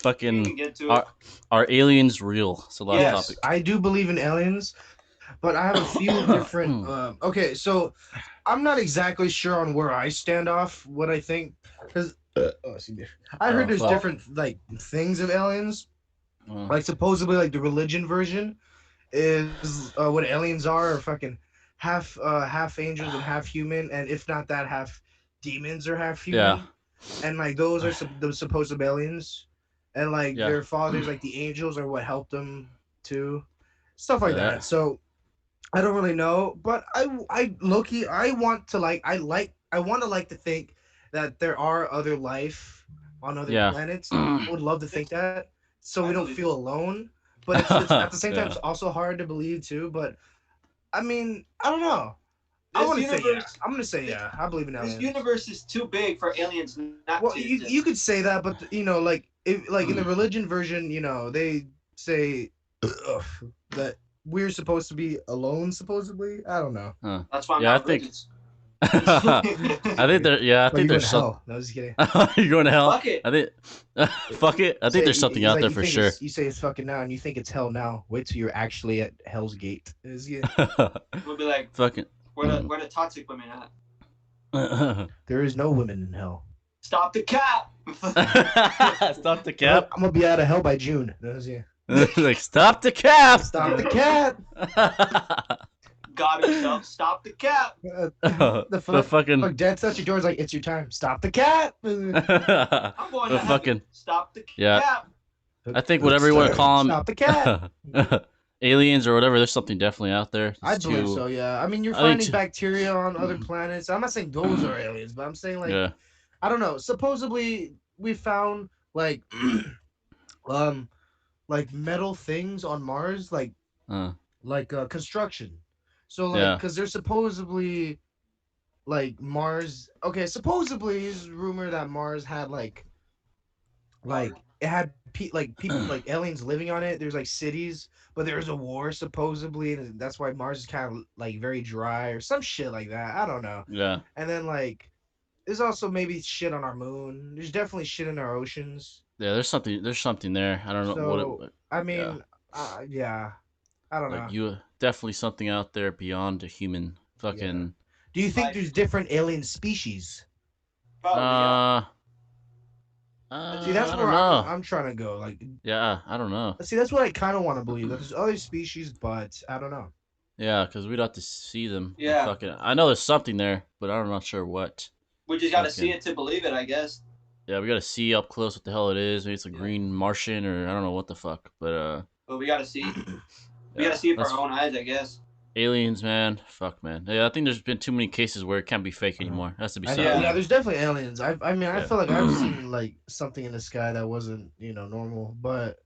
Fucking We can get to it. are aliens real? It's the last Yes, topic. I do believe in aliens, but I have a few different. Okay, so I'm not exactly sure on where I stand off what I think, because I heard there's different like things of aliens. Like supposedly, like the religion version is what aliens are fucking half angels and half human, and if not that, half demons or half human. Yeah. And like those are the supposed aliens, and like their fathers, like the angels, are what helped them too, stuff like that. So I don't really know, but I low-key, I want to think that there are other life on other planets. I would love to think that, so we don't feel alone. But it's at the same time, it's also hard to believe too. But I mean, I don't know. I want to say yeah. I'm gonna say yeah. I believe in aliens. This universe is too big for aliens not Well, to you could say that, but you know, like in the religion version, you know, they say that we're supposed to be alone. Supposedly, I don't know. That's why I'm I not think. religious. I think there. Yeah, I think there's something. No, I was kidding. You're going to hell. Fuck it. I think. Fuck it. I think there's something out there for sure. You say it's fucking now, and you think it's hell now. Wait till you're actually at Hell's Gate. We'll be like, fucking. Where the toxic women at? There is no women in hell. Stop the cap. Stop the cap. I'm gonna be out of hell by June. Like, stop the cap. Stop the cap. God himself. Stop the cap. The fucking. Look, Dad shuts your doors like it's your time. Stop the cap. I'm going to fucking. Stop the cap. I think whatever you want to call them. Stop the cap. Aliens or whatever, there's something definitely out there. I believe so, yeah. I mean, you're finding bacteria on other planets. I'm not saying those are aliens, but I'm saying like, I don't know. Supposedly, we found like metal things on Mars, like construction. So like, because there's supposedly like Mars. Okay, supposedly is rumor that Mars had like it had people like aliens living on it. There's like cities, but there was a war supposedly, and that's why Mars is kind of like very dry or some shit like that. I don't know. Yeah. And then like, there's also maybe shit on our moon. There's definitely shit in our oceans. Yeah, there's something there. I don't know what it. I mean, yeah. I don't Like know. you definitely something out there beyond a human. Yeah. Fucking Do you think Like, there's different alien species? probably, yeah. uh See, that's I where don't I'm know. I'm trying to go. Like, Yeah, I don't know. see, that's what I kind of want to believe that there's other species, but I don't know. Yeah, because we'd have to see them. Like Yeah. fucking, I know there's something there, but I'm not sure what. We just got to see Fucking it to believe it, I guess. yeah, we gotta see up close what the hell it is. Maybe it's a Yeah. green Martian or I don't know what the fuck. But But we got to see. We got to yeah, see it for that's our own eyes, I guess. aliens, man. Fuck, man. Yeah, I think there's been too many cases where it can't be fake anymore. It has to be Yeah. Yeah, something. there's definitely aliens. I mean, I Yeah, feel like I've seen like something in the sky that wasn't, normal. But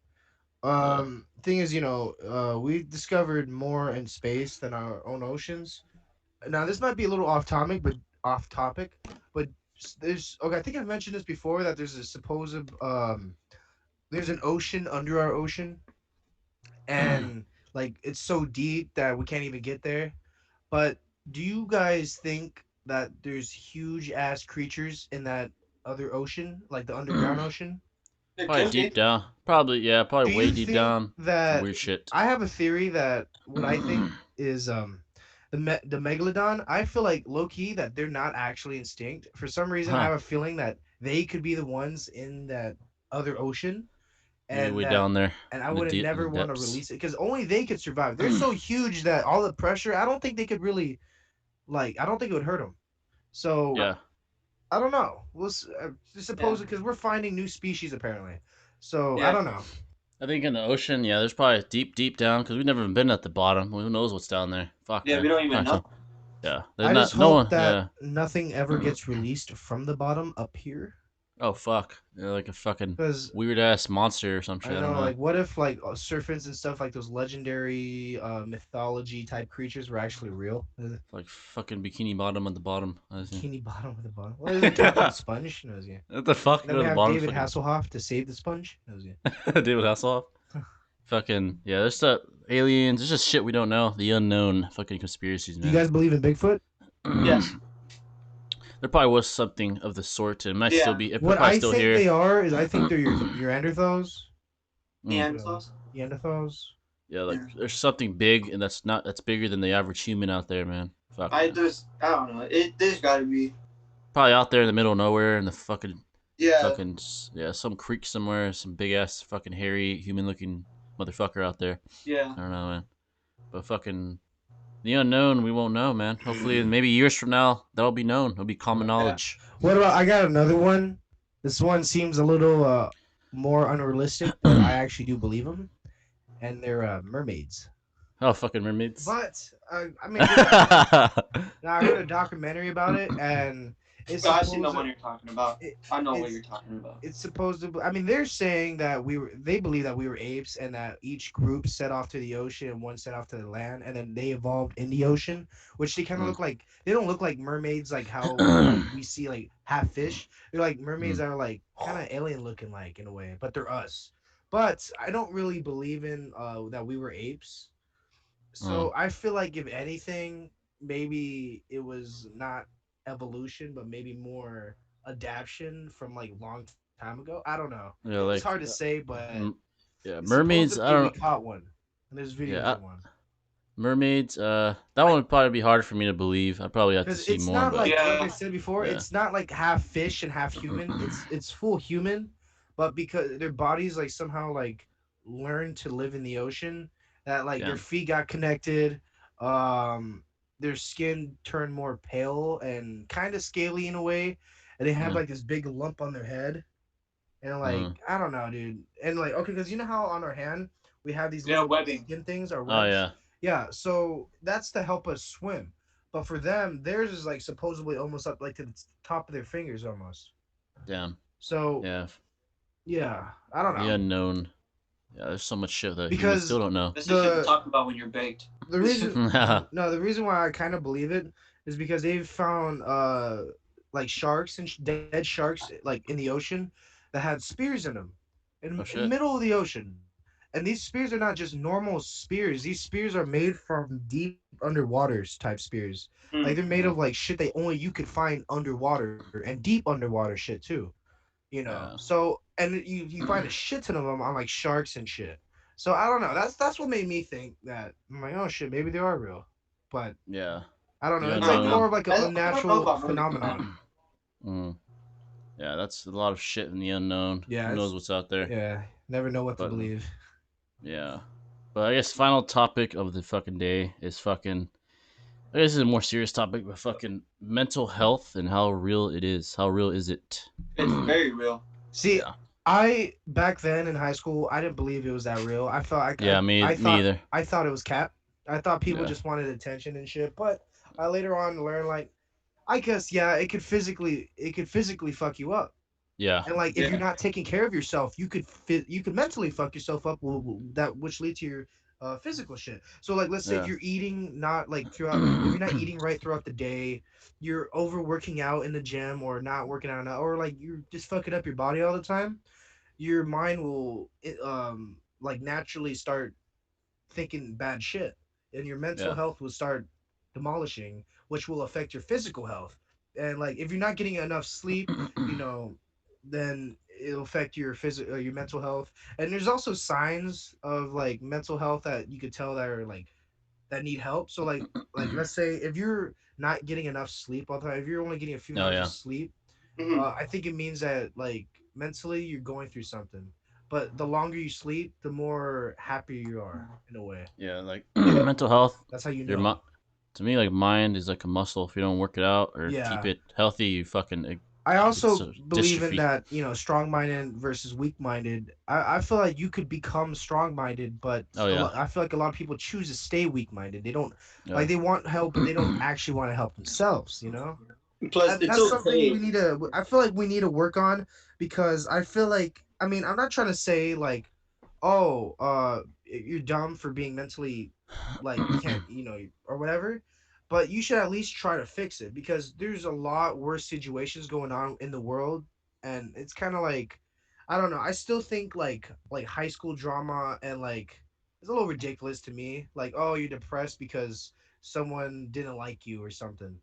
yeah. thing is, we discovered more in space than our own oceans. Now, this might be a little off topic, but there's okay. I think I've mentioned this before that there's a supposed there's an ocean under our ocean, and like it's so deep that we can't even get there. But do you guys think that there's huge ass creatures in that other ocean, like the underground ocean? It Probably could deep be. down. Probably yeah. Probably Do way you deep think down. Some that weird shit. I have a theory that what I think is the megalodon? I feel like low key that they're not actually extinct. For some reason, I Huh? have a feeling that they could be the ones in that other ocean, Maybe and way that down there I in the would deep in the never want to depths. release it because only they could survive. They're so huge that all the pressure, I don't think they could really like. I don't think it would hurt them. So Yeah. I don't know. Yeah. Suppose because we're finding new species apparently. So I Yeah. don't know. I think in the ocean, yeah, there's probably deep, deep down because we've never even been at the bottom. Who knows what's down there? Fuck, Yeah, we man. don't even Probably know. some. Yeah, there's I just not no hope one. that Yeah. nothing ever gets released from the bottom up here. Oh fuck. Yeah, like a fucking Because weird ass monster or some I shit. I don't know, know. like, what if like serpents and stuff like those legendary mythology type creatures were actually real? Like fucking bikini bottom at the bottom. I see. Bikini bottom of the bottom. What is it, Captain Sponge? Knows you. What the fuck? And then Go we to the have bottom. David Fucking Hasselhoff to save the sponge. Knows you. David Hasselhoff. Fucking yeah. There's stuff. Aliens. There's just shit we don't know. The unknown. Fucking conspiracies, Do you man. guys believe in Bigfoot? Yes. There probably was something of the sort. It might still Yeah. be. It What probably I still think here. they are is I think they're your Neanderthals. Mm. Neanderthals. Neanderthals. Yeah, like Yeah. there's something big, and that's bigger than the average human out there, man. Fuck, man. I don't know. There's got to be. Probably out there in the middle of nowhere in the Yeah. fucking yeah, some creek somewhere, some big ass fucking hairy human looking motherfucker out there. Yeah. I don't know, man. But fucking the unknown, we won't know, man. Hopefully, maybe years from now, that'll be known. It'll be common Yeah. knowledge. What about? I got another one. This one seems a little more unrealistic, but I actually do believe them, and they're mermaids. Oh, fucking mermaids. But I mean, I heard a documentary about it, and it's So I see the supposed one you're talking about. it, I know what it's you're talking about. it's supposed to. I mean, they're saying that they believe that we were apes, and that each group set off to the ocean, and one set off to the land, and then they evolved in the ocean, which they kind of Mm. look like. They don't look like mermaids, like how like we see like half fish. They're like mermaids Mm. that are like kind of alien looking, like in a way, but they're us. But I don't really believe in that we were apes. Mm. So I feel like if anything, maybe it was not evolution, but maybe more adaptation from like long time ago. I don't know. Yeah, It's like hard to say, but yeah, it's mermaids. I supposedly we don't. caught one, and there's videos Yeah, of one. mermaids. That one would probably be hard for me to believe. I'd probably have to Because see it's more, not but like I Yeah. said before, yeah. it's not like half fish and half human. It's full human, but because their bodies like somehow like learn to live in the ocean, that like their Damn. feet got connected, um, their skin turned more pale and kind of scaly in a way, and they have Yeah. like this big lump on their head, and like Mm. I don't know, dude, and like okay, because you know how on our hand we have these Yeah, little webbing. skin things or Oh webs. yeah. Yeah, so that's to help us swim. But for them, theirs is like supposedly almost up like to the top of their fingers almost. Damn. So Yeah. yeah, I don't The know unknown. Yeah, there's so much shit that humans still because don't know. This is shit to the talk about when you're baked. the reason Yeah. no the reason why I kind of believe it is because they've found like sharks and dead sharks like in the ocean that had spears in them Oh in the shit. middle of the ocean. And these spears are not just normal spears. These spears are made from deep underwaters type spears. Like Hmm. they're made of like shit that only you could find underwater and deep underwater shit too. Yeah. So and you find a shit ton of them on like sharks and shit. So I don't know. That's what made me think that I'm like, oh shit, maybe they are real, but Yeah. I don't know. The It's like more unknown. of like an I don't know unnatural about moving. phenomenon. Mm. Yeah, that's a lot of shit in the unknown. Yeah, Who knows what's out there? yeah. Never know what to But believe. yeah. But I guess final topic of the fucking day is fucking. I guess this is a more serious topic, but fucking mental health and how real it is. How real is it? It's very real. See, Yeah. I back then in high school, I didn't believe it was that real. I felt like Yeah. Me either. I thought it was cap. I thought people Yeah. just wanted attention and shit. But I later on learned like I guess yeah, it could physically fuck you up. Yeah. And like if you're Yeah. not taking care of yourself, you could mentally fuck yourself up. That which lead to your physical shit. So like let's say if Yeah. you're eating not like throughout if you're not eating right throughout the day, you're overworking out in the gym or not working out enough, or like you're just fucking up your body all the time, your mind will like naturally start thinking bad shit, and your mental Yeah. health will start demolishing, which will affect your physical health. And like if you're not getting enough sleep, you know, then it'll affect your physical, your mental health. And there's also signs of like mental health that you could tell that are like that need help. So like let's say if you're not getting enough sleep all the time, if you're only getting a few Oh hours of yeah. sleep, Hmm. I think it means that like mentally you're going through something. But the longer you sleep, the more happy you are in a way. Yeah. Like Yeah. mental health. That's how you Your know. to me, like mind is like a muscle. If you don't work it out or keep Yeah. it healthy, you fucking I it's also a believe in dystrophy. that, you know, strong minded versus weak minded. I feel like you could become strong minded, but Oh yeah. I feel like a lot of people choose to stay weak minded. They don't like Yeah. they want help, but they don't actually want to help themselves, you know? Plus, it's That's something we okay. need to I feel like we need to work on because I feel like I mean, I'm not trying to say like oh, you're dumb for being mentally like you can't, you know, or whatever. But you should at least try to fix it because there's a lot worse situations going on in the world, and it's kind of like, I don't know. I still think like high school drama and like it's a little ridiculous to me. Like, oh, you're depressed because someone didn't like you or something.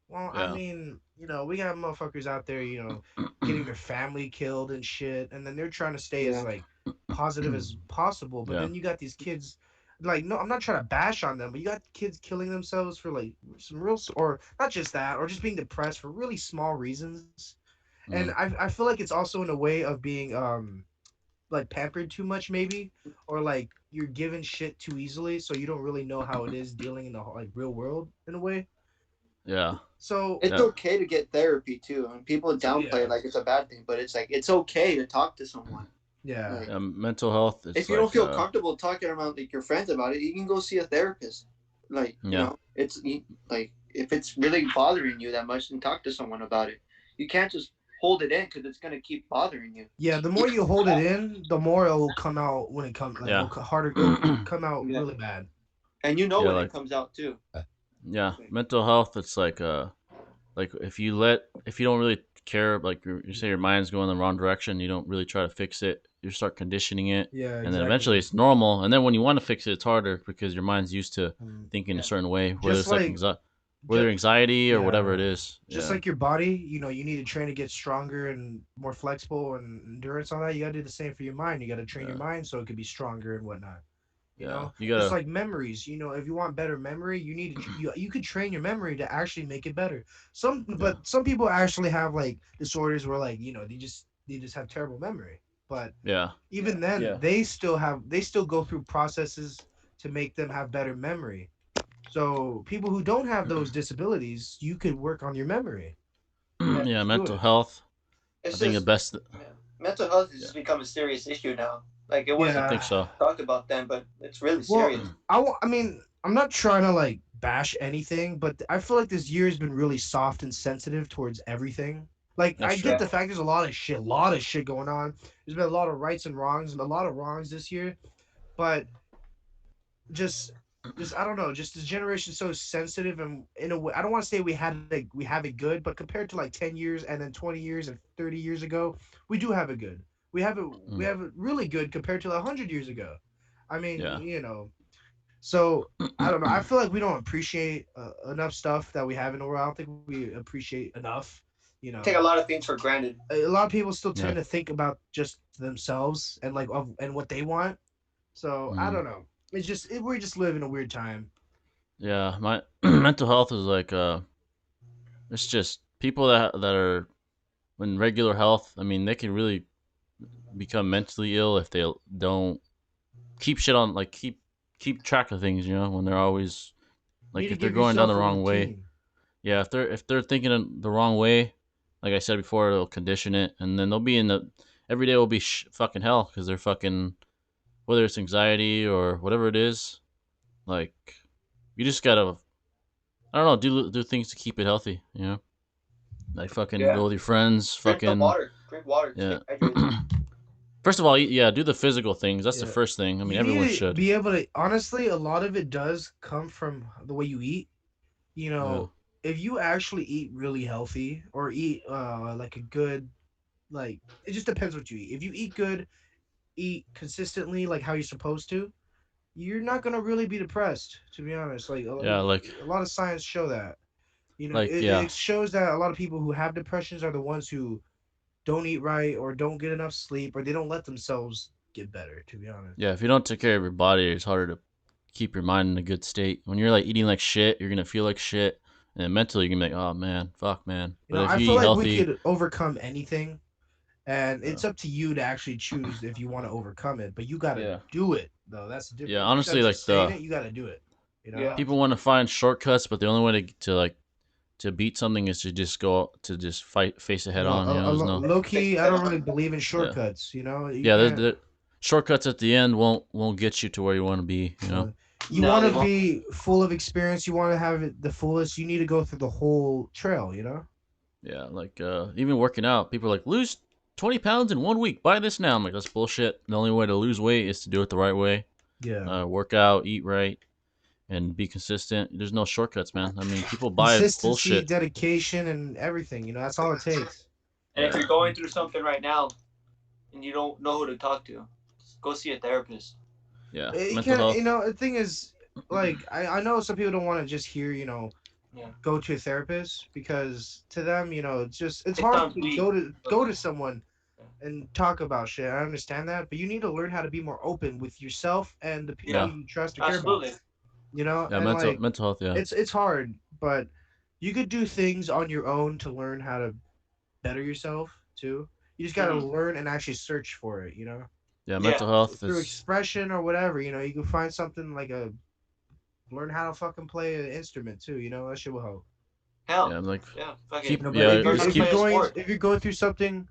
Well, I Yeah. mean, you know, we got motherfuckers out there, you know, getting their family killed and shit, and then they're trying to stay as Yeah. like positive as possible. But Yeah. then you got these kids, like, no, I'm not trying to bash on them, but you got kids killing themselves for like some real, or not just that, or just being depressed for really small reasons. And Mm. I feel like it's also in a way of being like pampered too much, maybe, or like you're given shit too easily, so you don't really know how it is dealing in the like real world in a way. Yeah. So It's Yeah. okay to get therapy too, and people downplay it yeah, like it's a bad thing. But it's like it's okay to talk to someone. yeah, Like Mental health. if It's you don't like feel comfortable talking around like your friends about it, you can go see a therapist. Like yeah. like if it's really bothering you that much, then talk to someone about it. You can't just hold it in because it's gonna keep bothering you. yeah. The more you hold it in, the more it will come out when it comes. Like, Yeah. harder. It'll come out Yeah, really bad. and you know Yeah. when it Like comes out too. yeah. Mental health. It's like if you don't really care, like you say your mind's going the wrong direction, you don't really try to fix it. You start conditioning it, Yeah, and then eventually exactly. it's normal. And then when you want to fix it, it's harder because your mind's used to Mm. thinking a Yeah, certain way, whether Just it's like like, whether just anxiety or whatever it yeah, is. just Yeah. like your body. You know, you need to train to get stronger and more flexible and endurance on that. You gotta do the same for your mind. You gotta train your Yeah. mind so it could be stronger and whatnot. You Yeah. know, You just gotta. like memories. You know, if you want better memory, you need to you could train your memory to actually make it better. Yeah. But some people actually have like disorders where like you know they just have terrible memory. But Yeah. even then, Yeah. they still go through processes to make them have better memory. So people who don't have those disabilities, you could work on your memory. yeah. Yeah. Just do Mental it. health. I It's think the just best. yeah. Mental health has Yeah. just become a serious issue now. Like it I wasn't think Yeah. so. talked about then, but it's really Well, serious. I mean, I'm not trying to like bash anything, but I feel like this year has been really soft and sensitive towards everything. Like That's I get true. Yeah, the fact there's a lot of shit going on. There's been a lot of rights and wrongs, and a lot of wrongs this year. But just I don't know, just this generation is so sensitive and in a way I don't want to say we have it good, but compared to like 10 years and then 20 years and 30 years ago, we do have it good. We Mm. have it really good compared to 100 years ago. I mean, Yeah. you know, so I don't know. I feel like we don't appreciate enough stuff that we have in the world. I don't think we appreciate enough. You we know, take a lot of things for granted. a lot of people still Yeah. tend to think about just themselves and like and what they want. So I Mm. don't know. We just live in a weird time. Yeah, my mental health is like it's just people that are in regular health. I mean, they can really become mentally ill if they don't keep shit on, like keep track of things. You know, when they're always You like need to if they're give going down yourself the a wrong way. routine. Yeah, if they're thinking in the wrong way, like I said before, it'll condition it, and then they'll be in the every day will be fucking hell because they're fucking whether it's anxiety or whatever it is. Like you just gotta I don't know do things to keep it healthy. You know, like fucking Yeah. go with your friends. Drink some Fucking water. Drink water. yeah. Stay hydrated. First of all, yeah, do the physical things. That's the Yeah. first thing. I mean, You everyone need to should. be able to honestly, a lot of it does come from the way you eat. You Yeah, know, if you actually eat really healthy or eat like a good like it just depends what you eat. If you eat good, eat consistently like how you're supposed to, you're not gonna really be depressed. To be honest, like yeah, a lot of science show that. You know, yeah, it shows that a lot of people who have depressions are the ones who don't eat right or don't get enough sleep or they don't let themselves get better. To be honest. yeah. If you don't take care of your body, it's harder to keep your mind in a good state. When you're like eating like shit, you're gonna feel like shit, and then mentally you're gonna be like, oh man, fuck man. You But know, if I you feel eat like we healthy, could overcome anything, and yeah, it's up to you to actually choose if you want to overcome it. But you got to yeah, do it, though. That's the yeah. difference. Instead Honestly, of like just saying the it, you got to do it. You know? Yeah. people want to find shortcuts, but the only way to like to beat something is to just go to just fight face it head No, on. You know, there's no low Face key, I head don't on. really believe in yeah, shortcuts. You know, you yeah. can't. Shortcuts at the end won't get you to where you want to be. You know. Uh, you No, want they to won't. be full of experience. You want to have it the fullest. You need to go through the whole trail. You know? Yeah, like even working out, people are like lose 20 pounds in 1 week. Buy this now. I'm like that's bullshit. The only way to lose weight is to do it the right way. Yeah. Work out, eat right, and be consistent. There's no shortcuts, man. I mean, people buy Consistency, bullshit. dedication, and everything. You know, that's all it takes. And if Yeah, you're going through something right now and you don't know who to talk to, just go see a therapist. yeah. You Mental can't. You health. know, the thing is, like, I know some people don't want to just hear. You know, Yeah. go to a therapist because to them, you know, it's It hard sounds to weak. go to someone and talk about shit. I understand that, but you need to learn how to be more open with yourself and the people Yeah. Yeah, you trust or care about. Absolutely. You know, yeah. and like Mental health. Yeah, it's hard, but you could do things on your own to learn how to better yourself too. You just gotta Hmm. learn and actually search for it. You know, yeah. Yeah. Mental health through is expression or whatever. You know, you can find something like a learn how to fucking play an instrument too. You know, that shit will help. Hell. yeah. Like Yeah. Fucking keep You know, but yeah. learn how Just to play keep a sport. if you're going through something,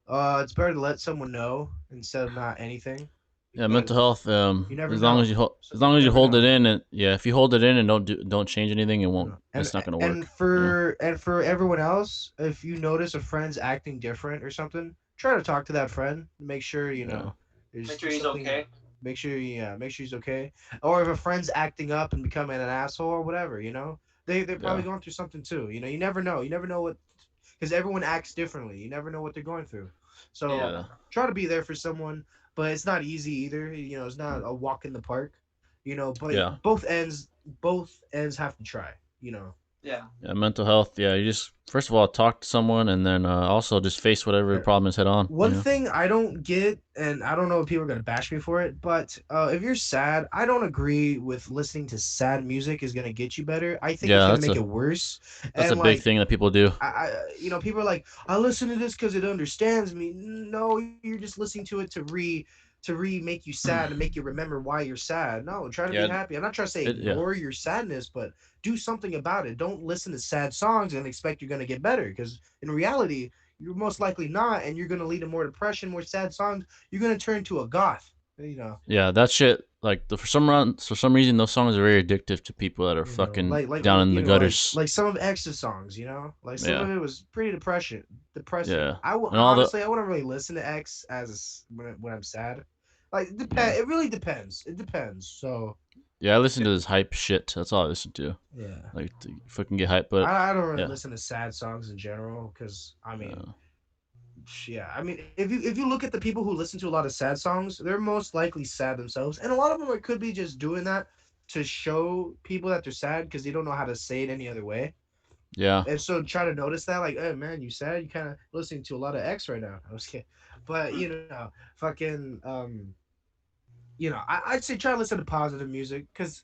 it's better to let someone know instead of not anything yeah. Mental because health. you never As long as know. as long You as you never hold it know. in, and yeah, if you hold it in and don't change anything, it You won't. know. It's not gonna And work. You know. for everyone else, if you notice a friend's acting different or something, try to talk to that friend. Make sure you Yeah. know Make sure there's he's something. okay. Make sure he's okay. Or if a friend's acting up and becoming an asshole or whatever, you know, they're probably Yeah. going through something too. You know, you never know. You never know what because everyone acts differently. You never know what they're going through. So Yeah. Yeah. try to be there for someone, but it's not easy either. You know, it's not a walk in the park. You know, but Yeah. both ends have to try. You know. Yeah. Yeah, mental health. Yeah, you just first of all talk to someone, and then also just face whatever problem is head on. You One know. thing I don't get, and I don't know if people are gonna bash me for it, but if you're sad, I don't agree with listening to sad music is gonna get you better. I think it's Yeah, gonna make it worse. that's a And big like thing that people do. you know, people are like, I listen to this because it understands me. No, you're just listening to it to make you sad and make you remember why you're sad. No, try to be Yeah, happy. I'm not trying to say yeah, ignore your sadness, but do something about it. Don't listen to sad songs and expect you're gonna get better because in reality, you're most likely not, and you're gonna lead to more depression, more sad songs. You're gonna turn to a goth. yeah. That shit. Like for some reason, those songs are very addictive to people that are fucking down in the gutters. like some of X's songs. You know, like some Yeah, of it was pretty depressing. yeah, I will and all the honestly, I wouldn't really listen to X when I'm sad. Like yeah, it really depends. It depends. So yeah. I listen to this hype shit. That's all I listen to. yeah, Like to fucking get hype. But I don't really yeah, listen to sad songs in general because I mean, uh, yeah, I mean, if you look at the people who listen to a lot of sad songs, they're most likely sad themselves, and a lot of them could be just doing that to show people that they're sad because they don't know how to say it any other way. yeah, And so try to notice that, like, hey man, you sad? You kind of listening to a lot of X right now. I was kidding, but Hmm. you know, fucking you know, I'd say try to listen to positive music because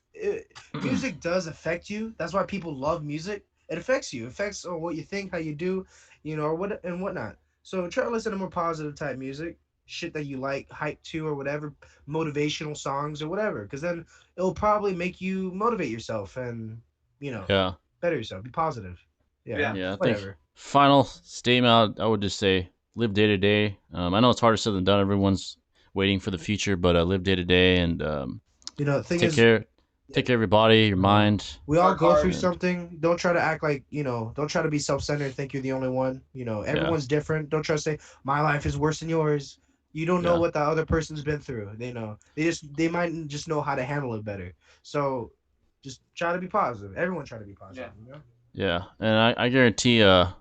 music does affect you. That's why people love music. It affects you. It affects on what you think, how you do, you know, or what and whatnot. So try to listen to more positive type music, shit that you like, hype to or whatever, motivational songs or whatever. Because then it'll probably make you motivate yourself and you know Yeah. better yourself. Be positive. Yeah. Yeah, I think Whatever. final statement, I would just say live day to day. I know it's harder said than done. Everyone's waiting for the future, but live day to day and You know, the thing take is, care, take care of your body, your mind. we all Work go through hard. something. Don't try to act like, you know, don't try to be self-centered and think you're the only one. You know, Yeah, everyone's different. Don't try to say my life is worse than yours. You don't know yeah, what the other person's been through. They know. They might just know how to handle it better. So just try to be positive. Everyone try to be positive, Yeah. you know? yeah. And I guarantee, to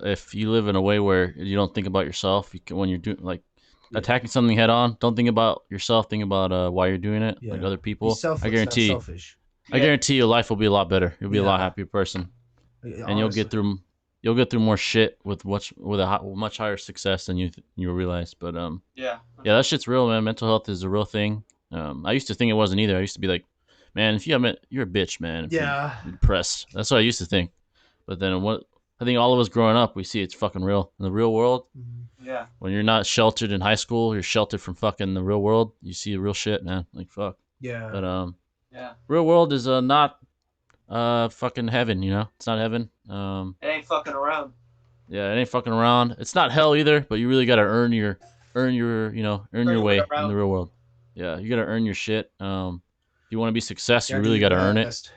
if you live in a way where you don't think about yourself, you can, when you're doing like Yeah. attacking something head on, don't think about yourself. Think about why you're doing it, like Yeah. other Be people. selfless, not selfish. I Yeah. guarantee your life will be a lot better. You'll be a lot Yeah. happier person, and Honestly. you'll get through more shit with much higher success than you realize. But Yeah. yeah, that shit's real, man. Mental health is a real thing. I used to think it wasn't either. I used to be like, man, if you have you're a bitch, man. If Yeah. you're depressed, that's what I used to think. But then what? I think all of us growing up, we see it's fucking real. In the real world, Yeah. when you're not sheltered in high school, you're sheltered from fucking the real world. You see the real shit, man. Like fuck. Yeah. But Yeah. real world is not fucking heaven. You know, it's not heaven. It ain't fucking around. Yeah, it ain't fucking around. It's not hell either, but you really gotta earn your earn your Earn your way way in the around. real world. Yeah, you gotta earn your shit. If you want to be success, you Gotta do really your gotta earn it. best.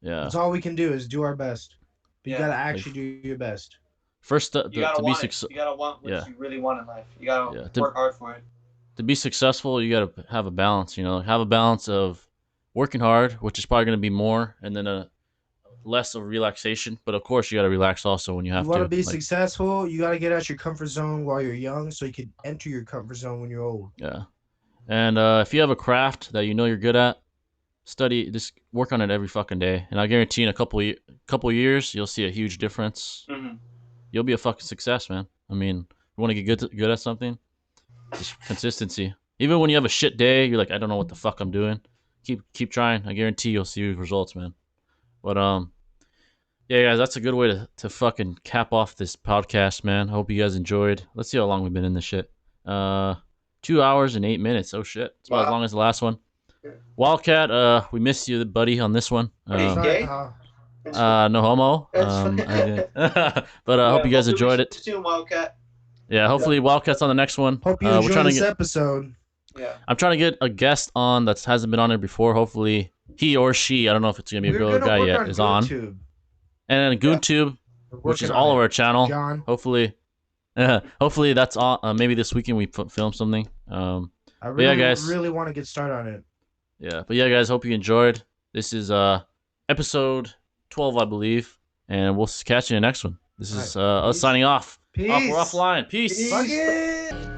Yeah, That's all we can do is do our best. But you Yeah. gotta like actually do your best. first You gotta to be want it. success. You gotta want what Yeah, you really want in life. You gotta yeah. work hard for it. To be successful, you gotta have a balance. You know, have a balance of working hard, which is probably gonna be more, and then a less of relaxation. But of course, you gotta relax also when you You have want to to. be Like, successful, you got to get out your comfort zone while you're young so you can enter your comfort zone when you're old. yeah. And if you have a craft that you know you're good at, study, just work on it every fucking day, and I guarantee in a couple years you'll see a huge difference. Mm-hmm. You'll be a fucking success, man. I mean, you want to get good at something, just consistency. Even when you have a shit day, you're like, I don't know what the fuck I'm doing. Keep trying. I guarantee you'll see results, man. But yeah, guys, that's a good way to fucking cap off this podcast, man. I hope you guys enjoyed. Let's see how long we've been in this shit. 2 hours and 8 minutes. Oh shit, it's about as long as the last one. Wildcat, we missed you, buddy, on this one. Gay? No homo. But I hope you guys enjoyed it. Soon, Wildcat. Yeah, hopefully Wildcat's on the next one. Hope you we're enjoyed trying to this get. episode. Yeah. I'm trying to get a guest on that hasn't been on here before. Hopefully he or she, I don't know if it's gonna be a We're girl or gonna guy work yet, on is on. YouTube. And GoonTube, We're which is working all on of it. our channel. John. Hopefully, hopefully that's on. Maybe this weekend we film something. I yeah, guys. really want to get started on it. Yeah, but yeah, guys, hope you enjoyed. This is episode 12, I believe, and we'll catch you in the next one. This is us signing off. Peace. We're offline. Peace. Fuck it.